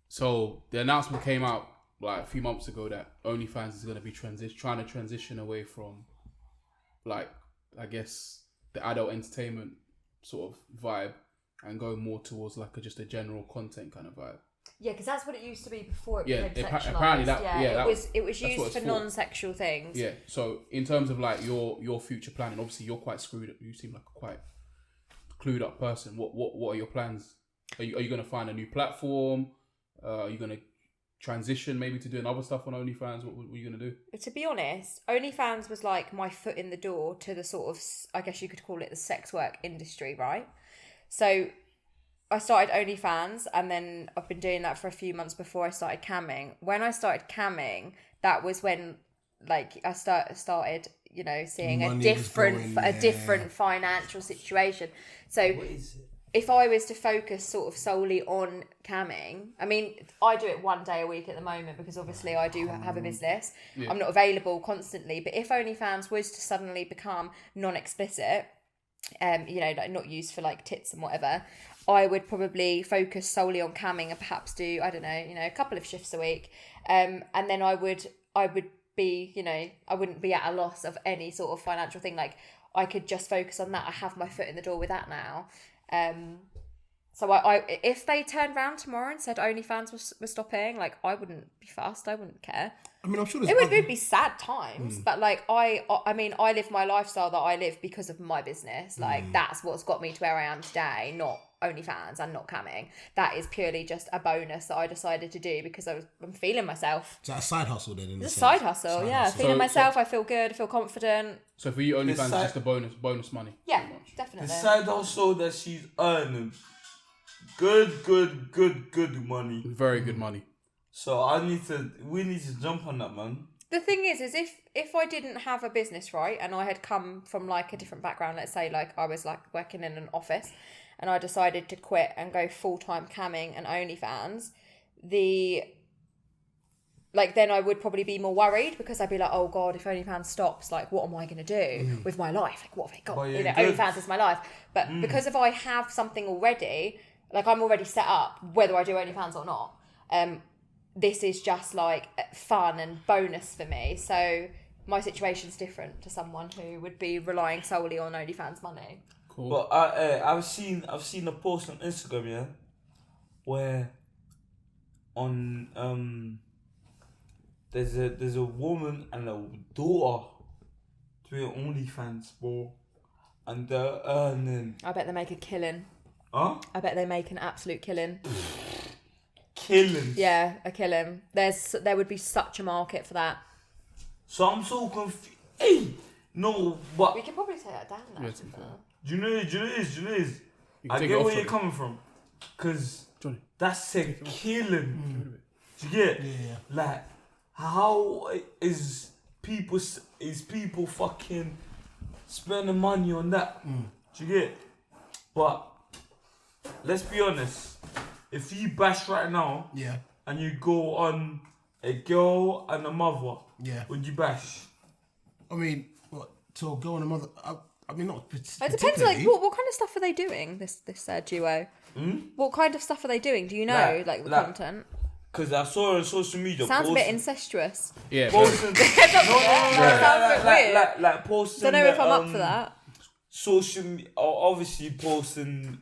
So the announcement came out like a few months ago that OnlyFans is going to be trying to transition away from, like, I guess the adult entertainment sort of vibe and go more towards like just a general content kind of vibe. Yeah, because that's what it used to be before it Yeah, became sexualized. apparently that it was that's what used it's for for. non-sexual things. Yeah. So in terms of like your future planning, obviously you're quite screwed up. You seem like a quite clued up person. What are your plans? Are you going to find a new platform? Are you going to transition maybe to doing other stuff on OnlyFans? What are you going to do? To be honest, OnlyFans was like my foot in the door to the sort of, I guess you could call it the sex work industry, right? So I started OnlyFans and then I've been doing that for a few months before I started camming. When I started camming, that was when like I started, you know, seeing Money a was different going, financial situation. So if I was to focus sort of solely on camming, I mean, I do it one day a week at the moment because obviously I do have a business. Yeah. I'm not available constantly. But if OnlyFans was to suddenly become non-explicit, you know, like not used for like tits and whatever, I would probably focus solely on camming and perhaps do, I don't know, you know, a couple of shifts a week. And then I would be, you know, I wouldn't be at a loss of any sort of financial thing. Like I could just focus on that. I have my foot in the door with that now. So I if they turned around tomorrow and said OnlyFans was stopping, like I wouldn't be fussed. I wouldn't care. I mean, I'm sure it would be sad times, but like I mean, I live my lifestyle that I live because of my business. Like that's what's got me to where I am today, not OnlyFans and not camming. That is purely just a bonus that I decided to do because I'm feeling myself. Is that a side hustle then? It's a side hustle, yeah. Feeling myself, I feel good, I feel confident. So for you, OnlyFans is just a bonus money. Yeah, definitely. The side hustle that she's earning good money. Very good money. So we need to jump on that, man. The thing is if I didn't have a business, right, and I had come from like a different background, let's say like I was like working in an office and I decided to quit and go full-time camming and OnlyFans, then I would probably be more worried because I'd be like, oh God, if OnlyFans stops, like what am I going to do with my life? Like what have I got? Well, OnlyFans is my life. But because if I have something already, like I'm already set up, whether I do OnlyFans or not, this is just like fun and bonus for me. So my situation's different to someone who would be relying solely on OnlyFans money. Cool. But I've seen a post on Instagram, yeah, where on there's a woman and a daughter doing OnlyFans, bro, and they're earning. I bet they make a killing. Huh? I bet they make an absolute killing. Killing. Yeah, a killing. There would be such a market for that. So I'm so confused. Hey, no, but We could probably take that down now. Yeah, to be fair. do you know it is? You can I take get it off, where you're Johnny. coming from, cause Johnny. that's a killing. Do you get? Yeah. Like, how is people fucking spending money on that? Do you get? But let's be honest. If you bash right now Yeah. and you go on a girl and a mother, Yeah. would you bash? I mean, what? To go on a mother. I mean, not. It depends. Like, what kind of stuff are they doing? This duo. What kind of stuff are they doing? Do you know, like the content? Because I saw on social media. Sounds a bit incestuous. Yeah. Posting. Sounds a bit weird. Like posting. Don't know if I'm up for that. Social, obviously posting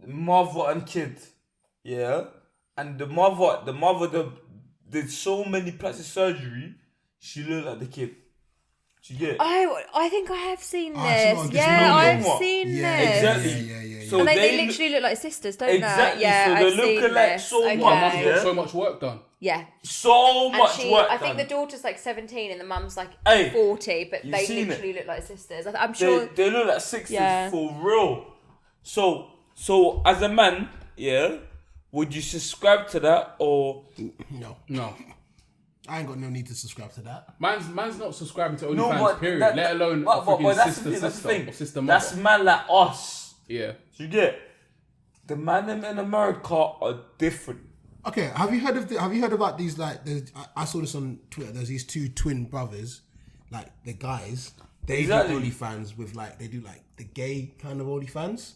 mother and kid, yeah, and the mother did so many plastic surgery, she looked like the kid. She get. Oh, I think I have seen Ah, so this. what, this Yeah, movie? I've What? seen Yeah, this. Exactly. Yeah. So And they they literally look like sisters, don't Exactly, they? Yeah, so I've they're seen looking like this. so Okay. much, Mum's yeah. got so much work done. Yeah. so And much work I think done. the daughter's like 17 and the mum's like Hey, 40, but you they seen literally it? look like sisters. I'm sure. They look like sisters Yeah. for real. So as a man, yeah, would you subscribe to that or? No. I ain't got no need to subscribe to that. Man's not subscribing to No, OnlyFans, but period. that- let alone a but freaking that's the sister thing. or sister mother. That's man like us. Yeah. You get the man in America are different. Okay, have you heard about these like? I saw this on Twitter. There's these two twin brothers, like the guys. They Exactly. do OnlyFans with like they do like the gay kind of OnlyFans.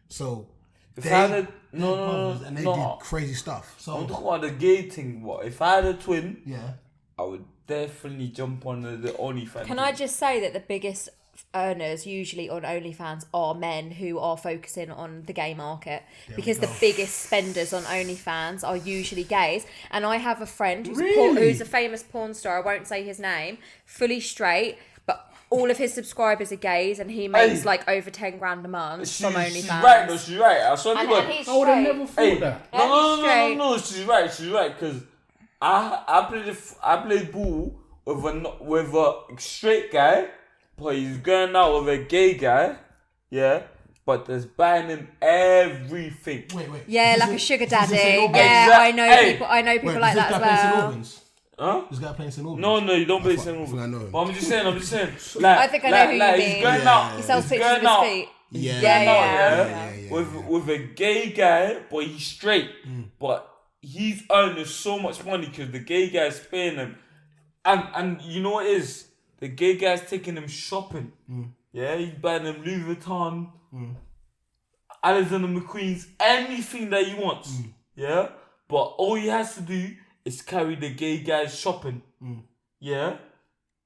So If they I had a no, brothers and they no, do crazy stuff. I'm So talking about the gay thing. What if I had a twin? yeah, I would definitely jump on the OnlyFans. Can I just say that the biggest earners usually on OnlyFans are men who are focusing on the gay market because the biggest spenders on OnlyFans are usually gays. And I have a friend who's a famous porn star. I won't say his name. Fully straight, but all of his subscribers are gays, and he makes like over 10 grand a month from OnlyFans. She's right, though. She's right. I swear to And God. he's I would have straight. never thought Hey, that. no. She's right. She's right. Because I played ball with a straight guy, but he's going out with a gay guy. Yeah, but there's buying him everything. wait. Yeah, Is like this a sugar is this daddy. in Albans? Yeah, Exact- I know Hey. people. I know people Wait, like does that this as guy play St. well. Albans? Huh? This guy playing St. Albans? No, you don't play St. I think I Albans. know him. But I'm just saying. Like, I think I know who you like, mean. He's going Yeah. out. He sells he's pictures going of his out- feet. He's Yeah. going Yeah, out, yeah. Yeah. with a gay guy, but he's straight. But he's earning so much money because the gay guy's paying him. And you know what it is? The gay guy's taking him shopping. Yeah, he's buying him Louis Vuitton, Alexander McQueen's, anything that he wants. Yeah? But all he has to do is carry the gay guy's shopping. Yeah?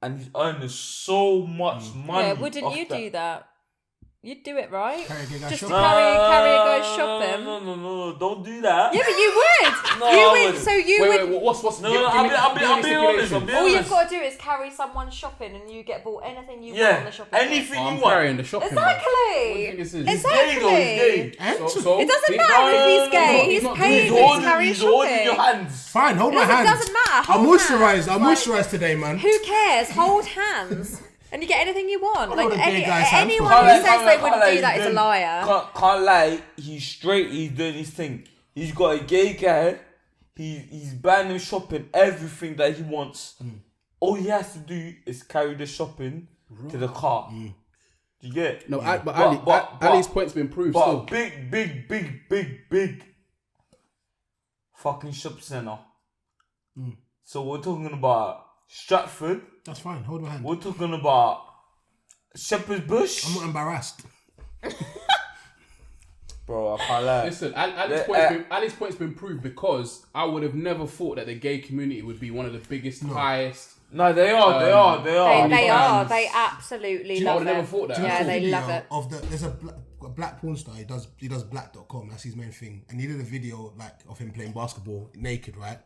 And he's earning so much money. Yeah, wouldn't off you that. do that? You'd do it, right? Carry a gay guy Just to shopping? carry a guy's shopping. No, don't do that. Yeah, but you would. No, you I would. wouldn't. So you Wait, would. what's No, give I'll me be honest. I'll be stipulations. honest. All you've got to do is carry someone shopping, and you get bought anything you want on Yeah, the shopping. list. anything I'm you want. carrying the shopping. Exactly. What do you think this is? He's gay though, he's gay. And So, It doesn't see? matter if he's gay. no, He's not paid doing to it. carry He's holding your shopping. hands. Fine, hold my hand. Doesn't matter. I'll Hold moisturize. hands. I'll Like, moisturize today, man. Who cares? Hold hands. And you get anything you want. know Like the gay guy's hand anyone for. who Can't says they wouldn't do that is a liar. Can't lie. He's straight. He's doing his thing. He's got a gay guy. He's buying him shopping everything that he wants. all he has to do is carry the shopping to the car. Do you get it? No, but Ali's point's been proved But still. big fucking shop centre. So we're talking about Stratford. That's fine. Hold my hand. We're talking about Shepherd's Bush. I'm not embarrassed. Bro, I can't lie. Listen, Ali's point's been proved because I would have never thought that the gay community would be one of the biggest, highest. No, they are. They absolutely I love would have it. never thought that. Yeah, they love it. There's a black porn star. He does black.com. That's his main thing. And he did a video like of him playing basketball naked, right?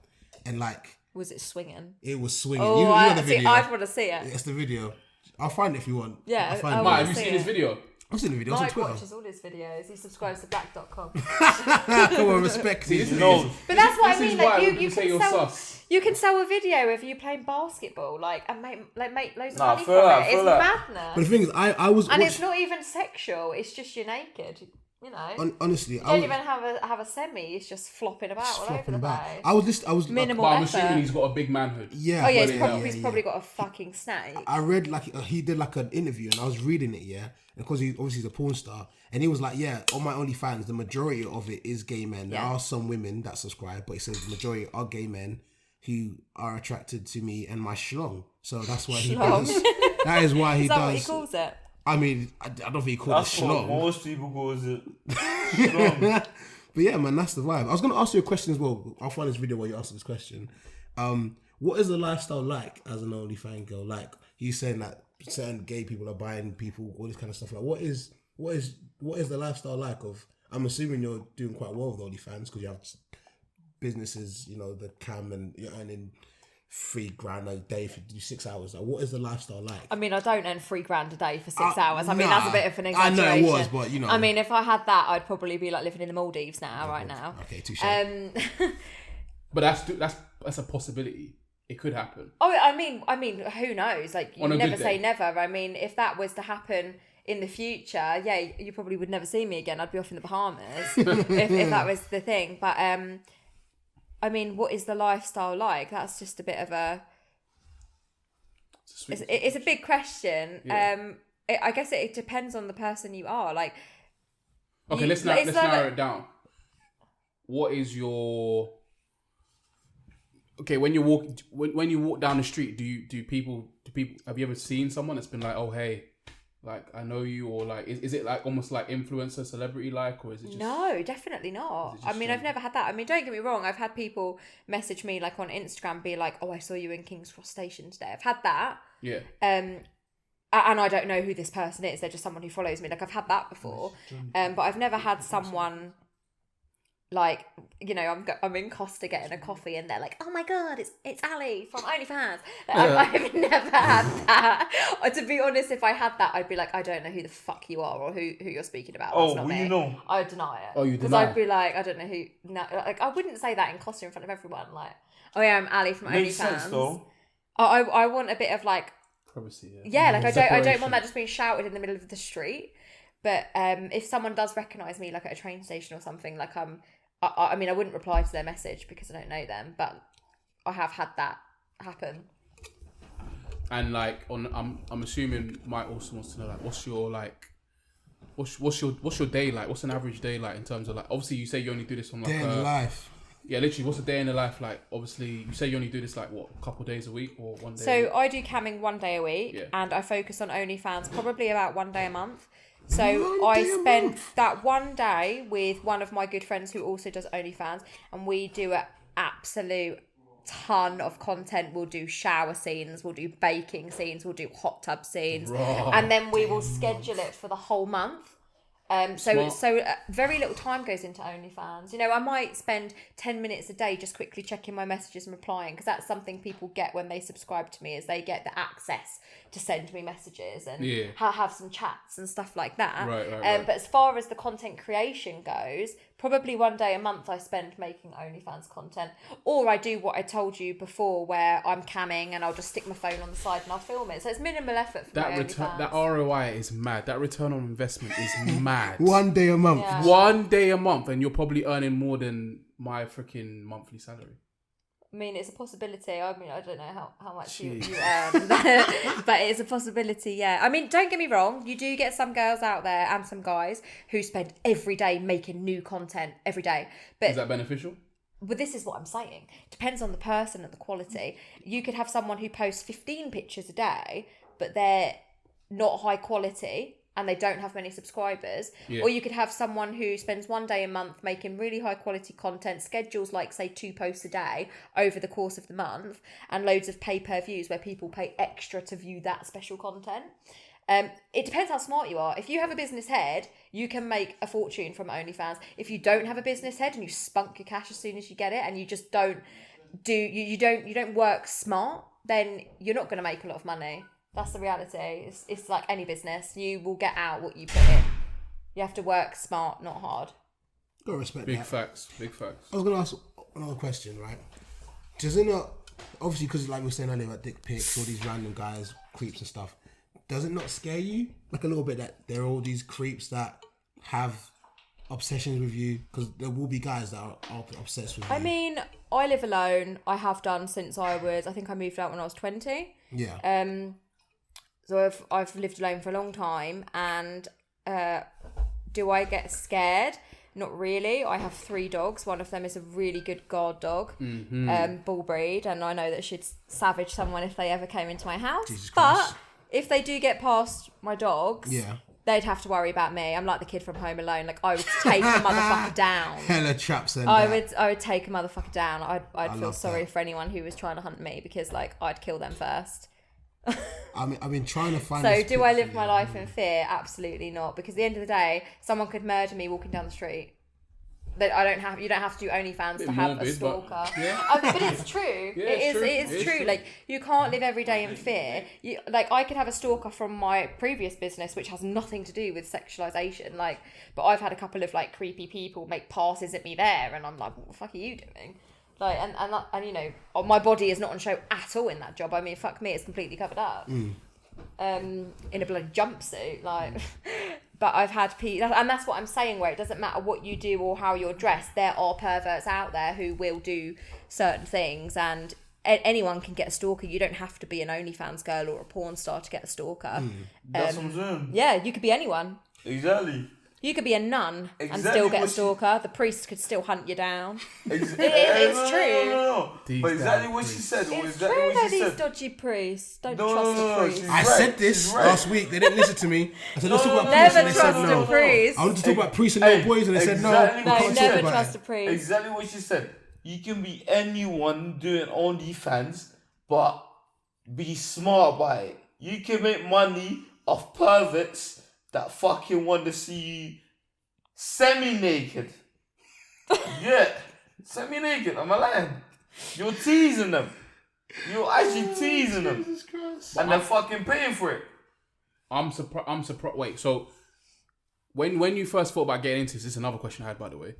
And like, was it swinging? it was swinging. Oh, you know the video. I'd want to see it. It's the video. I'll find it if you want. Yeah, I'll find Mike, it. have you seen this video? I've seen the video. It's on Mike Twitter. watches all his videos. He subscribes to black.com. Come on, respect. See, this is No. But that's what this I mean. is Like why you you say can you're sell. sus. You can sell a video of you playing basketball, like, and make loads of Nah, money feel from that, it. feel It's that. madness. But the thing is, I was And it's not even sexual. It's just you're naked. You know. honestly, You I don't was even have a semi. It's just flopping about all over flopping the about. place. I was Minimal But I'm effort. assuming he's got a big manhood. Yeah. Oh yeah, but he's probably got a fucking snake. I read like he did like an interview and I was reading it, yeah, because he obviously he's a porn star, and he was like, yeah, on my OnlyFans, the majority of it is gay men. There Yeah. are some women that subscribe, but he says the majority are gay men who are attracted to me and my schlong. So that's why he Schlong. does. That is why he Is that does. what he calls it? I mean, I don't think he called That's it what schlong. most people go it. But yeah, man, that's the vibe. I was gonna ask you a question as well. I'll find this video while you answer this question. What is the lifestyle like as an OnlyFans girl? Like you saying that certain gay people are buying people, all this kind of stuff. Like what is the lifestyle like of? I'm assuming you're doing quite well with OnlyFans because you have businesses, you know, the cam, and you're earning $3,000 a day if you do 6 hours. Like, what is the lifestyle like? I mean, I don't earn $3,000 a day for 6 hours. I mean, that's a bit of an I exaggeration. know it was, but you know. I mean, if I had that, I'd probably be like living in the Maldives right now. Okay, touche. But that's a possibility. It could happen. Oh, I mean, who knows? Like, you On a never good say day. never. I mean, if that was to happen in the future, yeah, you probably would never see me again. I'd be off in the Bahamas if that was the thing. But I mean, what is the lifestyle like? That's just a bit of a. It's a big question. Yeah. I guess it depends on the person you are. Like, Okay, let's narrow it down. What is your when you walk down the street? Do people have you ever seen someone that's been like, oh hey, like I know you, or like is it like almost like influencer celebrity like, or is it just no, definitely not. I mean, I've never had that. I mean, don't get me wrong. I've had people message me like on Instagram, be like, "Oh, I saw you in King's Cross Station today." I've had that. yeah? And I don't know who this person is. They're just someone who follows me. Like I've had that before. But I've never had someone like, you know, I'm in Costa getting a coffee and they're like, "Oh my god, it's Ali from OnlyFans." Like, I've never had that. Or to be honest, if I had that, I'd be like, "I don't know who the fuck you are or who you're speaking about." That's not me. You know. I would deny it. Oh, you Because deny? I'd be like, I don't know who. No, like I wouldn't say that in Costa in front of everyone. Like, "Oh yeah, I'm Ali from Makes OnlyFans." sense though. I want a bit of like. Privacy. Yeah, like I don't Separation. want that just being shouted in the middle of the street. But if someone does recognise me, like at a train station or something, like I mean, I wouldn't reply to their message because I don't know them, but I have had that happen. And like I'm assuming Mike also wants to know like what's your day like? What's an average day like in terms of like? Obviously, you say you only do this on like Day in life. Yeah, literally, what's a day in the life like? Obviously, you say you only do this like what, a couple of days a week or one day? So I do camming 1 day a week, Yeah. and I focus on OnlyFans probably about 1 day a month. So One I day a spend month? that 1 day with one of my good friends who also does OnlyFans, and we do an absolute ton of content. We'll do shower scenes, we'll do baking scenes, we'll do hot tub scenes, and then we will schedule it for the whole month. So very little time goes into OnlyFans. You know, I might spend 10 minutes a day just quickly checking my messages and replying, because that's something people get when they subscribe to me, is they get the access to send me messages and have some chats and stuff like that. Right. But as far as the content creation goes, probably 1 day a month I spend making OnlyFans content, or I do what I told you before, where I'm camming and I'll just stick my phone on the side and I'll film it. So it's minimal effort for my OnlyFans. That ROI is mad. That return on investment is mad. 1 day a month. Yeah. 1 day a month, and you're probably earning more than my freaking monthly salary. I mean, it's a possibility. I mean, I don't know how much you earn, but it's a possibility, yeah. I mean, don't get me wrong. You do get some girls out there and some guys who spend every day making new content every day. But Is that beneficial? But this is what I'm saying. Depends on the person and the quality. You could have someone who posts 15 pictures a day, but they're not high quality and they don't have many subscribers. Yeah. Or you could have someone who spends one day a month making really high quality content, schedules like, say, 2 posts a day over the course of the month, and loads of pay-per-views where people pay extra to view that special content. It depends how smart you are. If you have a business head, you can make a fortune from OnlyFans. If you don't have a business head and you spunk your cash as soon as you get it, and you just don't you don't work smart, then you're not going to make a lot of money. That's the reality. It's like any business. You will get out what you put in. You have to work smart, not hard. Gotta respect Big that. facts. Big facts. I was gonna ask another question, right? Does it not, obviously, because like we were saying earlier about dick pics, all these random guys, creeps and stuff, does it not scare you like a little bit that there are all these creeps that have obsessions with you? Because there will be guys that are obsessed with you. I mean, I live alone. I have done since I think I moved out when I was 20. Yeah. So I've lived alone for a long time, and do I get scared? Not really. I have 3 dogs. One of them is a really good guard dog, bull breed, and I know that she'd savage someone if they ever came into my house. Jesus but Christ. if they do get past my dogs, Yeah. they'd have to worry about me. I'm like the kid from Home Alone. Like, I would take a motherfucker down. Hella traps and I would take a motherfucker down. I'd feel love sorry that. for anyone who was trying to hunt me, because like I'd kill them first. I've been trying to find. So this do I picture, live my life in fear? Absolutely not. Because at the end of the day, someone could murder me walking down the street. That you don't have to do OnlyFans to have a stalker. But it's true. Yeah, it is true. Like, you can't live every day in fear. Like, I could have a stalker from my previous business, which has nothing to do with sexualization. Like, but I've had a couple of like creepy people make passes at me there, and I'm like, what the fuck are you doing? Like, and you know, my body is not on show at all in that job. I mean, fuck me, it's completely covered up. In a bloody jumpsuit, like. But I've had people, and that's what I'm saying, where it doesn't matter what you do or how you're dressed. There are perverts out there who will do certain things, and anyone can get a stalker. You don't have to be an OnlyFans girl or a porn star to get a stalker. That's what I'm saying. Yeah, you could be anyone. Exactly. You could be a nun and still get a stalker. The priest could still hunt you down. It's true. No. But exactly what she said. It's true that these dodgy priests. Don't trust a priest. I said this last week. They didn't listen to me. I said, let's talk about priests. Never And they said trust no. a priest. I wanted to talk about priests and little boys, and they said no. Exactly. We No, can't never talk about trust it. a priest. Exactly what she said. You can be anyone doing OnlyFans, but be smart by it. You can make money off perverts that fucking want to see you semi-naked. Yeah, semi-naked. I'm lying. You're teasing them. You're actually teasing them, and they're fucking paying for it. I'm surprised. Wait, so when you first thought about getting into this is another question I had, by the way.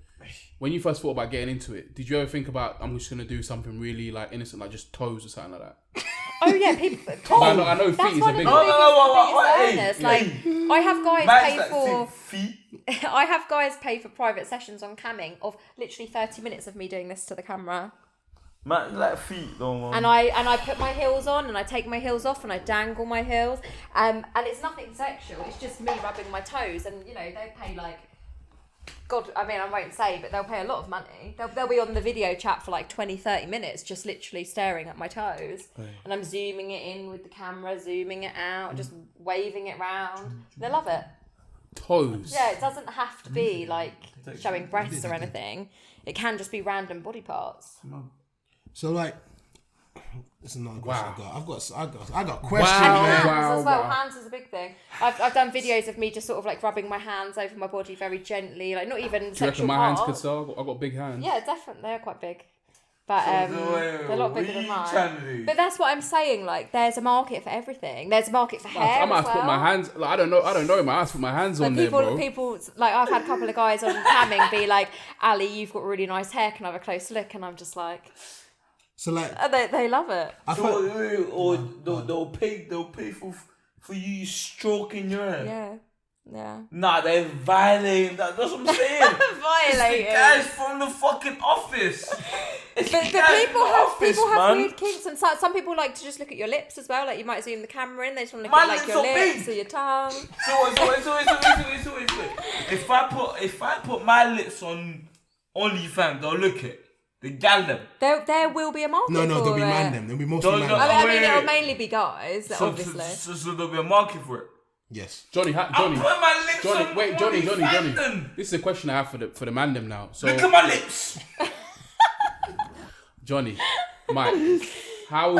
When you first thought about getting into it, did you ever think about, I'm just gonna do something really like innocent, like just toes or something like that? Oh yeah, people. I know feet is a big one. Biggest earners. Like, I have guys pay for. feet. I have guys pay for private sessions on camming of literally 30 minutes of me doing this to the camera. Man, like feet, though, man. And I put my heels on, and I take my heels off, and I dangle my heels, and it's nothing sexual. It's just me rubbing my toes, and you know they pay like. God, I mean, I won't say, but they'll pay a lot of money. They'll be on the video chat for like 20, 30 minutes, just literally staring at my toes. Right. And I'm zooming it in with the camera, zooming it out, just waving it round. They love it. Toes? Yeah, it doesn't have to be like showing breasts or anything. It can just be random body parts. So like, that's another question I got questions, And man. hands as well. Hands is a big thing. I've done videos of me just sort of like rubbing my hands over my body very gently, like not even Do you sexual reckon my parts. hands could sell? I've got big hands. Yeah, definitely. They're quite big. But they're a lot bigger than mine. But that's what I'm saying. Like, there's a market for everything. There's a market for hair. I might have to put my hands. Like, I don't know. I might have to put my hands on there, bro. People like I've had a couple of guys on camming be like, Ali, you've got really nice hair. Can I have a close look? And I'm just like. So like, they love it. They'll pay for you stroking your hair. Yeah. Yeah. Nah, they're violating that. That's what I'm saying. Violating. It's the guys from the fucking office. It's But the guys people from the have office, people man. weird kinks, and some people like to just look at your lips as well. Like you might zoom the camera in, they just want to look My at like lips your are lips big. or your tongue. So, if I put my lips on OnlyFans, they'll look it. They gal them. There will be a market No, for there'll be it. man them. There'll be mostly Don't- man don't- them. I mean, Wait. it'll mainly be guys, obviously. So there'll be a market for it. Yes. Johnny. I'm putting my lips on Johnny. OnlyFans then. This is a question I have for the mandem now. So, Look at my lips. Johnny, Mike, how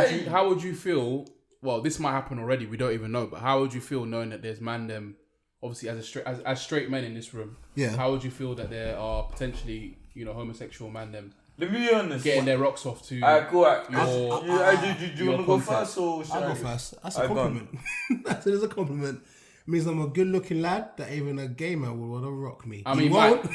would you feel? Well, this might happen already. We don't even know. But how would you feel knowing that there's mandem? Obviously, as straight men in this room, Yeah. How would you feel that there are potentially, homosexual mandem Let me be honest. getting their rocks off to? Alright, go out. Your- Do you want to go content. first or should I'll I go first. That's a Alright, go on. compliment. That's a compliment. It means I'm a good-looking lad that even a gay man would want to rock me. I mean, you won't. Mike-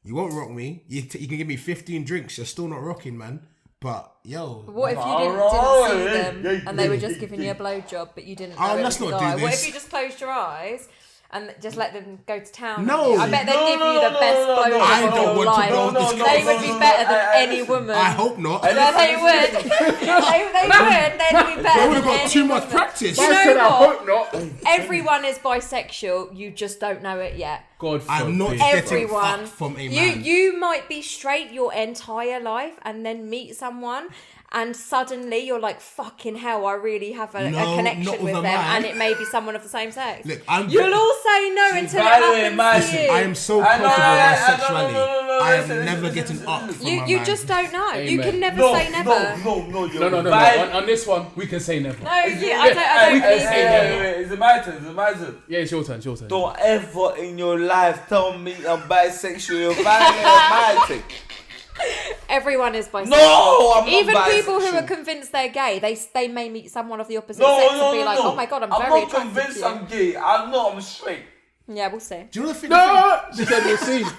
You won't rock me. You can give me 15 drinks. You're still not rocking, man. But yo, What if you Alright, didn't see hey, them hey, and they were hey, just hey, giving hey. you a blowjob, but you didn't Oh, know it let's was a not do guy? What this. if you just closed your eyes and just let them go to town? No. I bet they'd give you the best no, blowjob I of don't your want to life. blow this They would be better than any listen. woman. I hope not. No, they would. they would. They'd be better They would than have got any too much woman. practice. You I know said I what? hope not. Everyone is bisexual. You just don't know it yet. God, I'm not forbid. getting Everyone. fucked from a man. You might be straight your entire life and then meet someone and suddenly you're like, fucking hell, I really have a No, not connection with with a them, man. and it may be someone of the same sex. Look, You'll all say no until it violating my- happens to you. I am so I know, comfortable with my I know, sexuality. no, I am listen, never listen, getting listen, up listen. from You my you man. just don't know. You Amen. can never No, say never. no. No. On this one, we can say never. No, I don't believe you. Hey, is it my turn? Yeah, it's your turn. Don't ever in your life tell me I'm bisexual. You're violating my thing. Everyone is bisexual. No, I'm not Even people who bisexual. are convinced they're gay, they may meet someone of the opposite No, sex no, and be no, like, no. oh my god, I'm not very attracted convinced to you. I'm gay. I'm not. I'm straight. Yeah, we'll see. Do you know the thing? No, she said we'll see. Do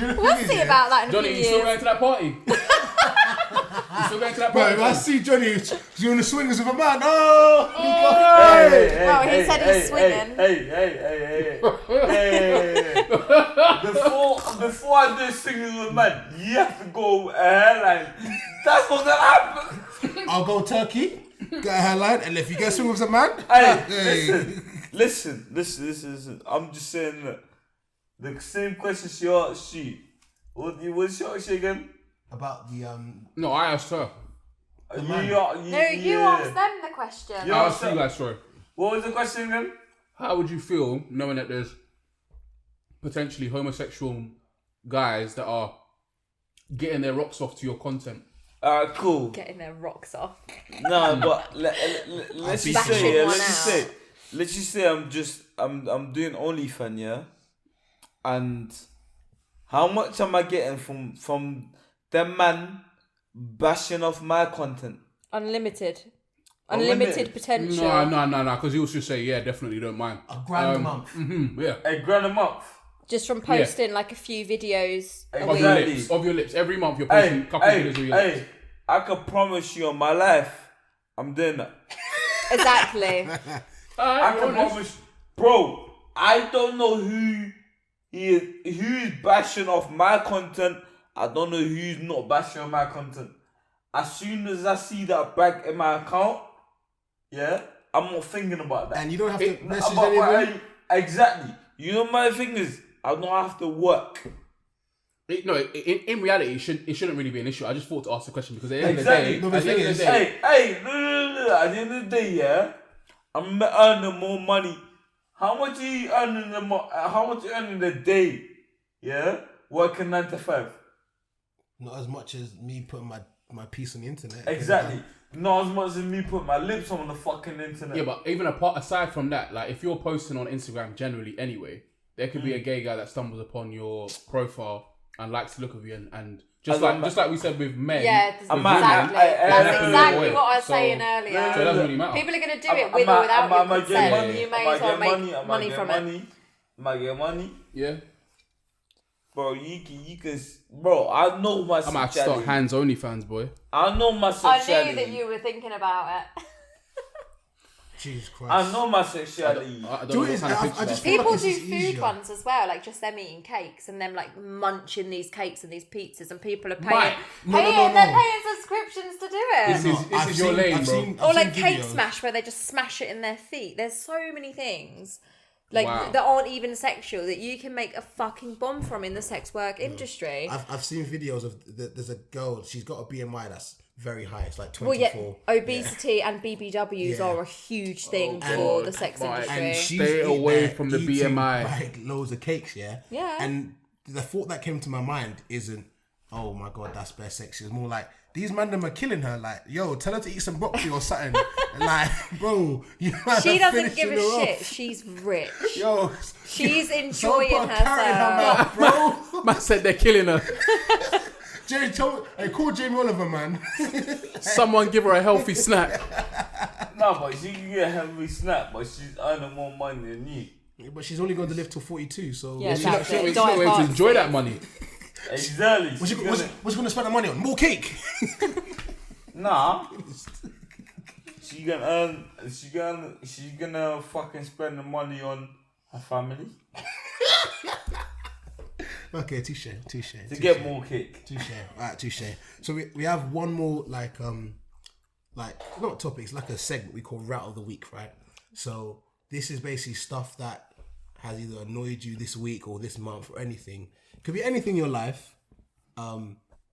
you know the We'll thing is, see yeah? about that in a Johnny, few you still years. going to that party? You still going to that Bro, party? if I see Johnny doing the swingers with a man, oh, Well, he said he's swinging. Hey. Before I do singing with a man, you have to go a hairline. That's not gonna happen. I'll go Turkey, get a hairline, and if you get swing with a man, Hey, listen. I'm just saying that the same question she asked you. What's your question again? about the No, I asked her. You asked them the question. Yeah. I asked you guys, sorry. What was the question again? How would you feel knowing that there's potentially homosexual guys that are getting their rocks off to your content? Alright, cool. Getting their rocks off. No, but let's just Bashing say, one out. let's just say I'm doing OnlyFans, yeah, and how much am I getting from them man bashing off my content? Unlimited Unlimited. potential. No, because you also say, yeah, definitely don't mind. $1,000 a month. Yeah. $1,000 a month. Just from posting like a few videos a Of week. your Exactly. lips. Of your lips. Every month you're posting a couple videos of your lips. I can promise you on my life, I'm doing that. Exactly. I can promise, bro. I don't know who is bashing off my content. I don't know who's not bashing on my content. As soon as I see that bag in my account, yeah, I'm not thinking about that. And you don't have to message But anyone. exactly. You know my thing is, I don't have to work. In reality, it shouldn't really be an issue. I just thought to ask the question because at the end Exactly. of No, the but day, the thing is- No. At the end of the day, yeah, I'm earning more money. How much are you earning how much are you earning a day? Yeah, working 9 to 5. Not as much as me putting my piece on the internet. Exactly. Not as much as me put my lips on the fucking internet. Yeah, but even aside from that, like if you're posting on Instagram generally anyway, there could be a gay guy that stumbles upon your profile and likes the look of you and just like we said with men. Yeah, with exactly. women, That's exactly way. what I was So- saying earlier. So it doesn't really matter. People are going to do it with or without your consent. You may as well make money from it. I might get money. Yeah. Bro, you can, bro, I know my I might have to sexuality. start hands only fans, boy. I know my I sexuality. knew that you were thinking about it. Jesus Christ. I know my sexuality. I don't Do know it what is- kind of I picture just that's- feel People like do it's food easier. ones as well, like just them eating cakes and them like munching these cakes and these pizzas, and people are paying. Right. No. They're paying subscriptions to do it. This is your lane, bro. Or like cake smash, where they just smash it in their feet. There's so many things like Wow. that aren't even sexual that you can make a fucking bomb from in the sex work industry. I've seen videos of there's a girl. She's got a BMI that's very high. It's like 24. Well, yeah, obesity and BBWs Yeah. are a huge thing Oh, for God. the sex Right. industry. And she's Stay eating away there, from the eating, BMI. like loads of cakes, yeah. Yeah. And the thought that came to my mind isn't, oh my god, that's bare sexy. It's more like these man them are killing her. Like, yo, tell her to eat some broccoli or something. Like, bro, you might She have doesn't give a finishing her shit. off. She's rich. Yo, She's someone enjoying put a carrot in her herself. mouth, bro. Man said they're killing her. Hey, call Jamie Oliver, man. Someone give her a healthy snack. No, but she can get a healthy snack, but she's earning more money than you. But she's only going to live till 42, so Yeah, She's not exactly. she's not able to enjoy that money. Exactly. what's she going to spend the money on? More cake. Nah. She gonna earn. She gonna fucking spend the money on her family Okay, touche. to get more cake. Touche. Alright, touche. So we have one more like not topics, like a segment we call Rat of the Week, right? So this is basically stuff that has either annoyed you this week or this month or anything. Could be anything in your life,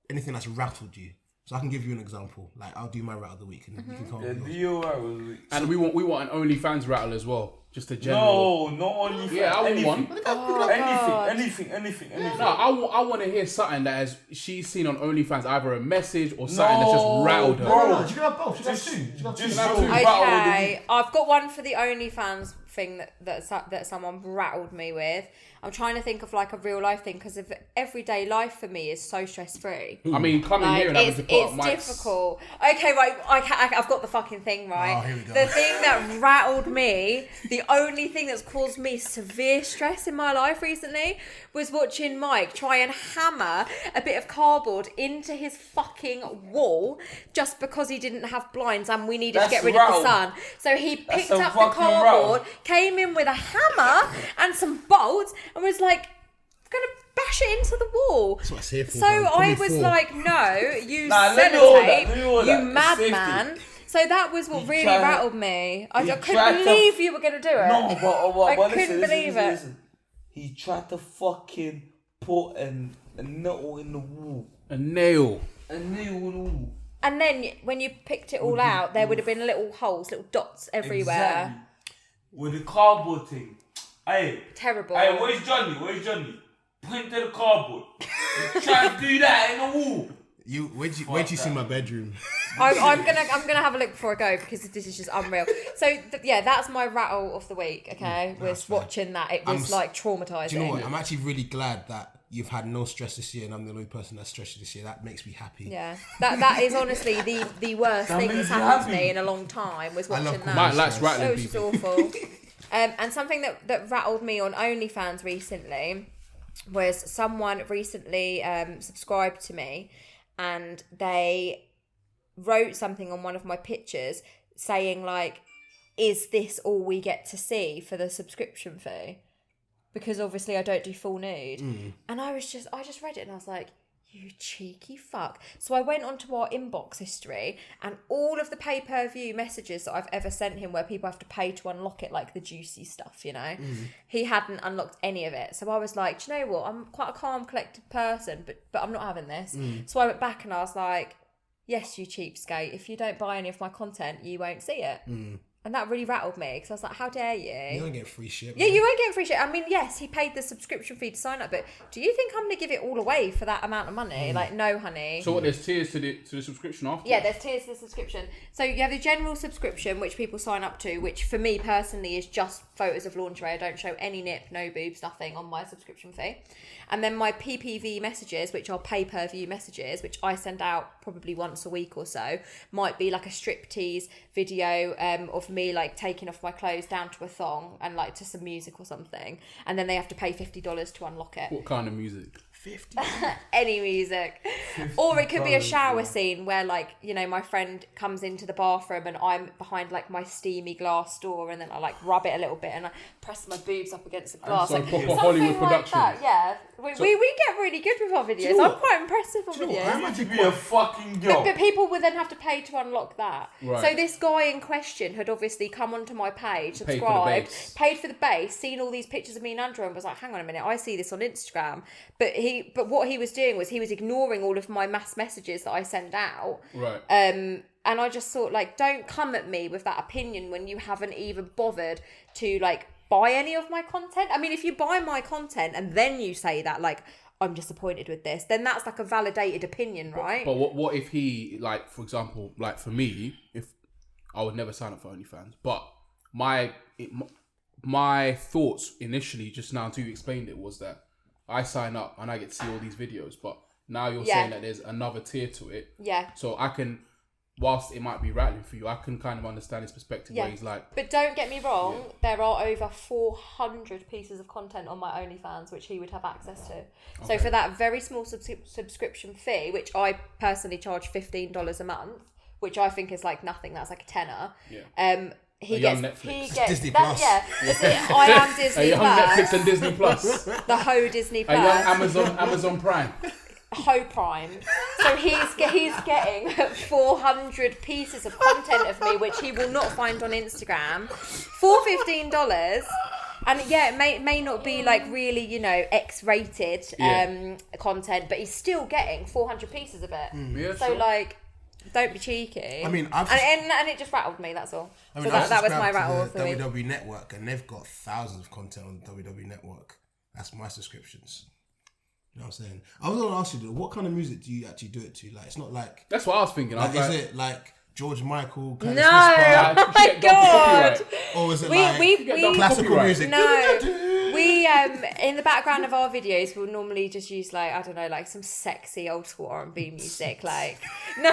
anything that's rattled you. So I can give you an example. Like I'll do my Rat of the Week and you can come Yeah, up with do yours. you alright with it? And we want an OnlyFans rattle as well. Just a general. No, not only for Yeah, I want anything. one. Anything. No, I want to hear something that has she's seen on OnlyFans, either a message or something that's just rattled her. bro. She can have both. She can have two. She can have two. Just Rattle. Okay, I've got one for the OnlyFans thing that someone rattled me with. I'm trying to think of like a real life thing because of everyday life for me is so stress free. I mean, coming here and having to put up it's mics. difficult. Okay, right. I've got the fucking thing right. Oh, here we go. The thing that rattled me, the only thing that's caused me severe stress in my life recently, was watching Mike try and hammer a bit of cardboard into his fucking wall just because he didn't have blinds and we needed to get rid of the sun. So he picked a up the fucking cardboard, rattle. came in with a hammer and some bolts, and was like, I'm gonna bash it into the wall. That's what it's here for, So man. I Probably was four. like, no, you Nah, let me hold that, sellotape, let me hold you that. It's madman. So that was what He really tried- rattled me. I he couldn't tried to- believe you were gonna do it. No, but I listen, couldn't believe it. listen. He tried to fucking put a nail in the wall. A nail. A nail in the wall. And then when you picked it all out, there would have been little holes, little dots everywhere. Exactly. With the cardboard thing. Hey, Terrible. hey, where's Johnny? Point to the cardboard. You try to do that in the wall. Where'd you see my bedroom? I'm gonna have a look before I go because this is just unreal. So yeah, that's my rattle of the week. Okay, was watching that. It was like traumatizing. Do you know what? I'm actually really glad that you've had no stress this year and I'm the only person that's stressed this year. That makes me happy. Yeah, that is honestly the worst That thing makes that's you happened to happy. me in a long time was I love watching that. Mike likes It rattling was just people. awful. And something that rattled me on OnlyFans recently was someone recently subscribed to me and they wrote something on one of my pictures saying like, is this all we get to see for the subscription fee? Because obviously I don't do full nude. And I just read it and I was like, you cheeky fuck. So I went onto our inbox history and all of the pay-per-view messages that I've ever sent him where people have to pay to unlock it, like the juicy stuff, you know, he hadn't unlocked any of it. So I was like, do you know what? I'm quite a calm, collected person, but I'm not having this. So I went back and I was like, yes, you cheapskate. If you don't buy any of my content, you won't see it. And that really rattled me because I was like, how dare you? You don't get free shit. Yeah, man. you won't get free shit. I mean, yes, he paid the subscription fee to sign up, but do you think I'm going to give it all away for that amount of money? Like, no, honey. So what? There's tiers to the subscription after. Yeah, there's tiers to the subscription. So you have the general subscription, which people sign up to, which for me personally is just photos of lingerie. I don't show any nip, no boobs, nothing on my subscription fee. And then my PPV messages, which are pay-per-view messages, which I send out probably once a week or so, might be like a striptease video of me like taking off my clothes down to a thong and like to some music or something. And then they have to pay $50 to unlock it. What kind of music? 50. Any music. Or it could be a shower scene where, like, you know, my friend comes into the bathroom and I'm behind, like, my steamy glass door, and then I, like, rub it a little bit and I press my boobs up against the glass. So Like, proper something Hollywood like production. that, yeah. We get really good with our videos. you know I'm what? quite impressed with our Do you know what? videos. I'm You actually need to be a fucking girl. But people would then have to pay to unlock that. Right. So this guy in question had obviously come onto my page, for the subscribed, base. paid for the base, seen all these pictures of me and Andrew, and was like, hang on a minute, I see this on Instagram. But what he was doing was he was ignoring all of my mass messages that I send out. Right. And I just thought, like, don't come at me with that opinion when you haven't even bothered to, like, buy any of my content. I mean, if you buy my content and then you say that, like, I'm disappointed with this, then that's like a validated opinion, right? But what if he, like, for example, like for me, if I would never sign up for OnlyFans, but my thoughts initially, just now until you explained it, was that I sign up and I get to see all these videos, but now you're saying that there's another tier to it. Yeah. So I can, whilst it might be rattling for you, I can kind of understand his perspective where he's like... But don't get me wrong, there are over 400 pieces of content on my OnlyFans which he would have access to. So for that very small subscription fee, which I personally charge $15 a month, which I think is like nothing, that's like a tenner. Yeah. He A gets young Netflix. he gets Disney that, Plus. yeah. That's it. I am Disney A young Plus. Netflix and Disney Plus. The Ho Disney A young Plus. Amazon Prime. Ho Prime. So he's getting 400 pieces of content of me, which he will not find on Instagram, for $15. And yeah, it may not be like really, you know, X-rated content, but he's still getting 400 pieces of it. Yeah, So sure. like, don't be cheeky. I mean, and it just rattled me. That's all. I mean, So that was my rattle to of the the week. WWE Network, and they've got thousands of content on the WWE Network. That's my subscriptions. You know what I'm saying? I was going to ask you, what kind of music do you actually do it to? Like, it's not like... That's what I was thinking. Like, I was is like, it like George Michael kind No, of whisper? oh my get double god. copyright. Or is it We like classical copyright. music? No, we in the background of our videos we'll normally just use like, I don't know, like some sexy old school R&B music, like no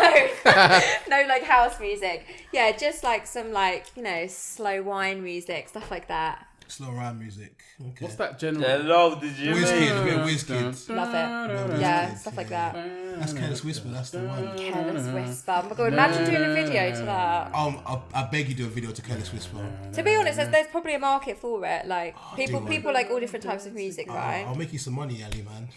like house music. Yeah, just like some like, you know, slow wine music, stuff like that. Slow rhyme music. Okay. what's that general? Hello, did you Wizkid, a bit of Wizkid. Love it. Yeah, stuff like that. That's Careless Whisper, that's the one. Careless Whisper. Oh my god, imagine doing a video to that. I beg you do a video to Careless Whisper. To be honest, there's probably a market for it. Like people do it. like all different types of music, right? I'll make you some money, Ali, man.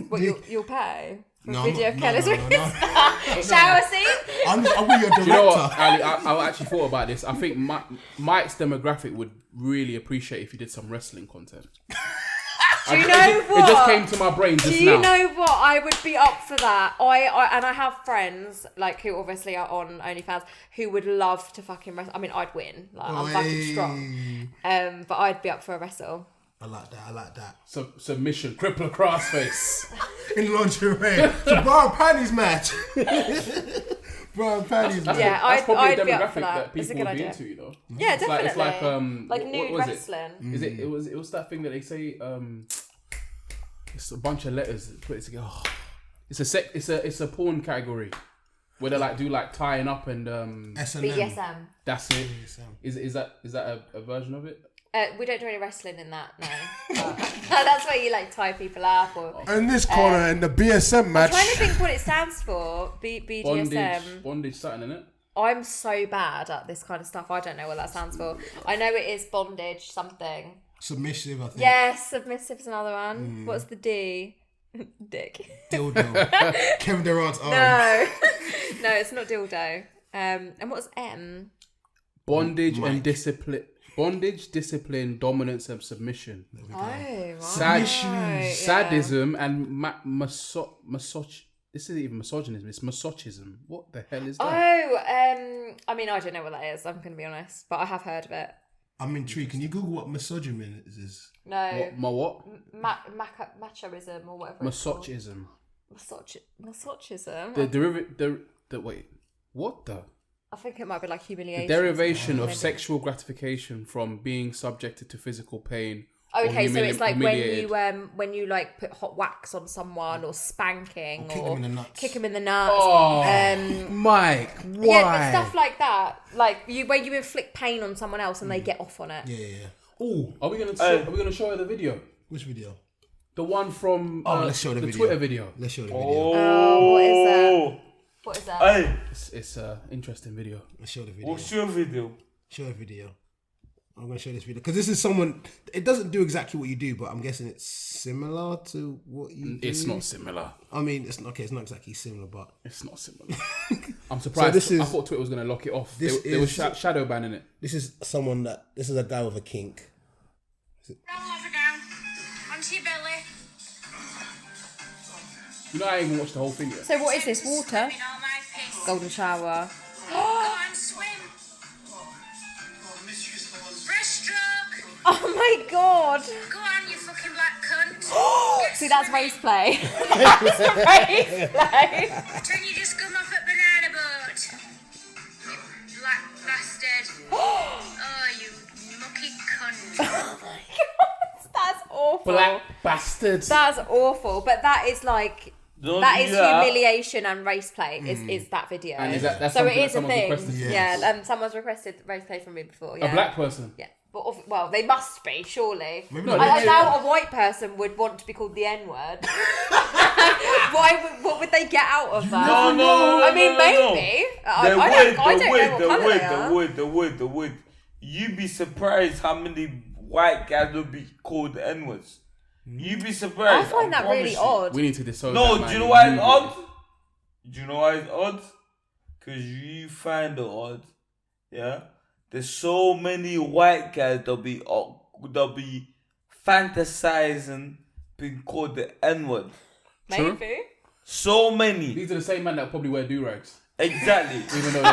What you'll pay? For No, a video I'm of not- Careless no. Whisper? Shower scene? I'm be your director. Do you know what, Ali? I actually thought about this. I think Mike's demographic would really appreciate if you did some wrestling content. Do you know what? It just came to my brain just Do you now. know what? I would be up for that. I have friends like who obviously are on OnlyFans who would love to fucking wrestle. I mean, I'd win. Like I'm fucking strong. But I'd be up for a wrestle. I like that. Submission, crippler crossface. In lingerie. The bra and panties match. Bra and panties match. Yeah, That's probably I'd a be up demographic for that. that It's a people good would be idea. into, you know. Yeah, It's definitely. like nude what was wrestling. It was that thing that they say. It's a bunch of letters put it together. Oh, it's a porn category where they like do like tying up and S&M. BDSM. that's it. Is that a version of it? We don't do any wrestling in that, no. But that's where you like tie people up or. In this corner, in the BSM match. I'm trying to think what it stands for. BDSM. Bondage, something in it. I'm so bad at this kind of stuff. I don't know what that stands for. I know it is bondage something. Submissive, I think. Yes, submissive is another one. What's the D? Dick. Dildo. Kevin Durant's arm. No, no, it's not dildo. And what's M? Bondage Mike. and discipline. Bondage, discipline, dominance, and submission. Oh, right. Sadism and misogyny. This isn't even misogynism. It's masochism. What the hell is that? Oh, I mean, I don't know what that is. I'm going to be honest, but I have heard of it. I'm intrigued. Can you Google what misogyny is? No. What? Machoism or whatever. Masochism. Masochism. The derivative. Wait. What the? I think it might be like humiliation. The derivation of maybe. sexual gratification from being subjected to physical pain. Okay, or so it's like humiliated. when you like put hot wax on someone or spanking Kick him in the nuts. kick him in the nuts. Oh, Mike, why? Yeah, but stuff like that, like when you inflict pain on someone else and they get off on it. Yeah. Oh, are we gonna show her the video? Which video? The one from let's show the video. Twitter video. Let's show the video. Oh, what is that? What is that? Hey, It's an interesting video. Let's show the video. what's your video? Show a video. I'm going to show this video because this is someone. It doesn't do exactly what you do, but I'm guessing it's similar to what you do. It's not similar. I mean, it's not exactly similar, but It's not similar. I'm surprised. this is- I thought Twitter was going to lock it off. This There was is- shadow banning it. this is a guy with a kink. Roll over down. Onto your belly. You know, I ain't even watched the whole thing yet. So what is this? Water? Swimming all my piss. Golden shower. Go on, swim. Breaststroke. Oh my god. Go on, you fucking black cunt. See, that's race play. That's race play. Turn your just come off at banana boat. You black bastard. Oh, you mucky cunt. Oh my god. That's awful. Black bastards. That's awful. But that is like... Don't that do is that. humiliation and race play is that video. And is that's so something it that is a someone's thing. requested? Yes. Yeah, someone's requested race play from me before. Yeah. A black person. Yeah. But well, they must be, surely. Maybe I not. doubt a white person would want to be called the N-word. What would they get out of that? No. I mean, maybe. I don't know what colour they are. The wood. You'd be surprised how many white guys will be called N-words. You'd be I surprised. find that really odd. We need to disown No, that, do you man. know why it's odd? Do you know why it's odd? Because you find it odd. Yeah? There's so many white guys that'll be fantasizing being called the N-word. Maybe. So many. These are the same men that probably wear do-rags. Exactly. Even though they're...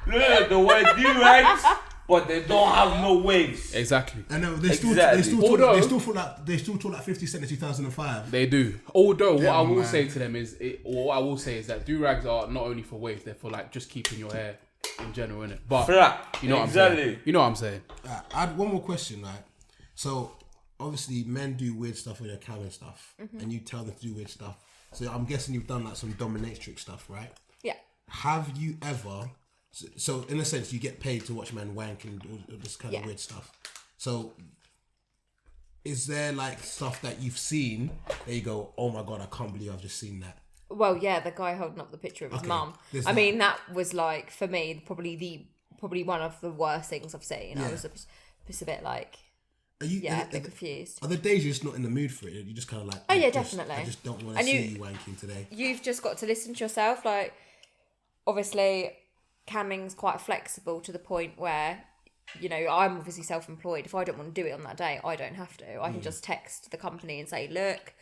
Look, the way do-rags, but they don't have no waves. Exactly. I know they still Although- they still talk like 50 Cent in 2005. They do. Although what I will man. say to them is, that do-rags are not only for waves, they're for like just keeping your hair in general, innit? But Flat. you know what Exactly. I'm saying. You know what I'm saying. I had one more question, right? So obviously men do weird stuff with their cam and stuff, and you tell them to do weird stuff. So I'm guessing you've done like some dominatrix stuff, right? Yeah. Have you ever? So in a sense, you get paid to watch men wank and all this kind of weird stuff. So is there like stuff that you've seen that you go, oh my god, I can't believe I've just seen that? Well, yeah, the guy holding up the picture of his Okay, mum. there's I that. mean, that was like, for me, probably one of the worst things I've seen. Yeah. I was just a bit like, Are you? a bit confused. Are the days you're just not in the mood for it? You just kind of like, Oh, yeah, I definitely. just don't want to And see you wanking today. You've just got to listen to yourself. Like, obviously, camming's quite flexible to the point where, you know, I'm obviously self-employed. If I don't want to do it on that day, I don't have to. I can just text the company and say, look,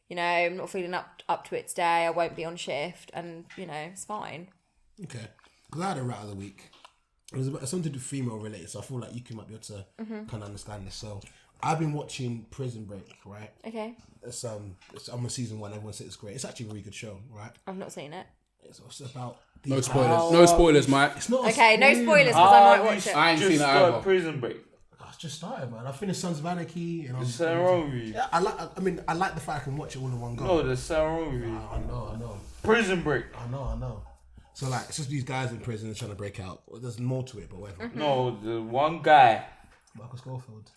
you know, I'm not feeling up to it today. I won't be on shift, and you know, it's fine. Okay, because I had a rat of the week. It was about something to do female related, so I feel like you might be able to kind of understand this. So I've been watching Prison Break, right? Okay, I'm on season 1. Everyone says it's great. It's actually a really good show, right? I've not seen it. It's about No these spoilers. guys. No spoilers, Mike. It's not. a Okay, no spoiler. spoilers because I might watch it. I ain't Just seen that started either. Prison Break. It's just started, man. I finished Sons of Anarchy, and There's something wrong with you. Yeah, I like the fact I can watch it all in one go. No, there's something wrong with you. I know. Prison Break. I know. So like, it's just these guys in prison and trying to break out. Well, there's more to it, but whatever. No, the one guy. Michael Schofield.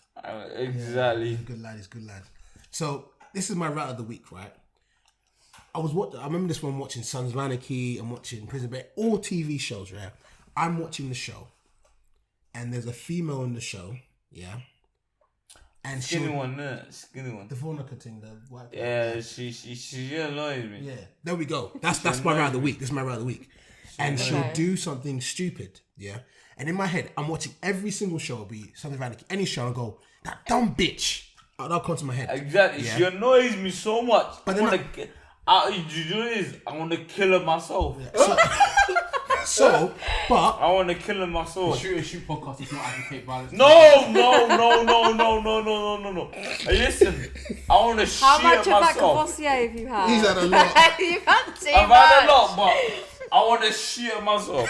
Exactly. He's a good lad. So this is my rat of the week, right? I remember this one watching Sons of Anarchy and watching Prison Break, all TV shows, right? I'm watching the show, and there's a female in the show, yeah. And Skinny one. the Vonica thing, the white. Yeah, she annoys me. Yeah, there we go. That's my rat of the week. This is my rat of the week. And she'll do something stupid, yeah. And in my head, I'm watching every single show, be something like any show, and go, that dumb bitch. That'll come to my head. Exactly. Yeah. She annoys me so much. But I then want to kill her myself. But I want to kill her myself. Shoot and shoot podcast is not advocate violence. No. Hey, listen, I want to How shit much of that myself. Cavossier have you had? he's had a lot. You've had too I've much. had a lot, but I want to shit myself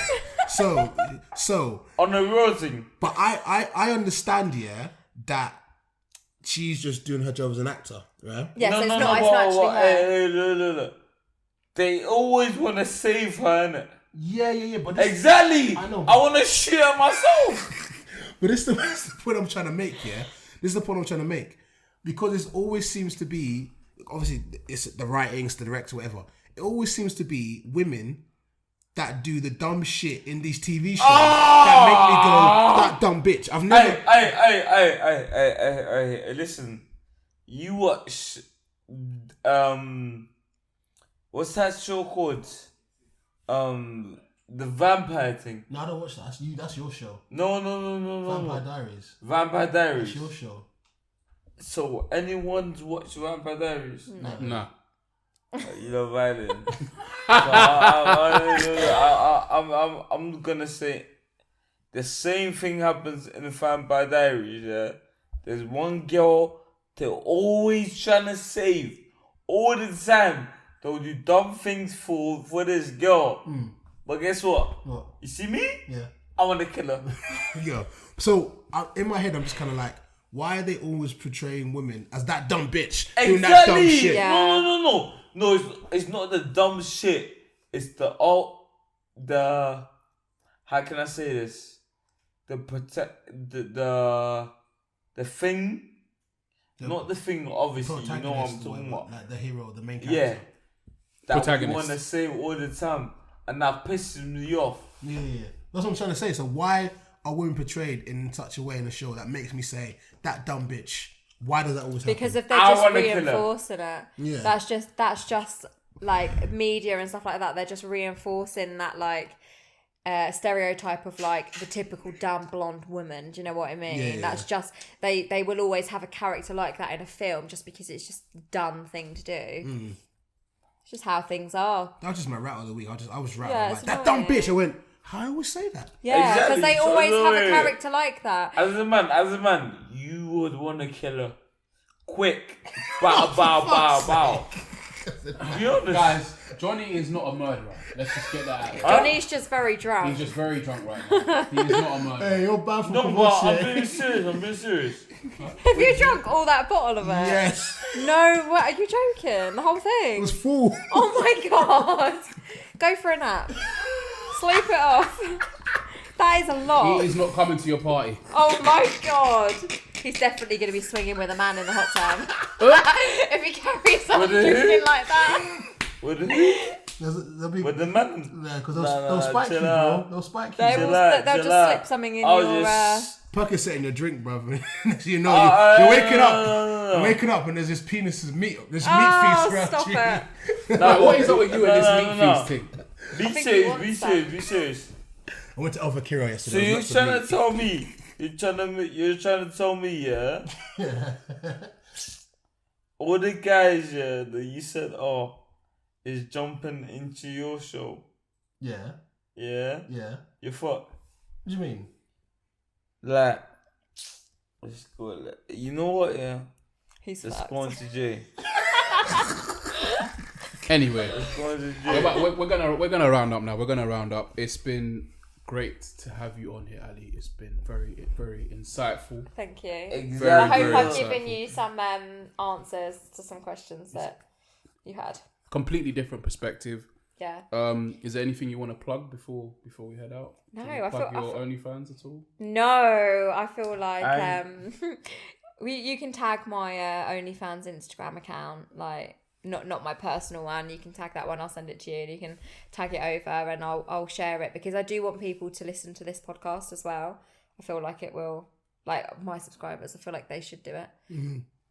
So, on the real thing. but I understand, yeah, that she's just doing her job as an actor, right? Yes, no, it's no, not. no, It's not actually her. Hey, look. They always want to save her, innit? Yeah, but Exactly. I know. I want to shit myself. But this is the point I'm trying to make, yeah? This is the point I'm trying to make. because it always seems to be, obviously it's the writings, the director, whatever. It always seems to be women that do the dumb shit in these TV shows that make me go, that dumb bitch. I've never. Hey, listen. You watch, what's that show called? The vampire thing. No, I don't watch that. That's your show. No. Vampire Diaries. Vampire Diaries. That's your show. So anyone's watched Vampire Diaries? Nah. You know, violent. So I'm gonna say the same thing happens in the Vampire Diaries. Yeah, there's one girl they're always trying to save all the time. They'll do dumb things for this girl. But guess what? What? You see me? Yeah. I want to kill her. Yeah. So in my head, I'm just kind of like, why are they always portraying women as that dumb bitch doing that dumb shit? Yeah. No, it's not the dumb shit. It's the how can I say this? The thing. Not the thing, obviously. You know what I'm talking about. Like the hero, the main character. Yeah. That Protagonist. we want to say all the time, and that pisses me off. Yeah. That's what I'm trying to say. So why are women portrayed in such a way in a show that makes me say that dumb bitch? Why does that always happen? Because if they're I just wanna kill her. reinforcing it, Yeah. that's just like media and stuff like that. They're just reinforcing that like stereotype of like the typical dumb blonde woman. Do you know what I mean? Yeah. That's just they will always have a character like that in a film just because it's just a dumb thing to do. It's just how things are. That was just my rat of the week. I was rattled. Yeah, Like, it's that dumb annoying. bitch. I went, how I always say that? Yeah, because Exactly, they so always have a annoying. character like that. As a man, you would want to kill her quick. Bow. Be honest. Guys, Johnny is not a murderer. Let's just get that out there. Johnny's just very drunk. He's just very drunk right now. He is not a murderer. Hey, you're bad for No, but I'm being serious. Have you drunk all that bottle of it? Yes. No, what, are you joking? The whole thing? It was full. Oh my god. Go for a nap. Sleep it off. That is a lot. He is not coming to your party. Oh my god. He's definitely going to be swinging with a man in the hot tub. If he carries on With who? drinking like that. With the man. Yeah, because they'll spike you, chill bro. out. They'll spike you. They'll Chill just out. slip something in I'll your... just- Percocet in your drink, bro. Next thing you know, Oh, you're waking up. no. You're waking up and there's this penis, this meat feast Oh, around stop you. it. Like, what is up with you and this No, meat no. feast thing? Be think he wants serious. I went to Alpha Kiro yesterday. So There you're was lots of trying to meat. tell me, you're trying to tell me, yeah? All the guys, yeah, that you said, is jumping into your show, Yeah. yeah? You fuck. What do you mean? Like, let's go. You know what, yeah? He's Let's fucked. go on to Jay. Anyway, Let's go on to Jay. we're gonna round up now. We're gonna round up. It's been great to have you on here, Ali. It's been very, very insightful. Thank you. Exactly. Very, I hope very I've insightful. given you some answers to some questions that you had. Completely different perspective. Yeah. Is there anything you want to plug before we head out? No, Can you I plug feel- your OnlyFans at all. No, I feel like I- you can tag my OnlyFans Instagram account, like not my personal one. You can tag that one. I'll send it to you. And you can tag it over, and I'll share it because I do want people to listen to this podcast as well. I feel like it will, like my subscribers. I feel like they should do it.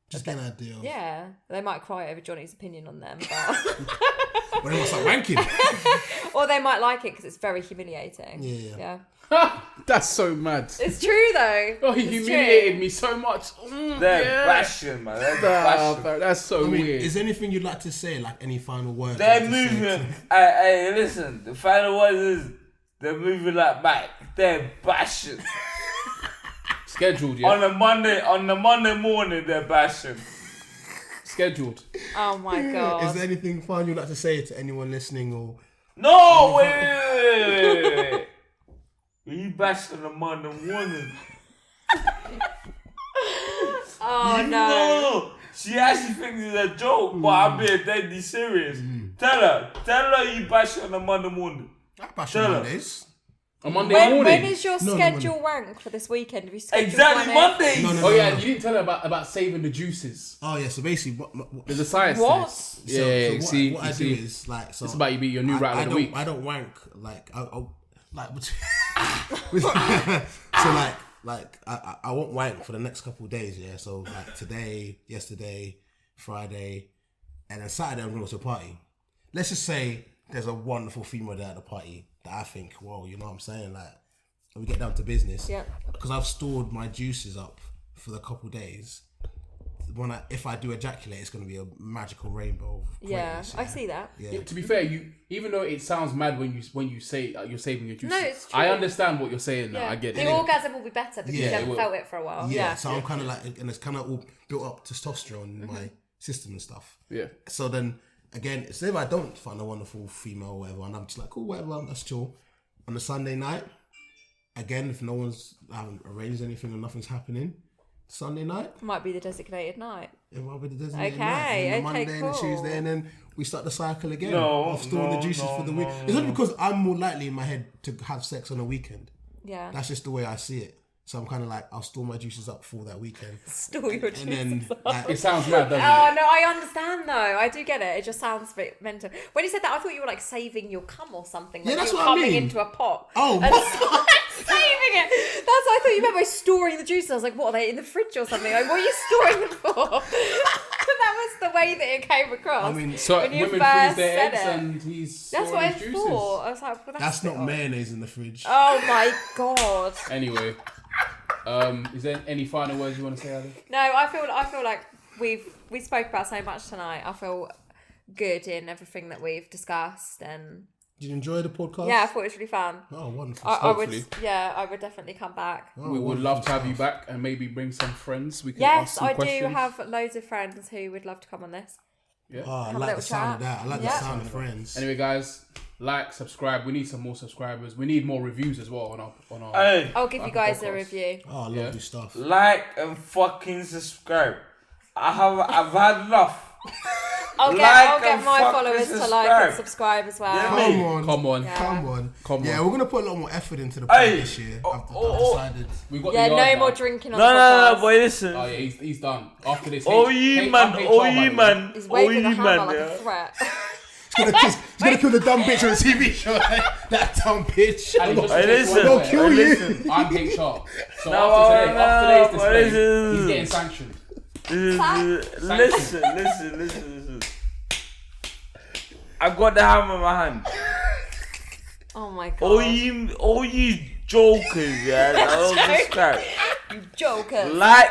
Just get an idea. Yeah, they might cry over Johnny's opinion on them, but When they must start wanking. or they might like it because it's very humiliating. Yeah. That's so mad. It's true though. Oh, he It's humiliated true. me so much. They're bashing, man. They're bashing. Bro, that's so I mean, weird. is there anything you'd like to say? Like any final words? They're you'd like to say moving. Hey, listen. The final one is they're moving like Mike. They're bashing. Scheduled, yeah. On the Monday morning, they're bashing. Scheduled. Oh my god. Is there anything fun you'd like to say to anyone listening or? No, wait. You bashed on the Monday morning. Oh no. No. She actually thinks it's a joke, but I'm being deadly serious. Tell her you bash on the Monday morning. I bash Tell on her. Mondays. On Monday morning. When is your No, schedule wank for this weekend? Have you scheduled Exactly, one in? Mondays. No. Oh yeah, you didn't tell her about saving the juices. Oh yeah, so basically, what There's a science What? to this. Yeah, what, see, what I do is like, so it's about you beat your new rattle of the week. I don't wank like I won't wank for the next couple of days. Yeah, so like today, yesterday, Friday, and then Saturday I'm going to go to a party. Let's just say there's a wonderful female there at the party that I think, whoa, you know what I'm saying? Like, we get down to business. Yeah. Because I've stored my juices up for the couple of days. If I do ejaculate, it's going to be a magical rainbow. Of greatness, I see that. Yeah. To be fair, even though it sounds mad when you say you're saving your juices, No, it's true. I understand what you're saying now. I get The it. orgasm will be better because Yeah, you it haven't will. felt it for a while. Yeah, so I'm kind of like, and it's kind of all built up testosterone in my system and stuff. Yeah. So then, again, say if I don't find a wonderful female or whatever, and I'm just like, cool, whatever, that's chill. On the Sunday night, again, if I haven't arranged anything and nothing's happening, Sunday night, Might be the designated night. it might be the designated Okay, night. And then the okay, Monday and the cool. Tuesday, and then we start the cycle again No, of storing the no, juices no, for the no, week. no, It's only because I'm more likely in my head to have sex on a weekend. Yeah. That's just the way I see it. So I'm kind of like, I'll store my juices up for that weekend. Store your And then, juices up. like, It sounds mad, doesn't Oh it? no, I understand though. I do get it. It just sounds a bit mental. When you said that, I thought you were like saving your cum or something. Like Yeah, that's you were what I coming mean. into a pot. Oh, and what? saving it. That's what I thought you meant by storing the juices. I was like, what are they in the fridge or something? Like, what are you storing them for? That was the way that it came across. I mean, So when you women first freeze their said eggs it. and he's That's what storing I his juices. thought. I was like, well, that's a bit not odd. mayonnaise in the fridge. Oh my god. Anyway, is there any final words you want to say, Ali? No, I feel like we spoke about so much tonight. I feel good in everything that we've discussed, and Did you enjoy the podcast? yeah, I thought it was really fun. Oh, wonderful. I would, Hopefully. I would definitely come back. Oh, We would wonderful love to have you stuff. back and maybe bring some friends. We can ask Yes, some I questions. do have loads of friends who would love to come on this. Oh, I Have a like little the sound of chat. that. I like Yeah. the sound of friends. Anyway, guys, like, subscribe. We need some more subscribers. We need more reviews as well on our. Hey, I'll give you Apple guys a Podcasts. review. Oh, lovely Yeah. stuff. like and fucking subscribe. I've had enough. I'll Like get and my fucking followers to like subscribe. and subscribe as well. Yeah, Come on. Come on. Yeah. Come on. Come Yeah, on. we're going to put a lot more effort into the podcast this year. I've decided. We got Yeah, the no yard more now. drinking on No, the no, podcast. no, boy, listen. Oh yeah, he's done. After this. Oh, I'm you HR, man, by oh, the you way. man, He's oh, waving the you hammer man, like yeah. a threat. He's gonna kill the dumb bitch on the TV show. That dumb bitch. And just Hey, in case listen, you weren't kill aware, you. listen, I'm HR. So No, after today's no, display, listen. he's getting sanctioned. Listen. I got the hammer in my hand. Oh my god. All you jokers, yeah, that don't subscribe. You joker. Like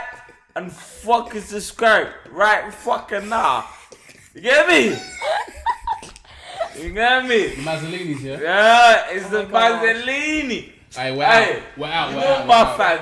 and fucking subscribe right fucking now. You get me? You get me? The Mazzolini's here. Yeah, it's the my gosh. Mazzolini. Hey, we're Hey, out. We're out. you We're know out. my we're out. fans.